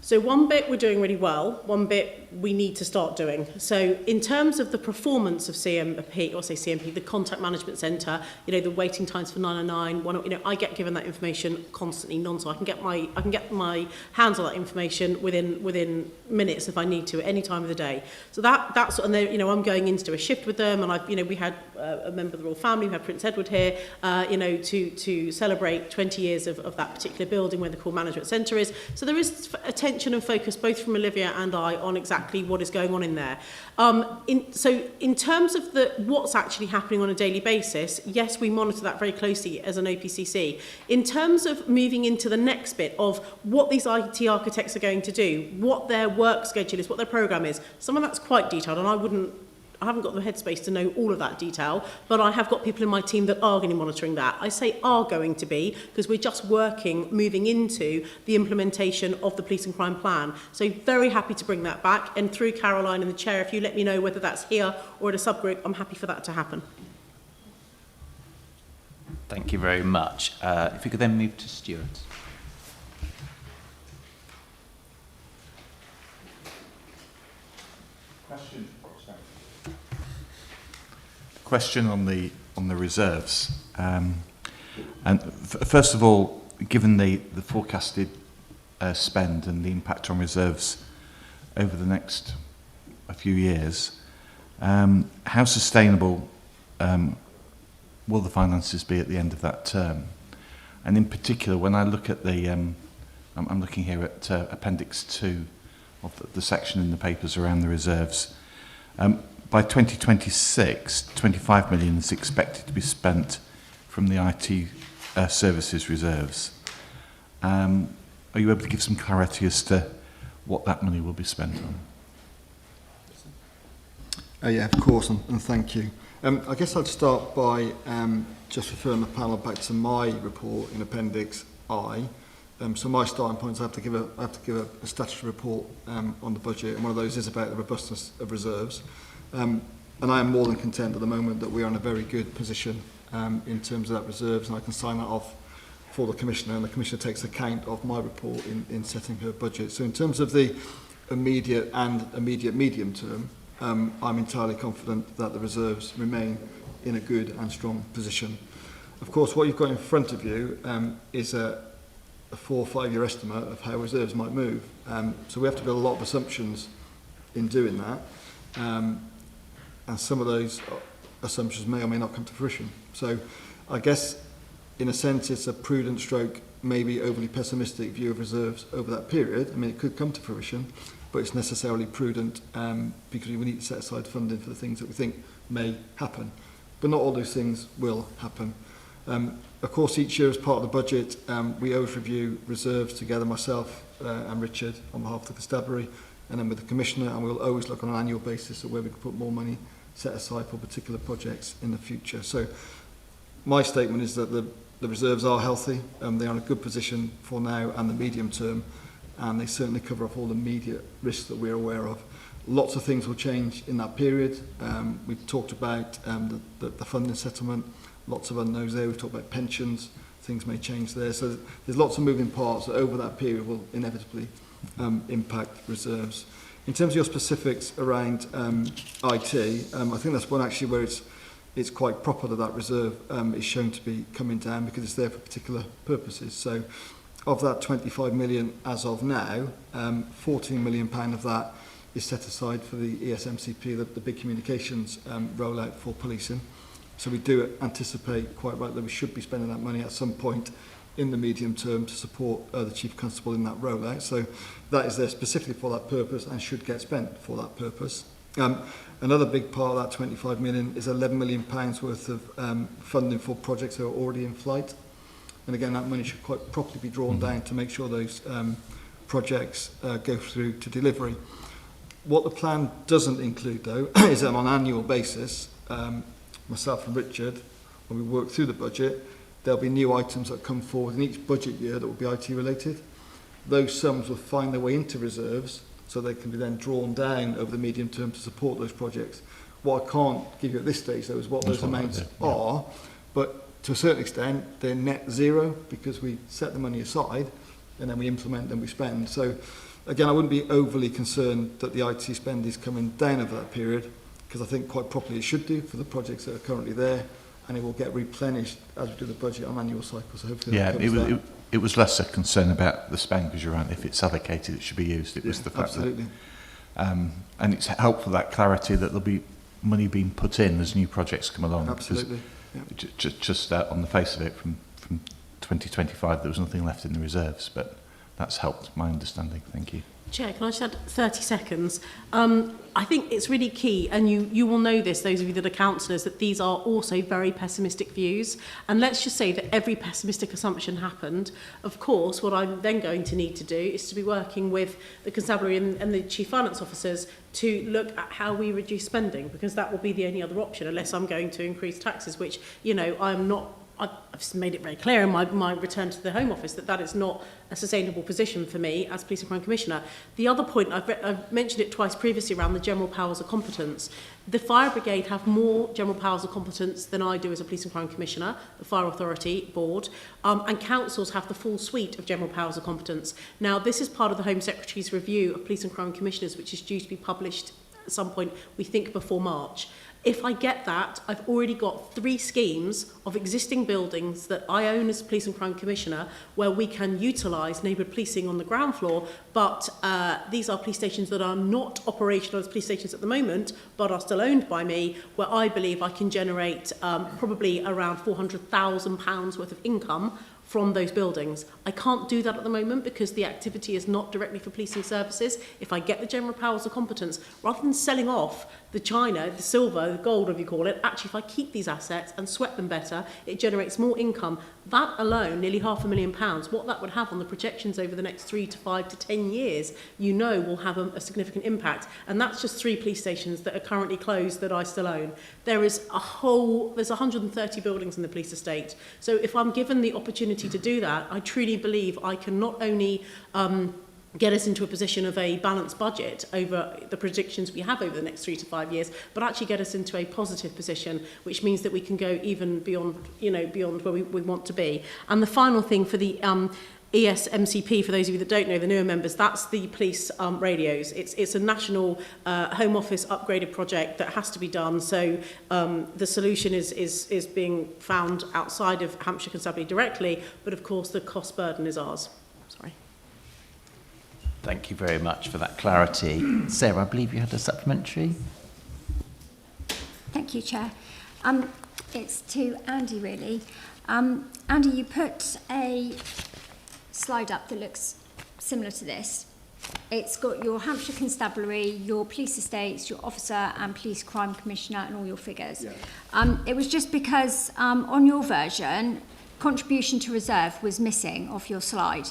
So one bit we're doing really well, one bit we need to start doing. So in terms of the performance of CMP, or say CMP, the Contact Management Centre, you know, the waiting times for 999, you know, I get given that information constantly, non-stop. I can get my hands on that information within minutes if I need to at any time of the day. So that's, and you know, I'm going in to do a shift with them, and you know, we had a member of the royal family, we had Prince Edward here, you know, to celebrate 20 years of that particular building where the core management centre is. So there is attention and focus both from Olivia and I on exactly what is going on in there. So in terms of what's actually happening on a daily basis, yes, we monitor that very closely as an OPCC. In terms of moving into the next bit of what these IT architects are going to do, what their work schedule is, what their programme is, some of that's quite detailed, and I haven't got the headspace to know all of that detail, but I have got people in my team that are going to be monitoring that. I say are going to be, because we're just moving into the implementation of the police and crime plan. So very happy to bring that back, and through Caroline and the chair, if you let me know whether that's here or at a subgroup, I'm happy for that to happen. Thank you very much. If you could then move to Stuart. Question on the reserves, and first of all, given the forecasted spend and the impact on reserves over the next few years, how sustainable will the finances be at the end of that term? And in particular, when I look at the, I'm looking here at Appendix 2 of the section in the papers around the reserves. By 2026, 25 million is expected to be spent from the IT services reserves. Are you able to give some clarity as to what that money will be spent on? Yeah, of course, and thank you. I guess I'd start by just referring the panel back to my report in Appendix I. So my starting point is I have to give a statutory report on the budget, and one of those is about the robustness of reserves. And I am more than content at the moment that we are in a very good position in terms of that reserves, and I can sign that off for the Commissioner, and the Commissioner takes account of my report in setting her budget. So in terms of the immediate medium term, I'm entirely confident that the reserves remain in a good and strong position. Of course, what you've got in front of you is a 4 or 5 year estimate of how reserves might move. So we have to build a lot of assumptions in doing that. And some of those assumptions may or may not come to fruition. So I guess, in a sense, it's a prudent stroke, maybe overly pessimistic view of reserves over that period. I mean, it could come to fruition, but it's necessarily prudent because we need to set aside funding for the things that we think may happen. But not all those things will happen. Of course, each year as part of the budget, we always review reserves together, myself and Richard, on behalf of the Constabulary, and then with the Commissioner, and we'll always look on an annual basis at where we can put more money set aside for particular projects in the future. So my statement is that the reserves are healthy, they are in a good position for now and the medium term, and they certainly cover off all the immediate risks that we're aware of. Lots of things will change in that period. We've talked about the funding settlement, lots of unknowns there. We've talked about pensions, things may change there. So there's lots of moving parts that over that period will inevitably impact reserves. In terms of your specifics around IT, I think that's one actually where it's quite proper that reserve is shown to be coming down because it's there for particular purposes. So of that 25 million as of now, 14 million pound of that is set aside for the ESMCP, the big communications rollout for policing. So we do anticipate quite right that we should be spending that money at some point in the medium term to support the Chief Constable in that rollout. So that is there specifically for that purpose and should get spent for that purpose. Another big part of that 25 million is 11 million pounds worth of funding for projects that are already in flight. And again, that money should quite properly be drawn down to make sure those projects go through to delivery. What the plan doesn't include, though, is that on an annual basis, myself and Richard, when we work through the budget, there'll be new items that come forward in each budget year that will be IT related. Those sums will find their way into reserves so they can be then drawn down over the medium term to support those projects. What I can't give you at this stage, though, is what those amounts are, but to a certain extent, they're net zero because we set the money aside and then we implement and we spend. So Again, I wouldn't be overly concerned that the IT spend is coming down over that period, because I think quite properly it should do for the projects that are currently there, and it will get replenished as we do the budget on annual cycle. So hopefully that covers that. It was less a concern about the spend, because you're right, if it's allocated it should be used. It was the fact absolutely. that and it's helpful, that clarity, that there'll be money being put in as new projects come along. Absolutely. Yeah. Just on the face of it, from 2025 there was nothing left in the reserves, but that's helped my understanding. Thank you. Chair, can I just add 30 seconds? I think it's really key, and you will know this, those of you that are councillors, that these are also very pessimistic views. And let's just say that every pessimistic assumption happened. Of course, what I'm then going to need to do is to be working with the Constabulary and the Chief Finance Officers to look at how we reduce spending, because that will be the only other option, unless I'm going to increase taxes, which, you know, I'm not. I've made it very clear in my return to the Home Office that that is not a sustainable position for me as Police and Crime Commissioner. The other point, I've mentioned it twice previously around the general powers of competence. The Fire Brigade have more general powers of competence than I do as a Police and Crime Commissioner, the Fire Authority Board, and councils have the full suite of general powers of competence. Now, this is part of the Home Secretary's review of Police and Crime Commissioners, which is due to be published at some point, we think before March. If I get that, I've already got 3 schemes of existing buildings that I own as Police and Crime Commissioner where we can utilise neighbourhood policing on the ground floor, but these are police stations that are not operational as police stations at the moment, but are still owned by me, where I believe I can generate probably around £400,000 worth of income from those buildings. I can't do that at the moment because the activity is not directly for policing services. If I get the general powers of competence, rather than selling off the china, the silver, the gold, whatever you call it, actually if I keep these assets and sweat them better, it generates more income. That alone, nearly £500,000, what that would have on the projections over the next 3 to 5 to 10 years, you know, will have a significant impact. And that's just 3 police stations that are currently closed that I still own. There's 130 buildings in the police estate. So if I'm given the opportunity to do that, I truly believe I can not only get us into a position of a balanced budget over the predictions we have over the next 3 to 5 years, but actually get us into a positive position, which means that we can go even beyond, beyond where we want to be. And the final thing for the ESMCP, for those of you that don't know, the newer members, that's the police radios. It's a national Home Office upgraded project that has to be done. So the solution is being found outside of Hampshire Constabulary directly, but of course the cost burden is ours. Sorry. Thank you very much for that clarity. Sarah, I believe you had a supplementary. Thank you, Chair. It's to Andy, really. Andy, you put a slide up that looks similar to this. It's got your Hampshire Constabulary, your police estates, your officer and police crime commissioner and all your figures. Yeah. It was just because on your version, contribution to reserve was missing off your slide.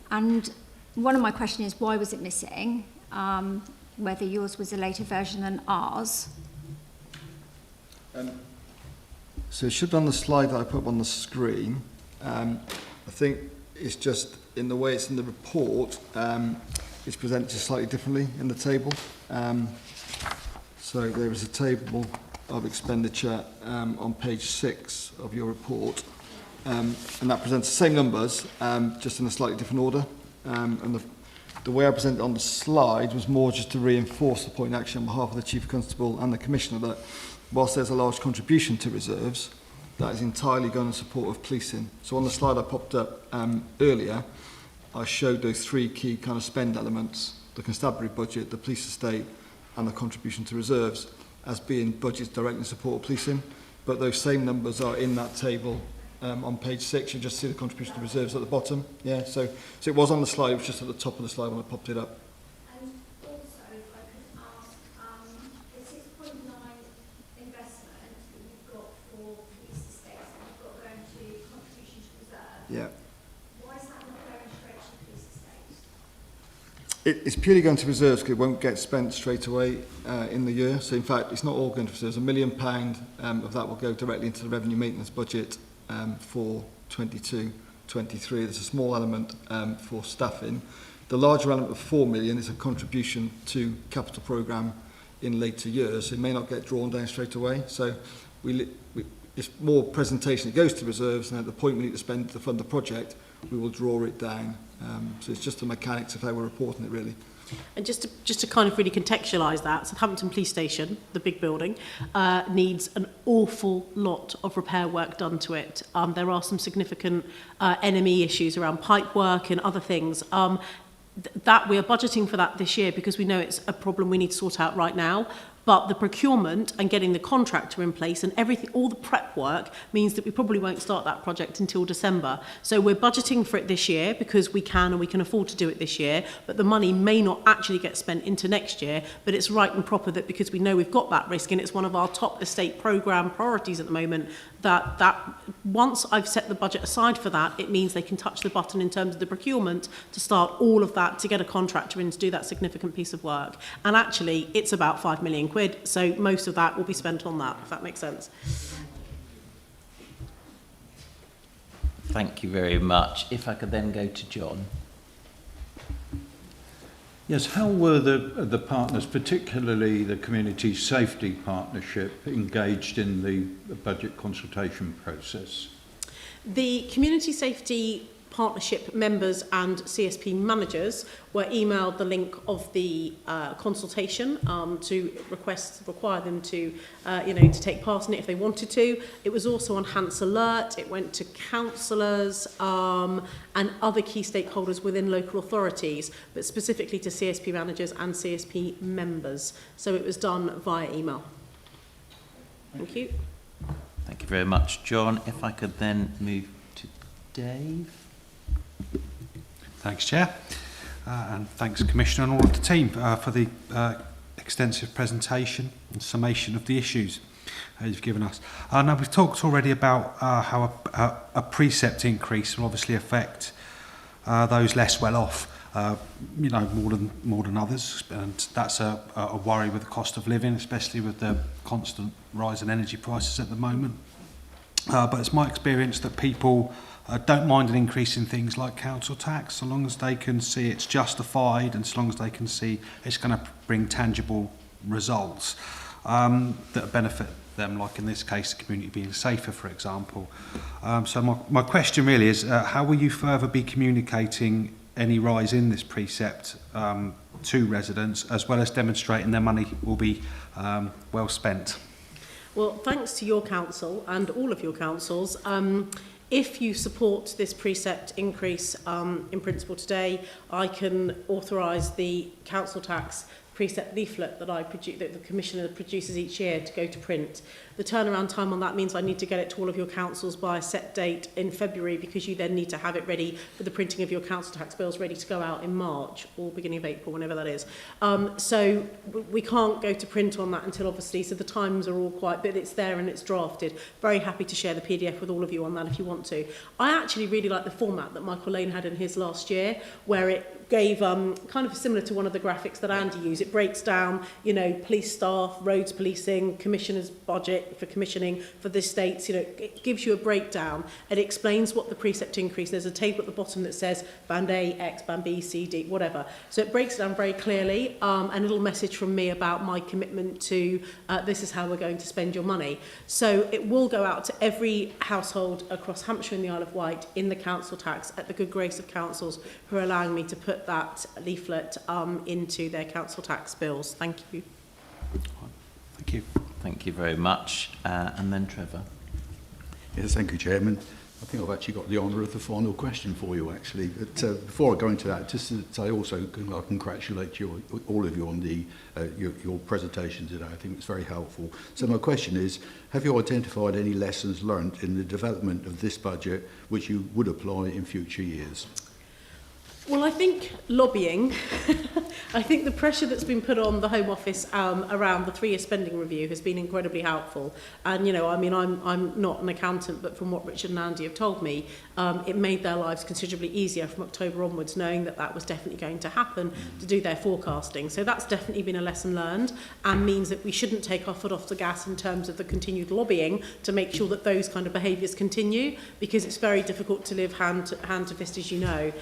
And one of my questions is, why was it missing? Whether yours was a later version than ours. So it should be on the slide that I put up on the screen. I think it's just in the way it's in the report, it's presented just slightly differently in the table. So there is a table of expenditure on page 6 of your report, and that presents the same numbers, just in a slightly different order. And the way I presented it on the slide was more just to reinforce the point actually on behalf of the Chief Constable and the Commissioner that whilst there's a large contribution to reserves, that is entirely going in support of policing. So on the slide I popped up earlier, I showed those 3 key kind of spend elements, the constabulary budget, the police estate and the contribution to reserves as being budgets directly in support of policing. But those same numbers are in that table on page 6. You just see the contribution to reserves at the bottom. Yeah, so it was on the slide, it was just at the top of the slide when I popped it up. And also, if I could ask, the 6.9 investment that you've got for police estates that you've got going to contribution to reserve, Yeah. why is that not going straight to police estates? It's purely going to reserves because it won't get spent straight away in the year. So in fact, it's not all going to reserves. £1 million of that will go directly into the revenue maintenance budget for 22-23. There's a small element for staffing. The larger element of 4 million is a contribution to capital programme in later years. It may not get drawn down straight away. So it's more presentation. It goes to reserves, and at the point we need to spend to fund the project, we will draw it down. So it's just the mechanics of how we're reporting it, really. And just to kind of really contextualise that, Southampton Police Station, the big building, needs an awful lot of repair work done to it. There are some significant NME issues around pipe work and other things. That we are budgeting for that this year because we know it's a problem we need to sort out right now. But the procurement and getting the contractor in place and everything, all the prep work means that we probably won't start that project until December. So we're budgeting for it this year because we can and we can afford to do it this year, but the money may not actually get spent into next year, but it's right and proper that because we know we've got that risk and it's one of our top estate programme priorities at the moment, that once I've set the budget aside for that, it means they can touch the button in terms of the procurement to start all of that, to get a contractor in to do that significant piece of work. And actually, it's about £5 million, so most of that will be spent on that, if that makes sense. Thank you very much. If I could then go to John. Yes, how were the partners, particularly the Community Safety Partnership, engaged in the budget consultation process? The Community Safety Partnership members and CSP managers were emailed the link of the consultation to require them to, to take part in it if they wanted to. It was also on Hans Alert. It went to councillors and other key stakeholders within local authorities, but specifically to CSP managers and CSP members. So it was done via email. Thank you. Thank you very much, John. If I could then move to Dave. Thanks, Chair, and thanks, Commissioner, and all of the team for the extensive presentation and summation of the issues you've given us. Now, we've talked already about how a precept increase will obviously affect those less well off, more than others, and that's a worry with the cost of living, especially with the constant rise in energy prices at the moment. But it's my experience that people don't mind an increase in things like council tax, so long as they can see it's justified and so long as they can see it's going to bring tangible results that benefit them, like in this case, the community being safer, for example. So my question really is, how will you further be communicating any rise in this precept to residents, as well as demonstrating their money will be well spent? Well, thanks to your council and all of your councils, if you support this precept increase in principle today, I can authorise the council tax precept leaflet that that the Commissioner produces each year to go to print. The turnaround time on that means I need to get it to all of your councils by a set date in February, because you then need to have it ready for the printing of your council tax bills, ready to go out in March or beginning of April, whenever that is. So we can't go to print on that until, obviously, so the times are all quite, but it's there and it's drafted. Very happy to share the PDF with all of you on that if you want to. I actually really like the format that Michael Lane had in his last year, where it gave kind of similar to one of the graphics that Andy used. It breaks down, police staff, roads policing, commissioner's budget for commissioning for the estates. It gives you a breakdown. It explains what the precept increase. There's a table at the bottom that says band A, X, band B, C, D, whatever. So it breaks it down very clearly. And a little message from me about my commitment to this is how we're going to spend your money. So it will go out to every household across Hampshire and the Isle of Wight in the council tax, at the good grace of councils who are allowing me to put that leaflet into their council tax bills. Thank you. Thank you. Thank you very much. And then Trevor. Yes, thank you, Chairman. I think I've actually got the honour of the final question for you, actually. But before I go into that, just to say also, I congratulate you, all of you, on your presentation today. I think it's very helpful. So my question is, have you identified any lessons learnt in the development of this budget which you would apply in future years? Well, I think lobbying, I think the pressure that's been put on the Home Office around the 3-year spending review has been incredibly helpful. And, I'm not an accountant, but from what Richard and Andy have told me, it made their lives considerably easier from October onwards, knowing that that was definitely going to happen, to do their forecasting. So that's definitely been a lesson learned, and means that we shouldn't take our foot off the gas in terms of the continued lobbying to make sure that those kind of behaviours continue, because it's very difficult to live hand to fist, as you know.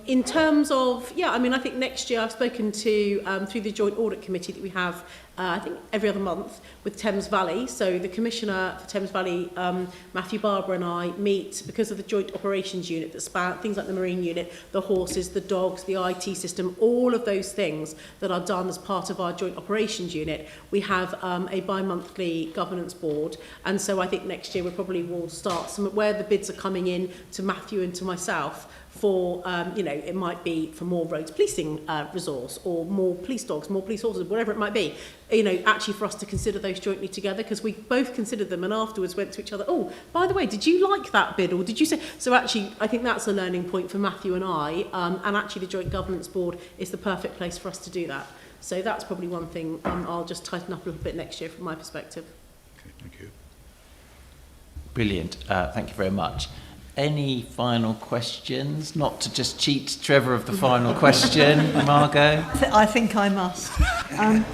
In terms of, I think next year I've spoken to, through the Joint Audit Committee that we have I think every other month with Thames Valley. So the Commissioner for Thames Valley, Matthew Barber, and I meet because of the Joint Operations Unit that span things like the Marine Unit, the horses, the dogs, the IT system, all of those things that are done as part of our Joint Operations Unit. We have a bi-monthly governance board, and so I think next year we probably will start some where the bids are coming in to Matthew and to myself for, you know, it might be for more roads policing resource or more police dogs, more police horses, whatever it might be, you know, actually for us to consider those jointly together, because we both considered them and afterwards went to each other, oh, by the way, did you like that bid, or did you say, so actually I think that's a learning point for Matthew and I, and actually the Joint Governance Board is the perfect place for us to do that. So that's probably one thing I'll just tighten up a little bit next year from my perspective. Okay, thank you. Brilliant. Thank you very much. Any final questions? Not to just cheat Trevor of the final question, Margot? I think I must. I'm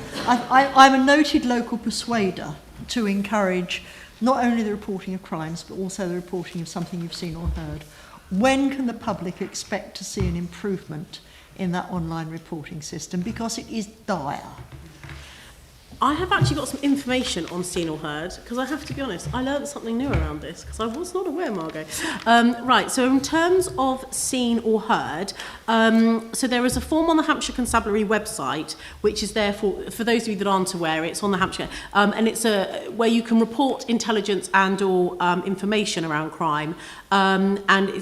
a noted local persuader to encourage not only the reporting of crimes, but also the reporting of something you've seen or heard. When can the public expect to see an improvement in that online reporting system? Because it is dire. I have actually got some information on Seen or Heard, because I have to be honest, I learned something new around this, because I was not aware, Margot. Right, so in terms of Seen or Heard, so there is a form on the Hampshire Constabulary website, which is there for those of you that aren't aware, it's on the Hampshire, and it's where you can report intelligence and or information around crime, and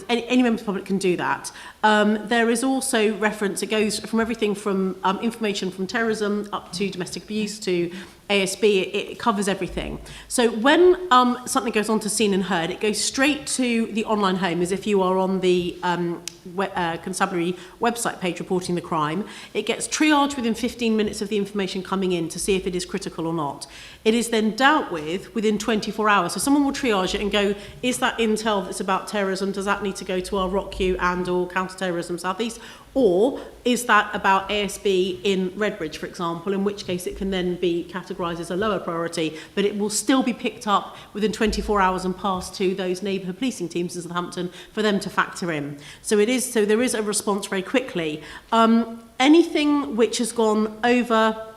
any member of the public can do that. There is also reference, it goes from everything from information from terrorism up to domestic abuse to ASB, it covers everything. So when something goes on to Seen and Heard, it goes straight to the online home as if you are on the Constabulary website page reporting the crime. It gets triaged within 15 minutes of the information coming in to see if it is critical or not. It is then dealt with within 24 hours. So someone will triage it and go, is that intel that's about terrorism, does that need to go to our ROCU and or counter-terrorism South East? Or is that about ASB in Redbridge, for example, in which case it can then be categorised as a lower priority, but it will still be picked up within 24 hours and passed to those neighbourhood policing teams in Southampton for them to factor in. So there is a response very quickly. Anything which has gone over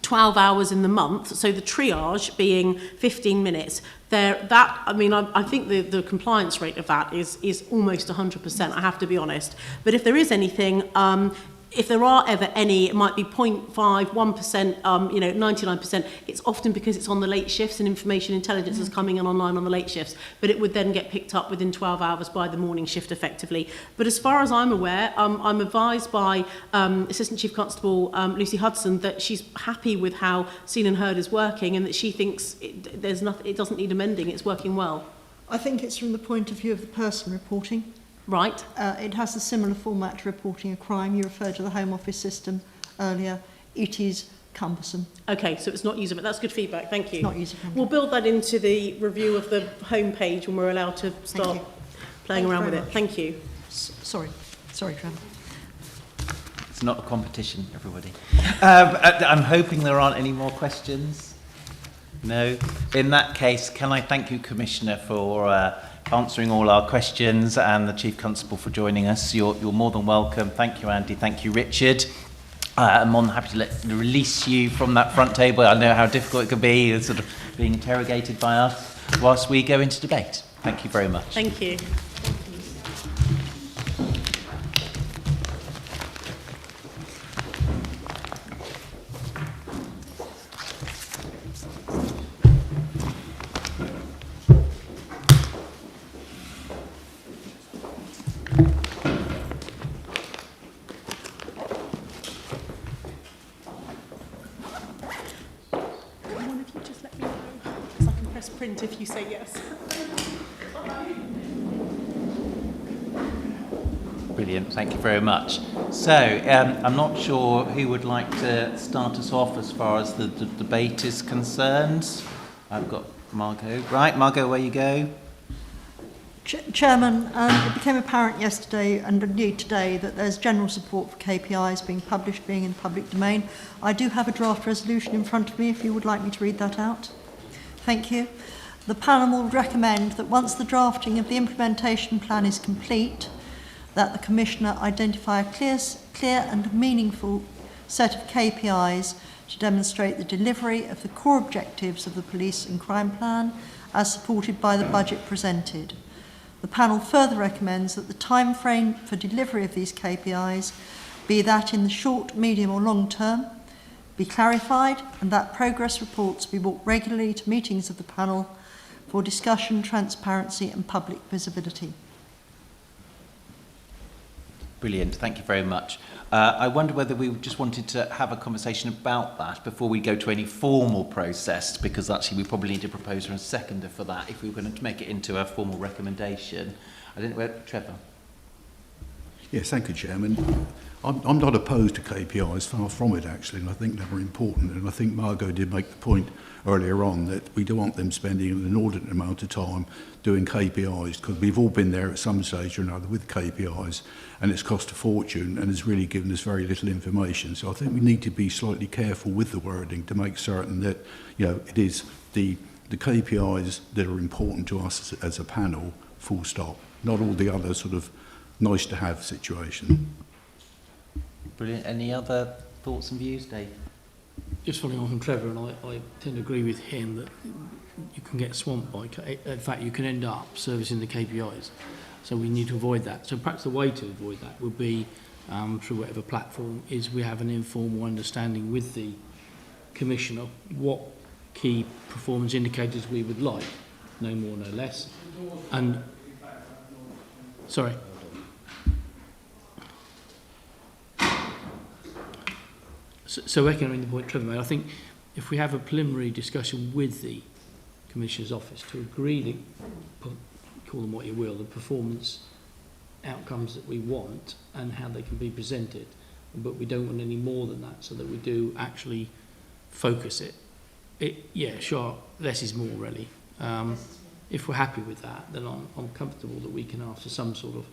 12 hours in the month, so the triage being 15 minutes, I think the compliance rate of that is almost 100%, I have to be honest. But if there is anything, if there are ever any, it might be 0.5, 1%, 99%. It's often because it's on the late shifts and information intelligence is coming in online on the late shifts, but it would then get picked up within 12 hours by the morning shift effectively. But as far as I'm aware, I'm advised by Assistant Chief Constable Lucy Hudson that she's happy with how Seen and Heard is working and that she thinks it doesn't need amending, it's working well. I think it's from the point of view of the person reporting. Right. It has a similar format to reporting a crime. You referred to the Home Office system earlier. It is cumbersome. Okay, so it's not user, but that's good feedback. Thank you. It's not user friendly. We'll build that into the review of the home page when we're allowed to start playing around with it. Thank you. Sorry, Trevor. It's not a competition, everybody. I'm hoping there aren't any more questions. No. In that case, can I thank you, Commissioner, for answering all our questions, and the Chief Constable for joining us. You're more than welcome. Thank you, Andy. Thank you, Richard. I'm more than happy to release you from that front table. I know how difficult it can be, sort of being interrogated by us whilst we go into debate. Thank you very much. Thank you. If you say yes. Brilliant, thank you very much. So, I'm not sure who would like to start us off as far as the debate is concerned. I've got Margot. Right, Margot, where you go? Chairman, it became apparent yesterday and indeed today that there's general support for KPIs being published, being in the public domain. I do have a draft resolution in front of me if you would like me to read that out. Thank you. The panel will recommend that once the drafting of the implementation plan is complete, that the Commissioner identify a clear and meaningful set of KPIs to demonstrate the delivery of the core objectives of the Police and Crime Plan as supported by the budget presented. The panel further recommends that the time frame for delivery of these KPIs, be that in the short, medium or long term, be clarified, and that progress reports be brought regularly to meetings of the panel for discussion, transparency and public visibility. Brilliant, thank you very much. I wonder whether we just wanted to have a conversation about that before we go to any formal process, because actually we probably need a proposer and seconder for that if we were going to make it into a formal recommendation. I don't know where, Trevor? Yes, thank you, Chairman. I'm not opposed to KPIs, far from it actually, and I think they're very important. And I think Margot did make the point earlier on that we don't want them spending an inordinate amount of time doing KPIs, because we've all been there at some stage or another with KPIs, and it's cost a fortune and has really given us very little information. So I think we need to be slightly careful with the wording to make certain that, you know, it is the KPIs that are important to us as a panel, full stop, not all the other sort of nice to have situation. Brilliant. Any other thoughts and views, Dave? Just following on from Trevor, and I tend to agree with him that you can get swamped by, in fact, you can end up servicing the KPIs. So we need to avoid that. So perhaps the way to avoid that would be, through whatever platform, is we have an informal understanding with the Commissioner what key performance indicators we would like, no more, no less. And, sorry. So echoing the point Trevor made, I think if we have a preliminary discussion with the Commissioner's Office to agree, call them what you will, the performance outcomes that we want and how they can be presented, but we don't want any more than that, so that we do actually focus it. Yeah, sure, less is more really. If we're happy with that, then I'm comfortable that we can ask for some sort of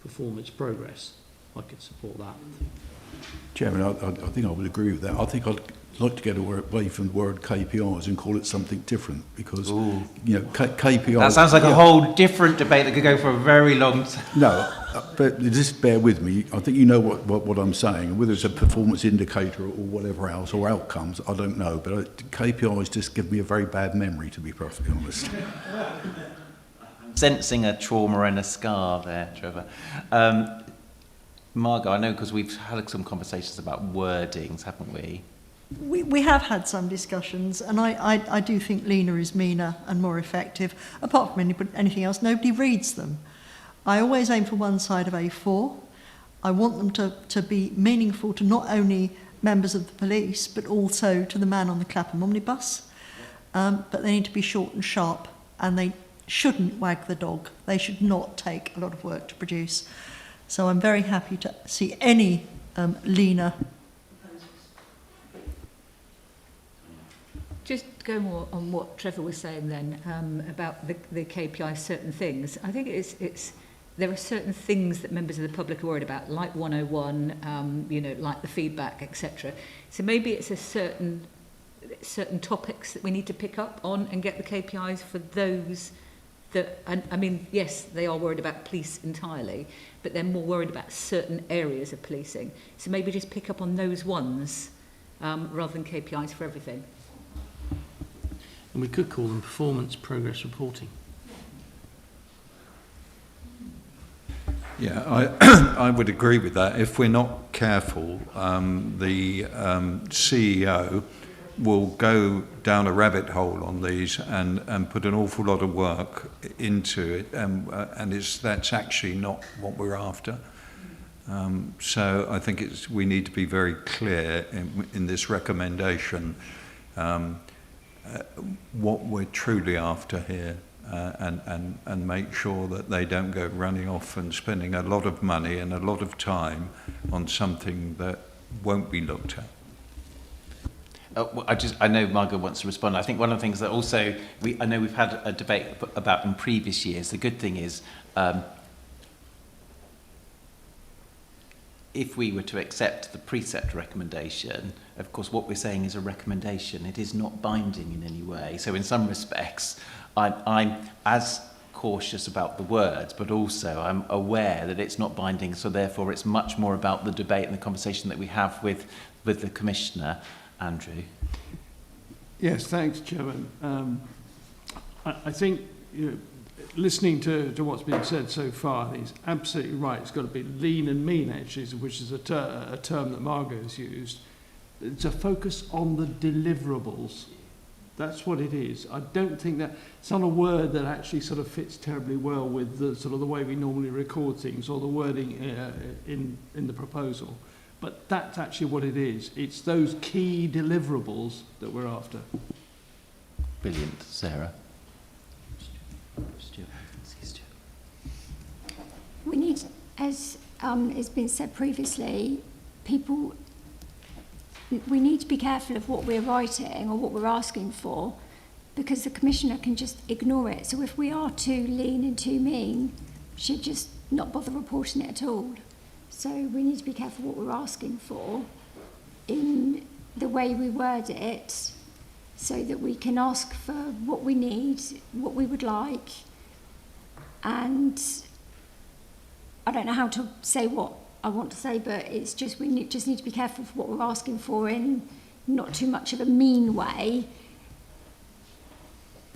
performance progress. I could support that. Chairman, I think I would agree with that. I think I'd like to get away from the word KPIs and call it something different, because you know, KPIs. That sounds like a whole different debate that could go for a very long time. No, but just bear with me. I think you know what I'm saying. Whether it's a performance indicator or whatever else, or outcomes, I don't know. But KPIs just give me a very bad memory, to be perfectly honest. Sensing a trauma and a scar there, Trevor. Margot, I know because we've had some conversations about wordings, haven't we? We have had some discussions, and I do think leaner is meaner and more effective. Apart from anything else, nobody reads them. I always aim for one side of A4. I want them to be meaningful to not only members of the police, but also to the man on the Clapham omnibus. But they need to be short and sharp, and they shouldn't wag the dog. They should not take a lot of work to produce. So I'm very happy to see any leaner. Just go more on what Trevor was saying then about the KPI, certain things. I think there are certain things that members of the public are worried about, like 101, you know, like the feedback, etc. So maybe it's a certain topics that we need to pick up on and get the KPIs for those that, I mean, yes, they are worried about police entirely, but they're more worried about certain areas of policing. So maybe just pick up on those ones rather than KPIs for everything. And we could call them performance progress reporting. Yeah, I would agree with that. If we're not careful, the CEO will go down a rabbit hole on these and put an awful lot of work into it, and that's actually not what we're after. So I think we need to be very clear in this recommendation what we're truly after here, and make sure that they don't go running off and spending a lot of money and a lot of time on something that won't be looked at. I know Margot wants to respond. I think one of the things that also I know we've had a debate about in previous years. The good thing is, if we were to accept the precept recommendation, of course, what we're saying is a recommendation. It is not binding in any way. So in some respects, I'm as cautious about the words, but also I'm aware that it's not binding. So therefore, it's much more about the debate and the conversation that we have with the Commissioner. Andrew. Yes, thanks, Chairman. I think, listening to what's been said so far, he's absolutely right. It's got to be lean and mean, actually, which is a term that Margot's used. It's a focus on the deliverables. That's what it is. I don't think that it's not a word that actually sort of fits terribly well with the sort of the way we normally record things or the wording in the proposal. But that's actually what it is. It's those key deliverables that we're after. Brilliant. Sarah. We need, as has been said previously, we need to be careful of what we're writing or what we're asking for, because the Commissioner can just ignore it. So if we are too lean and too mean, she'd just not bother reporting it at all. So we need to be careful what we're asking for in the way we word it, so that we can ask for what we need, what we would like, and I don't know how to say what I want to say, but it's just just need to be careful for what we're asking for in not too much of a mean way,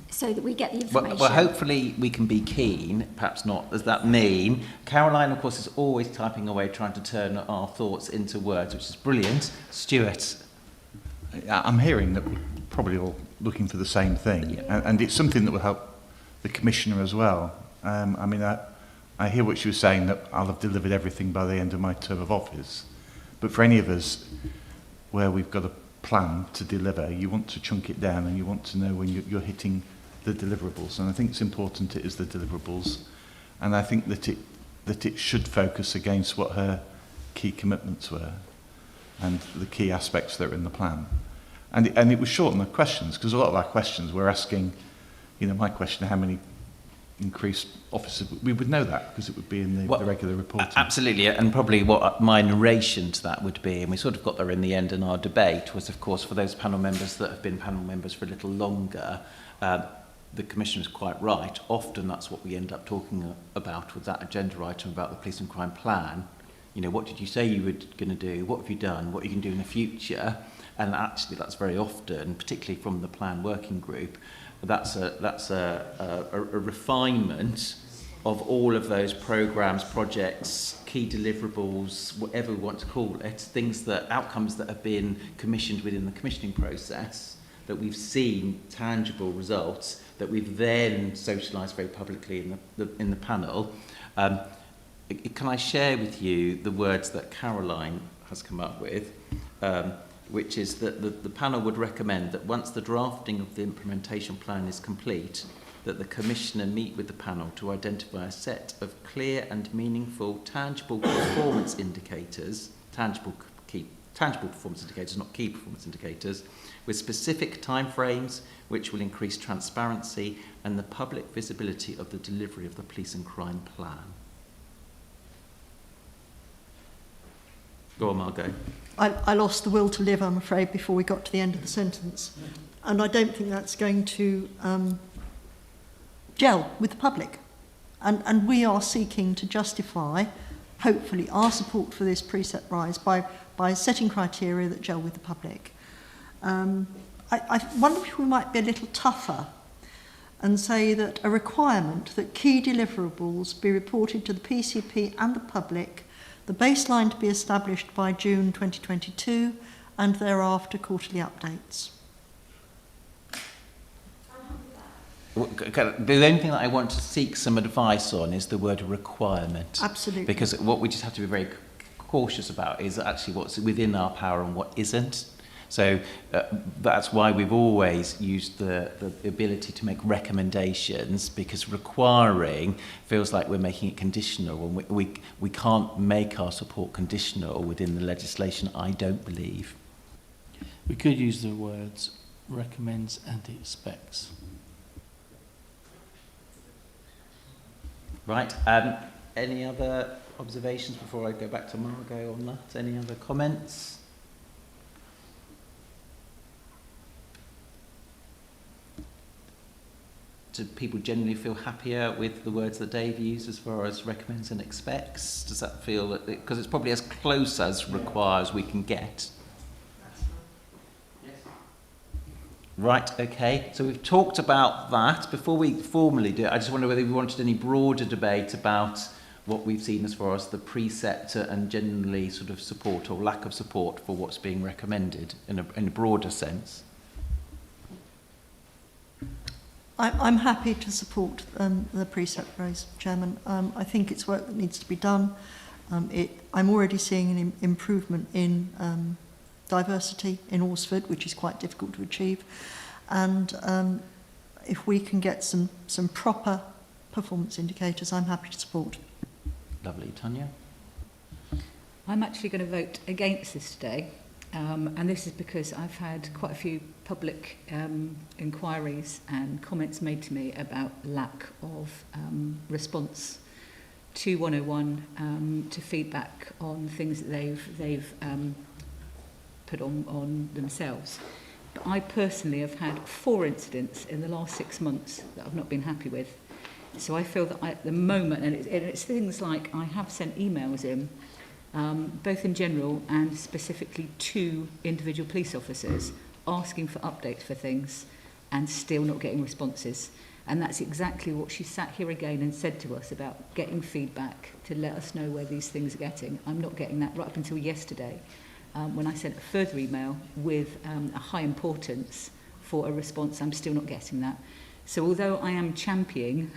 so that we get the information. Well, hopefully we can be keen, perhaps not as that mean. Caroline, of course, is always typing away, trying to turn our thoughts into words, which is brilliant. Stuart. I'm hearing that we're probably all looking for the same thing, and it's something that will help the Commissioner as well. I hear what she was saying, that I'll have delivered everything by the end of my term of office. But for any of us where we've got a plan to deliver, you want to chunk it down and you want to know when you're hitting the deliverables. And I think it's important it is the deliverables. And I think that it should focus against what her key commitments were and the key aspects that are in the plan. And it was short on the questions, because a lot of our questions we're asking, my question, how many increased officers, we would know that because it would be in the regular reporting. Absolutely, and probably what my narration to that would be, and we sort of got there in the end in our debate, was of course for those panel members that have been panel members for a little longer, the Commissioner is quite right. Often that's what we end up talking about with that agenda item about the police and crime plan. What did you say you were going to do? What have you done? What you can do in the future? And actually that's very often, particularly from the plan working group, that's a refinement of all of those programs, projects, key deliverables, whatever we want to call it, outcomes that have been commissioned within the commissioning process, that we've seen tangible results, that we've then socialised very publicly in the panel. Can I share with you the words that Caroline has come up with? Which is that the panel would recommend that once the drafting of the implementation plan is complete, that the Commissioner meet with the panel to identify a set of clear and meaningful tangible performance indicators, tangible performance indicators, not key performance indicators, with specific timeframes which will increase transparency and the public visibility of the delivery of the police and crime plan. Go on, Margot. I lost the will to live, I'm afraid, before we got to the end of the sentence. And I don't think that's going to gel with the public. And we are seeking to justify, hopefully, our support for this precept rise by setting criteria that gel with the public. I wonder if we might be a little tougher and say that a requirement that key deliverables be reported to the PCP and the public, the baseline to be established by June 2022, and thereafter quarterly updates. The only thing that I want to seek some advice on is the word requirement. Absolutely. Because what we just have to be very cautious about is actually what's within our power and what isn't. So that's why we've always used the ability to make recommendations, because requiring feels like we're making it conditional, and we can't make our support conditional within the legislation, I don't believe. We could use the words recommends and expects. Right, any other observations before I go back to Margot on that? Any other comments? Do people generally feel happier with the words that Dave used as far as recommends and expects? Does that feel, because it's probably as close as requires we can get? Right, okay. So we've talked about that. Before we formally do it, I just wonder whether we wanted any broader debate about what we've seen as far as the preceptor and generally sort of support or lack of support for what's being recommended in a broader sense. I'm happy to support the precept raise, Chairman. I think it's work that needs to be done. I'm already seeing an improvement in diversity in Alresford, which is quite difficult to achieve. And if we can get some proper performance indicators, I'm happy to support. Lovely. Tanya? I'm actually going to vote against this today. And this is because I've had quite a few public inquiries and comments made to me about lack of response to 101, to feedback on things that they've put on themselves. But I personally have had 4 incidents in the last 6 months that I've not been happy with. So I feel that at the moment, and it's things like I have sent emails in, both in general and specifically to individual police officers, asking for updates for things and still not getting responses. And that's exactly what she sat here again and said to us about getting feedback to let us know where these things are getting. I'm not getting that right up until yesterday, when I sent a further email with a high importance for a response. I'm still not getting that. So although I am championing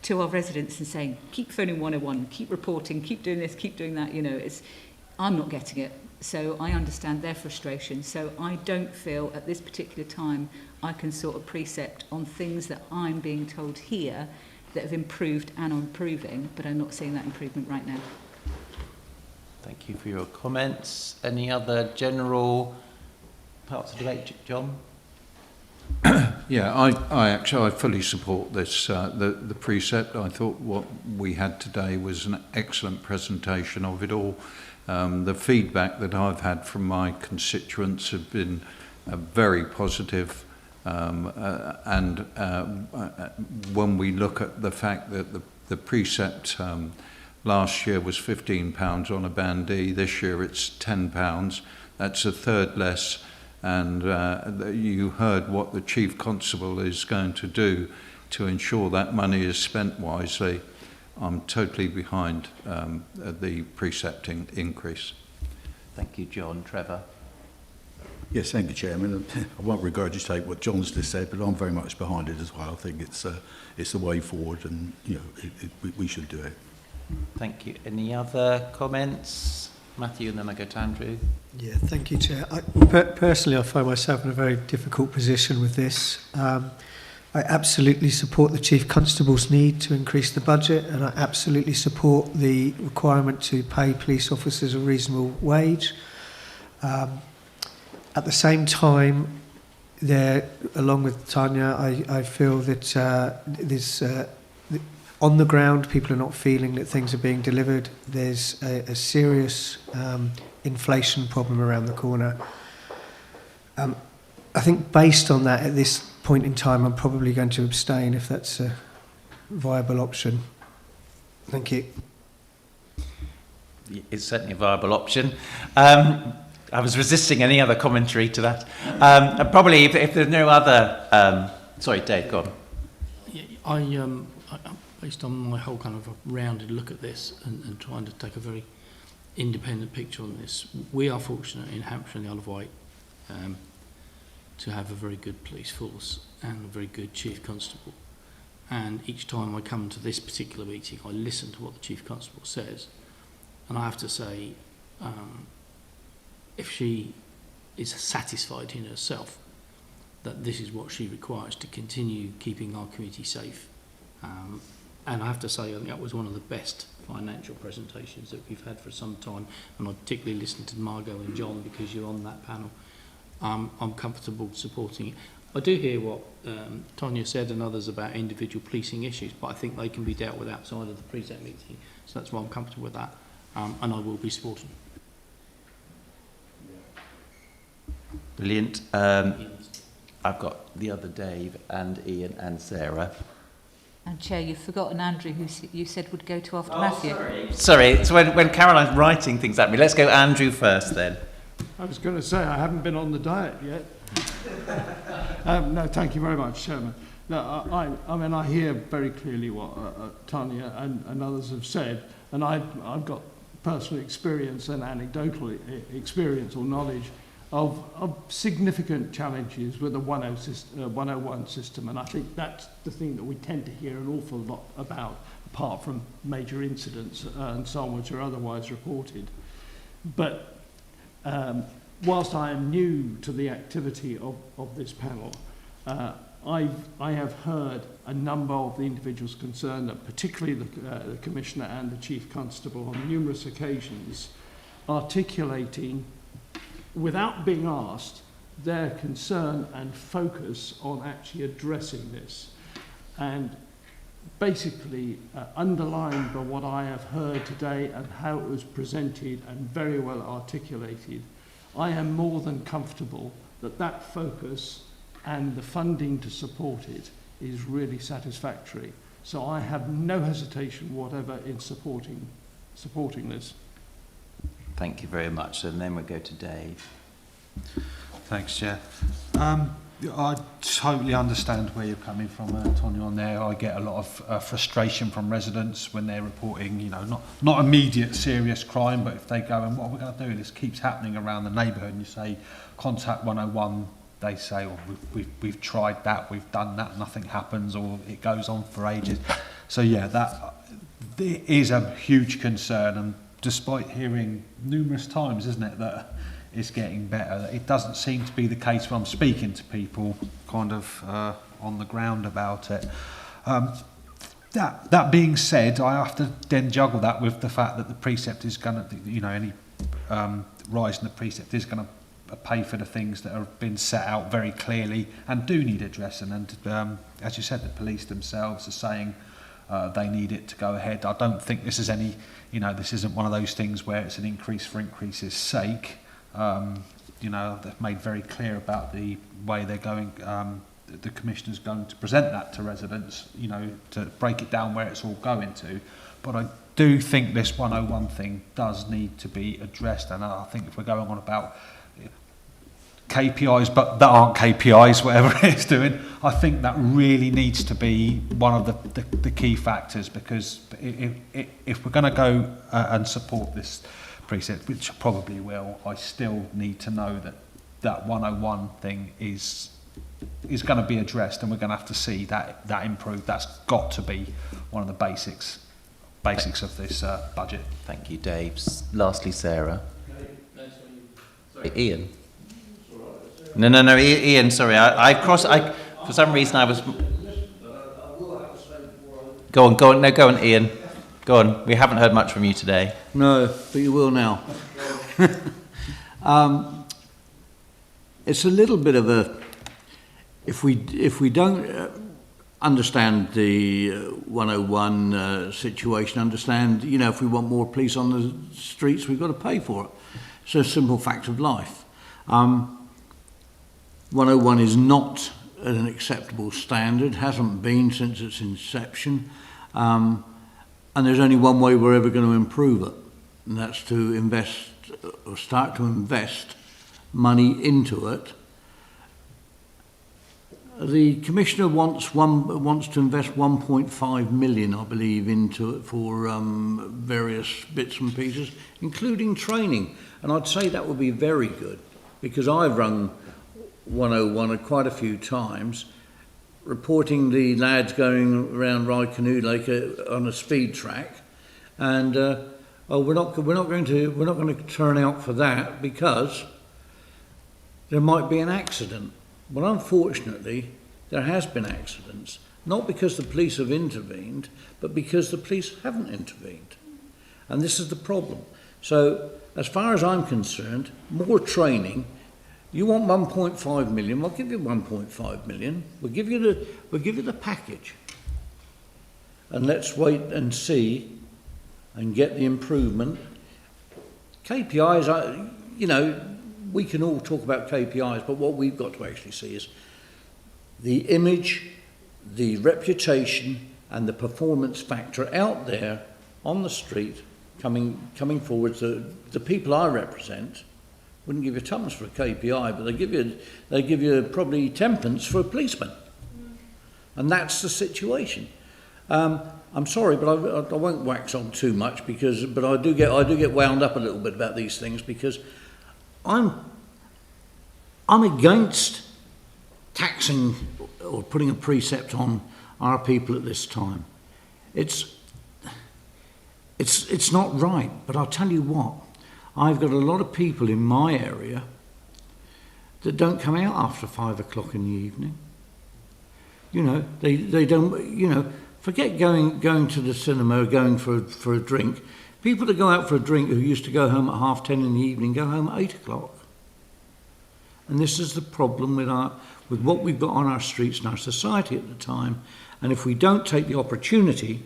to our residents and saying, keep phoning 101, keep reporting, keep doing this, keep doing that, I'm not getting it. So I understand their frustration. So I don't feel at this particular time I can sort of precept on things that I'm being told here that have improved and are improving, but I'm not seeing that improvement right now. Thank you for your comments. Any other general parts of the debate, John? Yeah, I fully support this, the precept. I thought what we had today was an excellent presentation of it all. The feedback that I've had from my constituents have been very positive. And when we look at the fact that the precept last year was £15 on a band D, this year it's £10, that's a third less. And you heard what the Chief Constable is going to do to ensure that money is spent wisely. I'm totally behind the precepting increase. Thank you, John. Trevor? Yes, thank you, Chairman. I won't regurgitate what John's just said, but I'm very much behind it as well. I think it's the way forward, and we should do it. Thank you. Any other comments? Matthew, and then I go to Andrew. Yeah, thank you, Chair. Personally, I find myself in a very difficult position with this. I absolutely support the Chief Constable's need to increase the budget, and I absolutely support the requirement to pay police officers a reasonable wage. At the same time, along with Tanya, I feel that there's on the ground, people are not feeling that things are being delivered. There's a serious inflation problem around the corner. I think based on that, at this point in time, I'm probably going to abstain if that's a viable option. Thank you. It's certainly a viable option. I was resisting any other commentary to that. Probably if there's no other... sorry, Dave, go on. Yeah, based on my whole kind of rounded look at this and trying to take a very independent picture on this, we are fortunate in Hampshire and the Isle of Wight to have a very good police force and a very good Chief Constable. And each time I come to this particular meeting, I listen to what the Chief Constable says. And I have to say, if she is satisfied in herself that this is what she requires to continue keeping our community safe, and I have to say, I think that was one of the best financial presentations that we've had for some time, and I particularly listened to Margot and John because you're on that panel. I'm comfortable supporting it. I do hear what Tanya said and others about individual policing issues, but I think they can be dealt with outside of the precept meeting, so that's why I'm comfortable with that, and I will be supporting it. Brilliant. I've got the other Dave and Ian and Sarah. And Chair, you've forgotten Andrew, who you said would go to after Matthew. Sorry, it's when Caroline's writing things at me. Let's go Andrew first then. I was going to say, I haven't been on the diet yet. No, thank you very much, Chairman. No, I mean, I hear very clearly what Tanya and others have said, and I've got personal experience and anecdotal experience or knowledge of significant challenges with the 101 system, and I think that's the thing that we tend to hear an awful lot about, apart from major incidents and so on, which are otherwise reported. But whilst I am new to the activity of this panel, I have heard a number of the individuals concerned, particularly the Commissioner and the Chief Constable, on numerous occasions, articulating, without being asked, their concern and focus on actually addressing this. And basically, underlined by what I have heard today and how it was presented and very well articulated, I am more than comfortable that that focus and the funding to support it is really satisfactory. So I have no hesitation whatever in supporting this. Thank you very much. And then we'll go to Dave. Thanks, Chair. I totally understand where you're coming from, Tonya, on there. I get a lot of frustration from residents when they're reporting, you know, not immediate serious crime, but if they go, and what are we going to do? This keeps happening around the neighbourhood, and you say, contact 101, they say, oh, we've tried that, we've done that, nothing happens, or it goes on for ages. So yeah, that is a huge concern, and despite hearing numerous times, isn't it, that it's getting better, it doesn't seem to be the case when I'm speaking to people kind of on the ground about it. That being said, I have to then juggle that with the fact that the precept is going to, you know, any rise in the precept is going to pay for the things that have been set out very clearly and do need addressing. And as you said, the police themselves are saying they need it to go ahead. I don't think this is any, you know, this isn't one of those things where it's an increase for increase's sake. You know, they've made very clear about the way they're going, the Commissioner's going to present that to residents, you know, to break it down where it's all going to. But I do think this 101 thing does need to be addressed, and I think if we're going on about KPIs, but that aren't KPIs, whatever it's doing, I think that really needs to be one of the key factors, because if we're going to go and support this precept, which I probably will, I still need to know that that 101 thing is going to be addressed, and we're going to have to see that improved. That's got to be one of the basics of this budget. Thank you, Dave. Lastly, Sarah. Sorry, Ian. No, Ian, sorry. For some reason I was... Go on. No, go on, Ian. Go on. We haven't heard much from you today. No, but you will now. It's a little bit of a... If we don't understand the 101 situation, understand, you know, if we want more police on the streets, we've got to pay for it. It's a simple fact of life. 101 is not at an acceptable standard, hasn't been since its inception, and there's only one way we're ever going to improve it, and that's to invest, or start to invest money into it. The Commissioner wants to invest 1.5 million, I believe, into it for various bits and pieces, including training, and I'd say that would be very good, because I've run 101 quite a few times, reporting the lads going around Rye Canoe Lake on a speed track, and we're not going to turn out for that because there might be an accident. Well, unfortunately, there has been accidents, not because the police have intervened, but because the police haven't intervened, and this is the problem. So, as far as I'm concerned, more training. You want 1.5 million, I'll give you 1.5 million. We'll give you the package. And let's wait and see and get the improvement. KPIs, you know, we can all talk about KPIs, but what we've got to actually see is the image, the reputation, and the performance factor out there on the street coming forward to the people I represent, Wouldn't give you tuppence for a KPI, but they give you probably 10p for a policeman. And that's the situation. I'm sorry, but I won't wax on too much but I do get wound up a little bit about these things, because I'm against taxing or putting a precept on our people at this time. It's not right, but I'll tell you what, I've got a lot of people in my area that don't come out after 5 o'clock in the evening. You know, they don't, you know, forget going to the cinema or going for a drink. People that go out for a drink who used to go home at 10:30 in the evening go home at 8 o'clock. And this is the problem with what we've got on our streets and our society at the time. And if we don't take the opportunity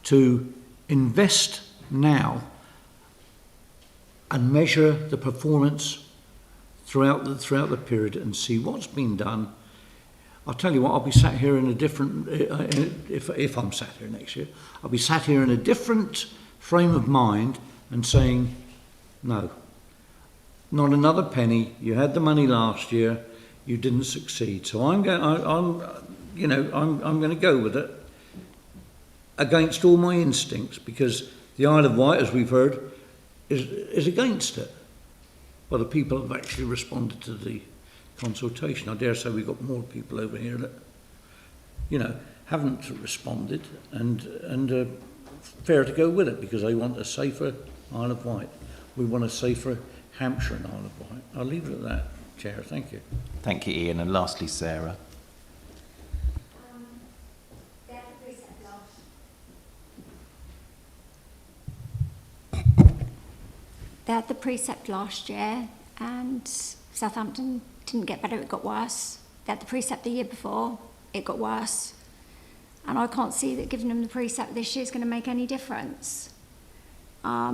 to invest now and measure the performance throughout the period and see what's been done, I'll tell you what, I'll be sat here in a different, if I'm sat here next year, I'll be sat here in a different frame of mind and saying, no, not another penny. You had the money last year, you didn't succeed. So I'm going to go with it against all my instincts, because the Isle of Wight, as we've heard, is against it. Well, the people have actually responded to the consultation. I dare say we've got more people over here that, you know, haven't responded, and fair to go with it, because they want a safer Isle of Wight. We want a safer Hampshire and Isle of Wight. I'll leave it at that, Chair. Thank you. Thank you, Ian. And lastly, Sarah. They had the precept last year, and Southampton didn't get better, it got worse. They had the precept the year before, it got worse. And I can't see that giving them the precept this year is going to make any difference. I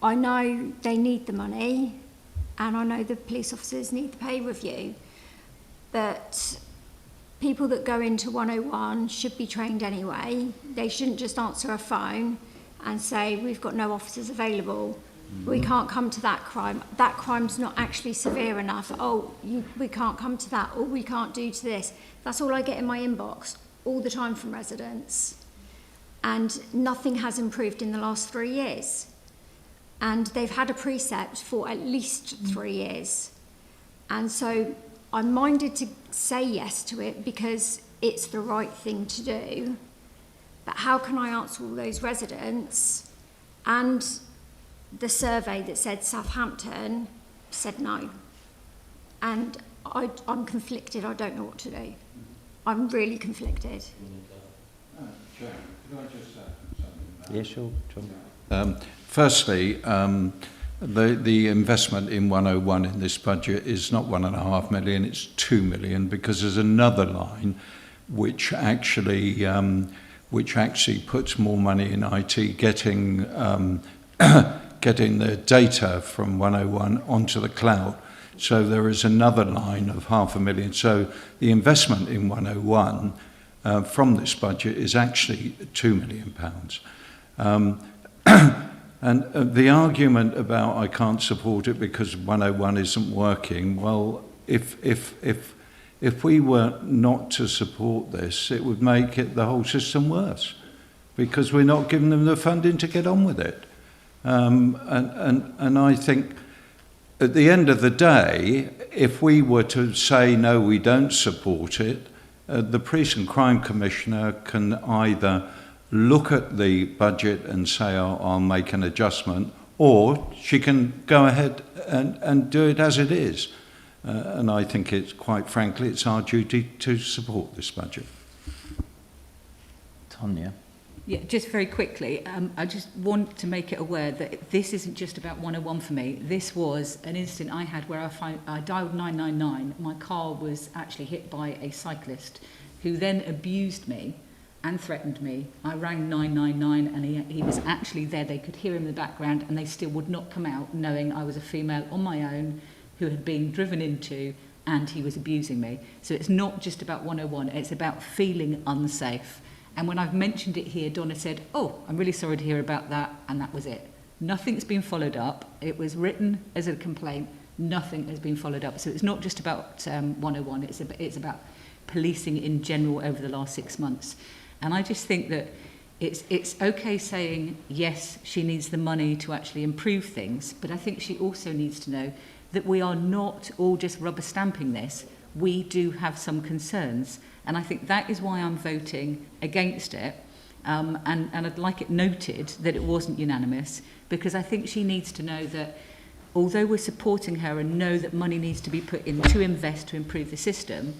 know they need the money, and I know the police officers need the pay review, but people that go into 101 should be trained anyway. They shouldn't just answer a phone and say, we've got no officers available. We can't come to that crime. That crime's not actually severe enough. We can't come to that, or we can't do to this. That's all I get in my inbox all the time from residents. And nothing has improved in the last 3 years. And they've had a precept for at least 3 years. And so I'm minded to say yes to it because it's the right thing to do. But how can I answer all those residents? And the survey that said Southampton said no. And I'm conflicted. I don't know what to do. I'm really conflicted. Chair, could I just say something? Yeah, sure. Firstly, the investment in 101 in this budget is not 1.5 million, it's 2 million, because there's another line which actually puts more money in IT, getting the data from 101 onto the cloud. So there is another line of 500,000. So the investment in 101 from this budget is actually £2 million. And the argument about I can't support it because 101 isn't working, well, if we were not to support this, it would make the whole system worse, because we're not giving them the funding to get on with it. And I think at the end of the day, if we were to say, no, we don't support it, the Police and Crime Commissioner can either look at the budget and say, I'll make an adjustment, or she can go ahead and do it as it is. And I think it's, quite frankly, it's our duty to support this budget. Tonya. Yeah, just very quickly, I just want to make it aware that this isn't just about 101 for me. This was an incident I had where I dialed 999. My car was actually hit by a cyclist who then abused me and threatened me. I rang 999 and he was actually there. They could hear him in the background, and they still would not come out, knowing I was a female on my own who had been driven into, and he was abusing me. So it's not just about 101, it's about feeling unsafe. And when I've mentioned it here, Donna said, oh, I'm really sorry to hear about that, and that was it. Nothing's been followed up. It was written as a complaint. Nothing has been followed up. So it's not just about 101. It's about policing in general over the last 6 months. And I just think that it's okay saying, yes, she needs the money to actually improve things, but I think she also needs to know that we are not all just rubber stamping this. We do have some concerns. And I think that is why I'm voting against it. And I'd like it noted that it wasn't unanimous, because I think she needs to know that although we're supporting her and know that money needs to be put in to invest to improve the system,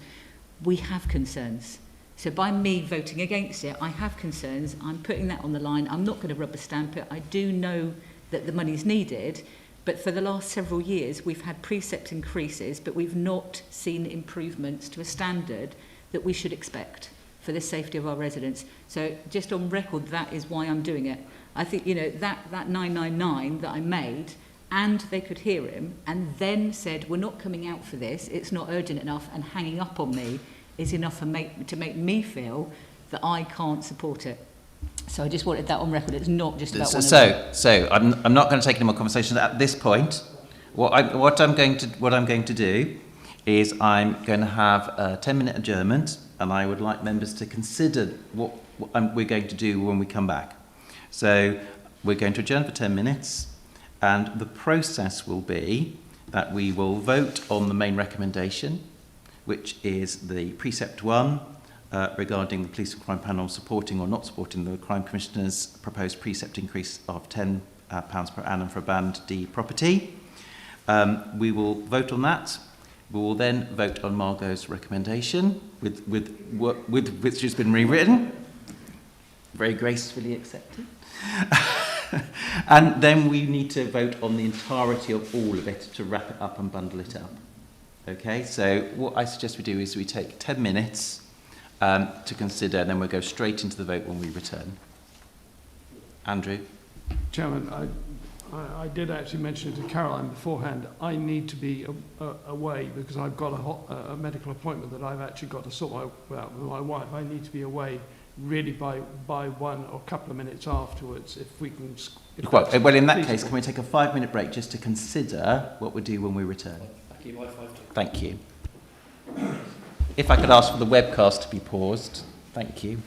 we have concerns. So by me voting against it, I have concerns. I'm putting that on the line. I'm not going to rubber stamp it. I do know that the money is needed, but for the last several years, we've had precept increases, but we've not seen improvements to a standard that we should expect for the safety of our residents. So just on record, that is why I'm doing it. I think, you know, that 999 that I made, and they could hear him, and then said, we're not coming out for this, it's not urgent enough, and hanging up on me is enough to make me feel that I can't support it. So I just wanted that on record. It's not just about So I'm not going to take any more conversations at this point. What I'm going to do is I'm going to have a 10-minute adjournment, and I would like members to consider what we're going to do when we come back. So we're going to adjourn for 10 minutes, and the process will be that we will vote on the main recommendation, which is the Precept 1 regarding the Police and Crime Panel supporting or not supporting the Crime Commissioner's proposed precept increase of £10 per annum for a Band D property. We will vote on that. We will then vote on Margot's recommendation, which has been rewritten, very gracefully accepted. And then we need to vote on the entirety of all of it to wrap it up and bundle it up. Okay, so what I suggest we do is we take 10 minutes to consider, and then we'll go straight into the vote when we return. Andrew? Chairman, I did actually mention to Caroline beforehand, I need to be away because I've got a medical appointment that I've actually got to sort out with my wife. I need to be away really by 1 or a couple of minutes afterwards, if we can... Well, in that case, can we take a 5-minute break just to consider what we do when we return? Thank you. If I could ask for the webcast to be paused. Thank you.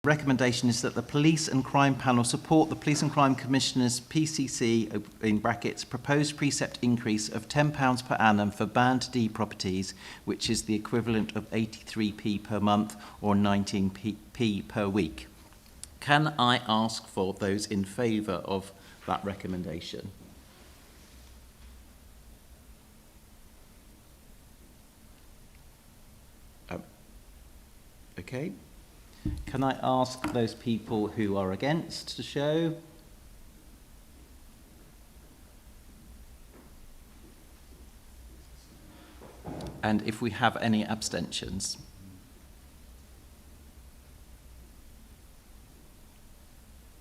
recommendation is that the Police and Crime Panel support the Police and Crime Commissioner's PCC, in brackets, proposed precept increase of £10 per annum for Band D properties, which is the equivalent of 83p per month or 19p per week. Can I ask for those in favour of that recommendation? Okay. Can I ask those people who are against to show? And if we have any abstentions?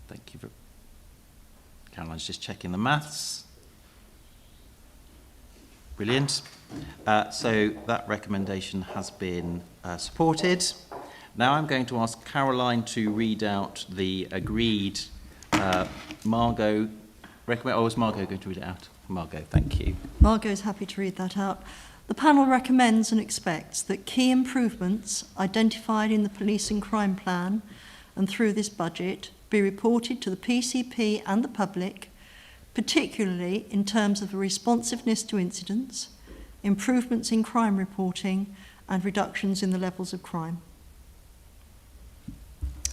Thank you. Caroline's just checking the maths. Brilliant. So that recommendation has been supported. Now I'm going to ask Caroline to read out the agreed Margot recommend. Oh, is Margot going to read it out? Margot, thank you. Margot is happy to read that out. The panel recommends and expects that key improvements identified in the Police and Crime Plan and through this budget be reported to the PCP and the public, particularly in terms of the responsiveness to incidents, improvements in crime reporting and reductions in the levels of crime.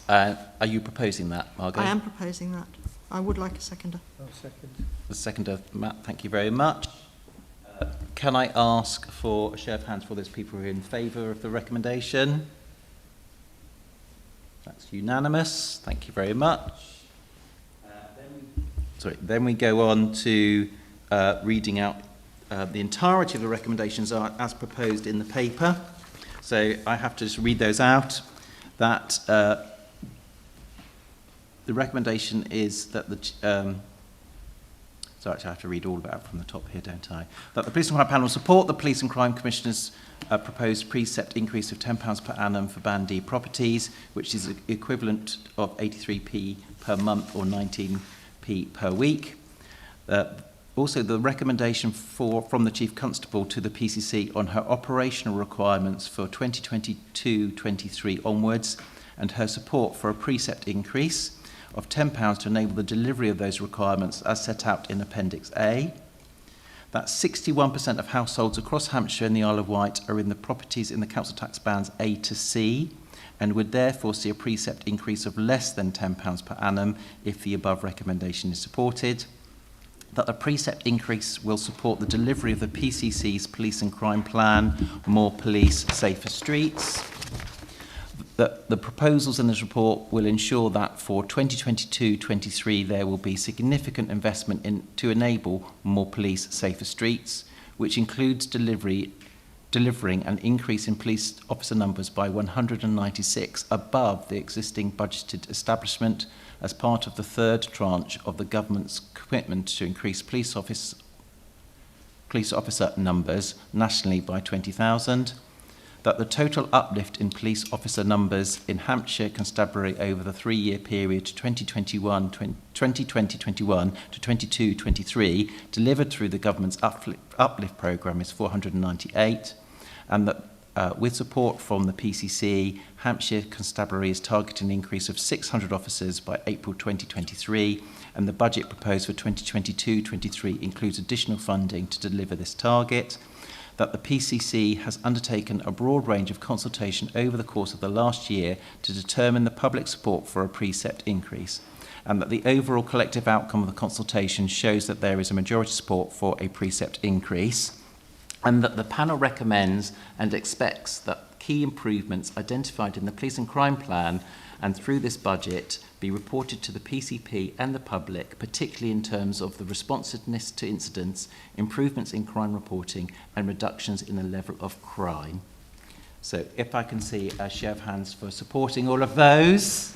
Are you proposing that, Margot? I am proposing that. I would like a seconder. I'll second. The seconder, Matt, thank you very much. Can I ask for a show of hands for those people who are in favour of the recommendation? That's unanimous. Thank you very much. Then we go on to reading out the entirety of the recommendations as proposed in the paper. So I have to just read those out. That the recommendation is that the... sorry, I have to read all of it from the top here, don't I? That the Police and Crime Panel support the Police and Crime Commissioner's proposed precept increase of £10 per annum for Band D properties, which is equivalent of 83p per month or 19p per week. Also, the recommendation from the Chief Constable to the PCC on her operational requirements for 2022-23 onwards, and her support for a precept increase of £10 to enable the delivery of those requirements as set out in Appendix A. That 61% of households across Hampshire and the Isle of Wight are in the properties in the council tax bands A to C, and would therefore see a precept increase of less than £10 per annum if the above recommendation is supported. That the precept increase will support the delivery of the PCC's Police and Crime Plan, More Police, Safer Streets. That the proposals in this report will ensure that for 2022-23 there will be significant investment to enable more police, safer streets, which includes delivering an increase in police officer numbers by 196 above the existing budgeted establishment as part of the third tranche of the government's commitment to increase police officer numbers nationally by 20,000. That the total uplift in police officer numbers in Hampshire Constabulary over the 3-year period 2020-21 to 22-23 delivered through the government's uplift programme is 498, and that with support from the PCC, Hampshire Constabulary is targeting an increase of 600 officers by April 2023, and the budget proposed for 2022-23 includes additional funding to deliver this target. That the PCC has undertaken a broad range of consultation over the course of the last year to determine the public support for a precept increase, and that the overall collective outcome of the consultation shows that there is a majority support for a precept increase, and that the panel recommends and expects that key improvements identified in the Police and Crime Plan and through this budget be reported to the PCP and the public, particularly in terms of the responsiveness to incidents, improvements in crime reporting and reductions in the level of crime. So if I can see a show of hands for supporting all of those.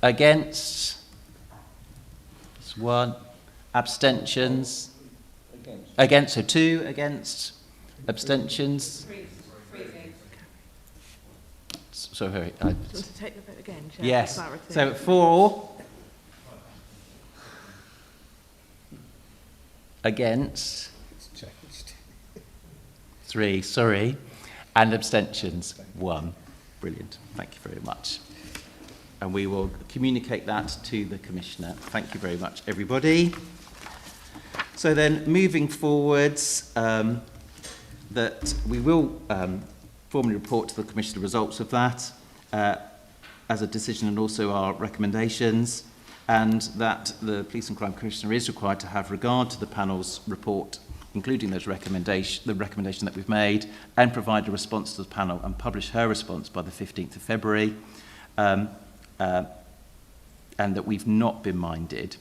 Against? That's one. Abstentions? Against, so two. Against? Abstentions? Sorry. Do you want to take the vote again, Chair? Yes. For clarity? So 4. Against? 3. Sorry. And abstentions? 1. Brilliant. Thank you very much. And we will communicate that to the Commissioner. Thank you very much, everybody. So then, moving forwards, that we will formally report to the Commissioner the results of that as a decision and also our recommendations, and that the Police and Crime Commissioner is required to have regard to the panel's report, including those the recommendation that we've made, and provide a response to the panel and publish her response by the 15th of February, and that we've not been minded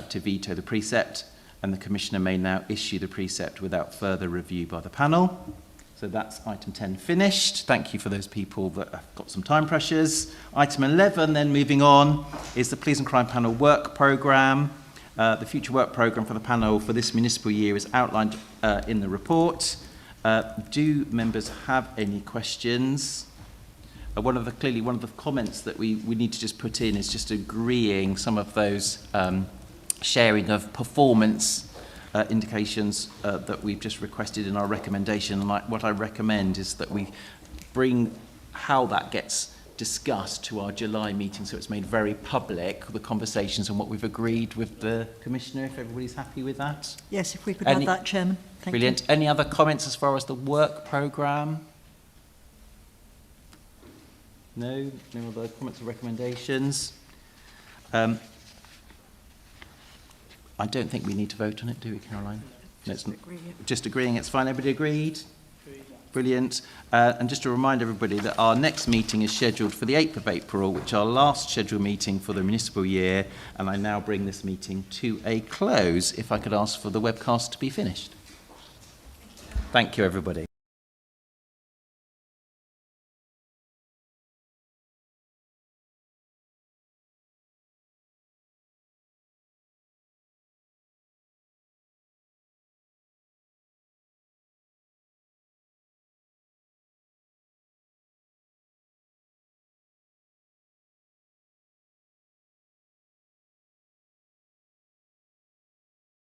to veto the precept, and the Commissioner may now issue the precept without further review by the panel. So that's item 10 finished. Thank you for those people that have got some time pressures. Item 11, then moving on, is the Police and Crime Panel work programme. The future work programme for the panel for this municipal year is outlined in the report. Do members have any questions? One of the comments that we need to just put in is just agreeing some of those sharing of performance indications that we've just requested in our recommendation. And what I recommend is that we bring how that gets discussed to our July meeting, so it's made very public, the conversations and what we've agreed with the Commissioner, if everybody's happy with that. Yes, if we could have that, Chairman. Thank Brilliant. you. Any other comments as far as the work programme? No other comments or recommendations? I don't think we need to vote on it, do we, Caroline? No, just agreeing, it's fine. Everybody agreed? Brilliant. And just to remind everybody that our next meeting is scheduled for the 8th of April, which is our last scheduled meeting for the municipal year. And I now bring this meeting to a close. If I could ask for the webcast to be finished. Thank you, everybody.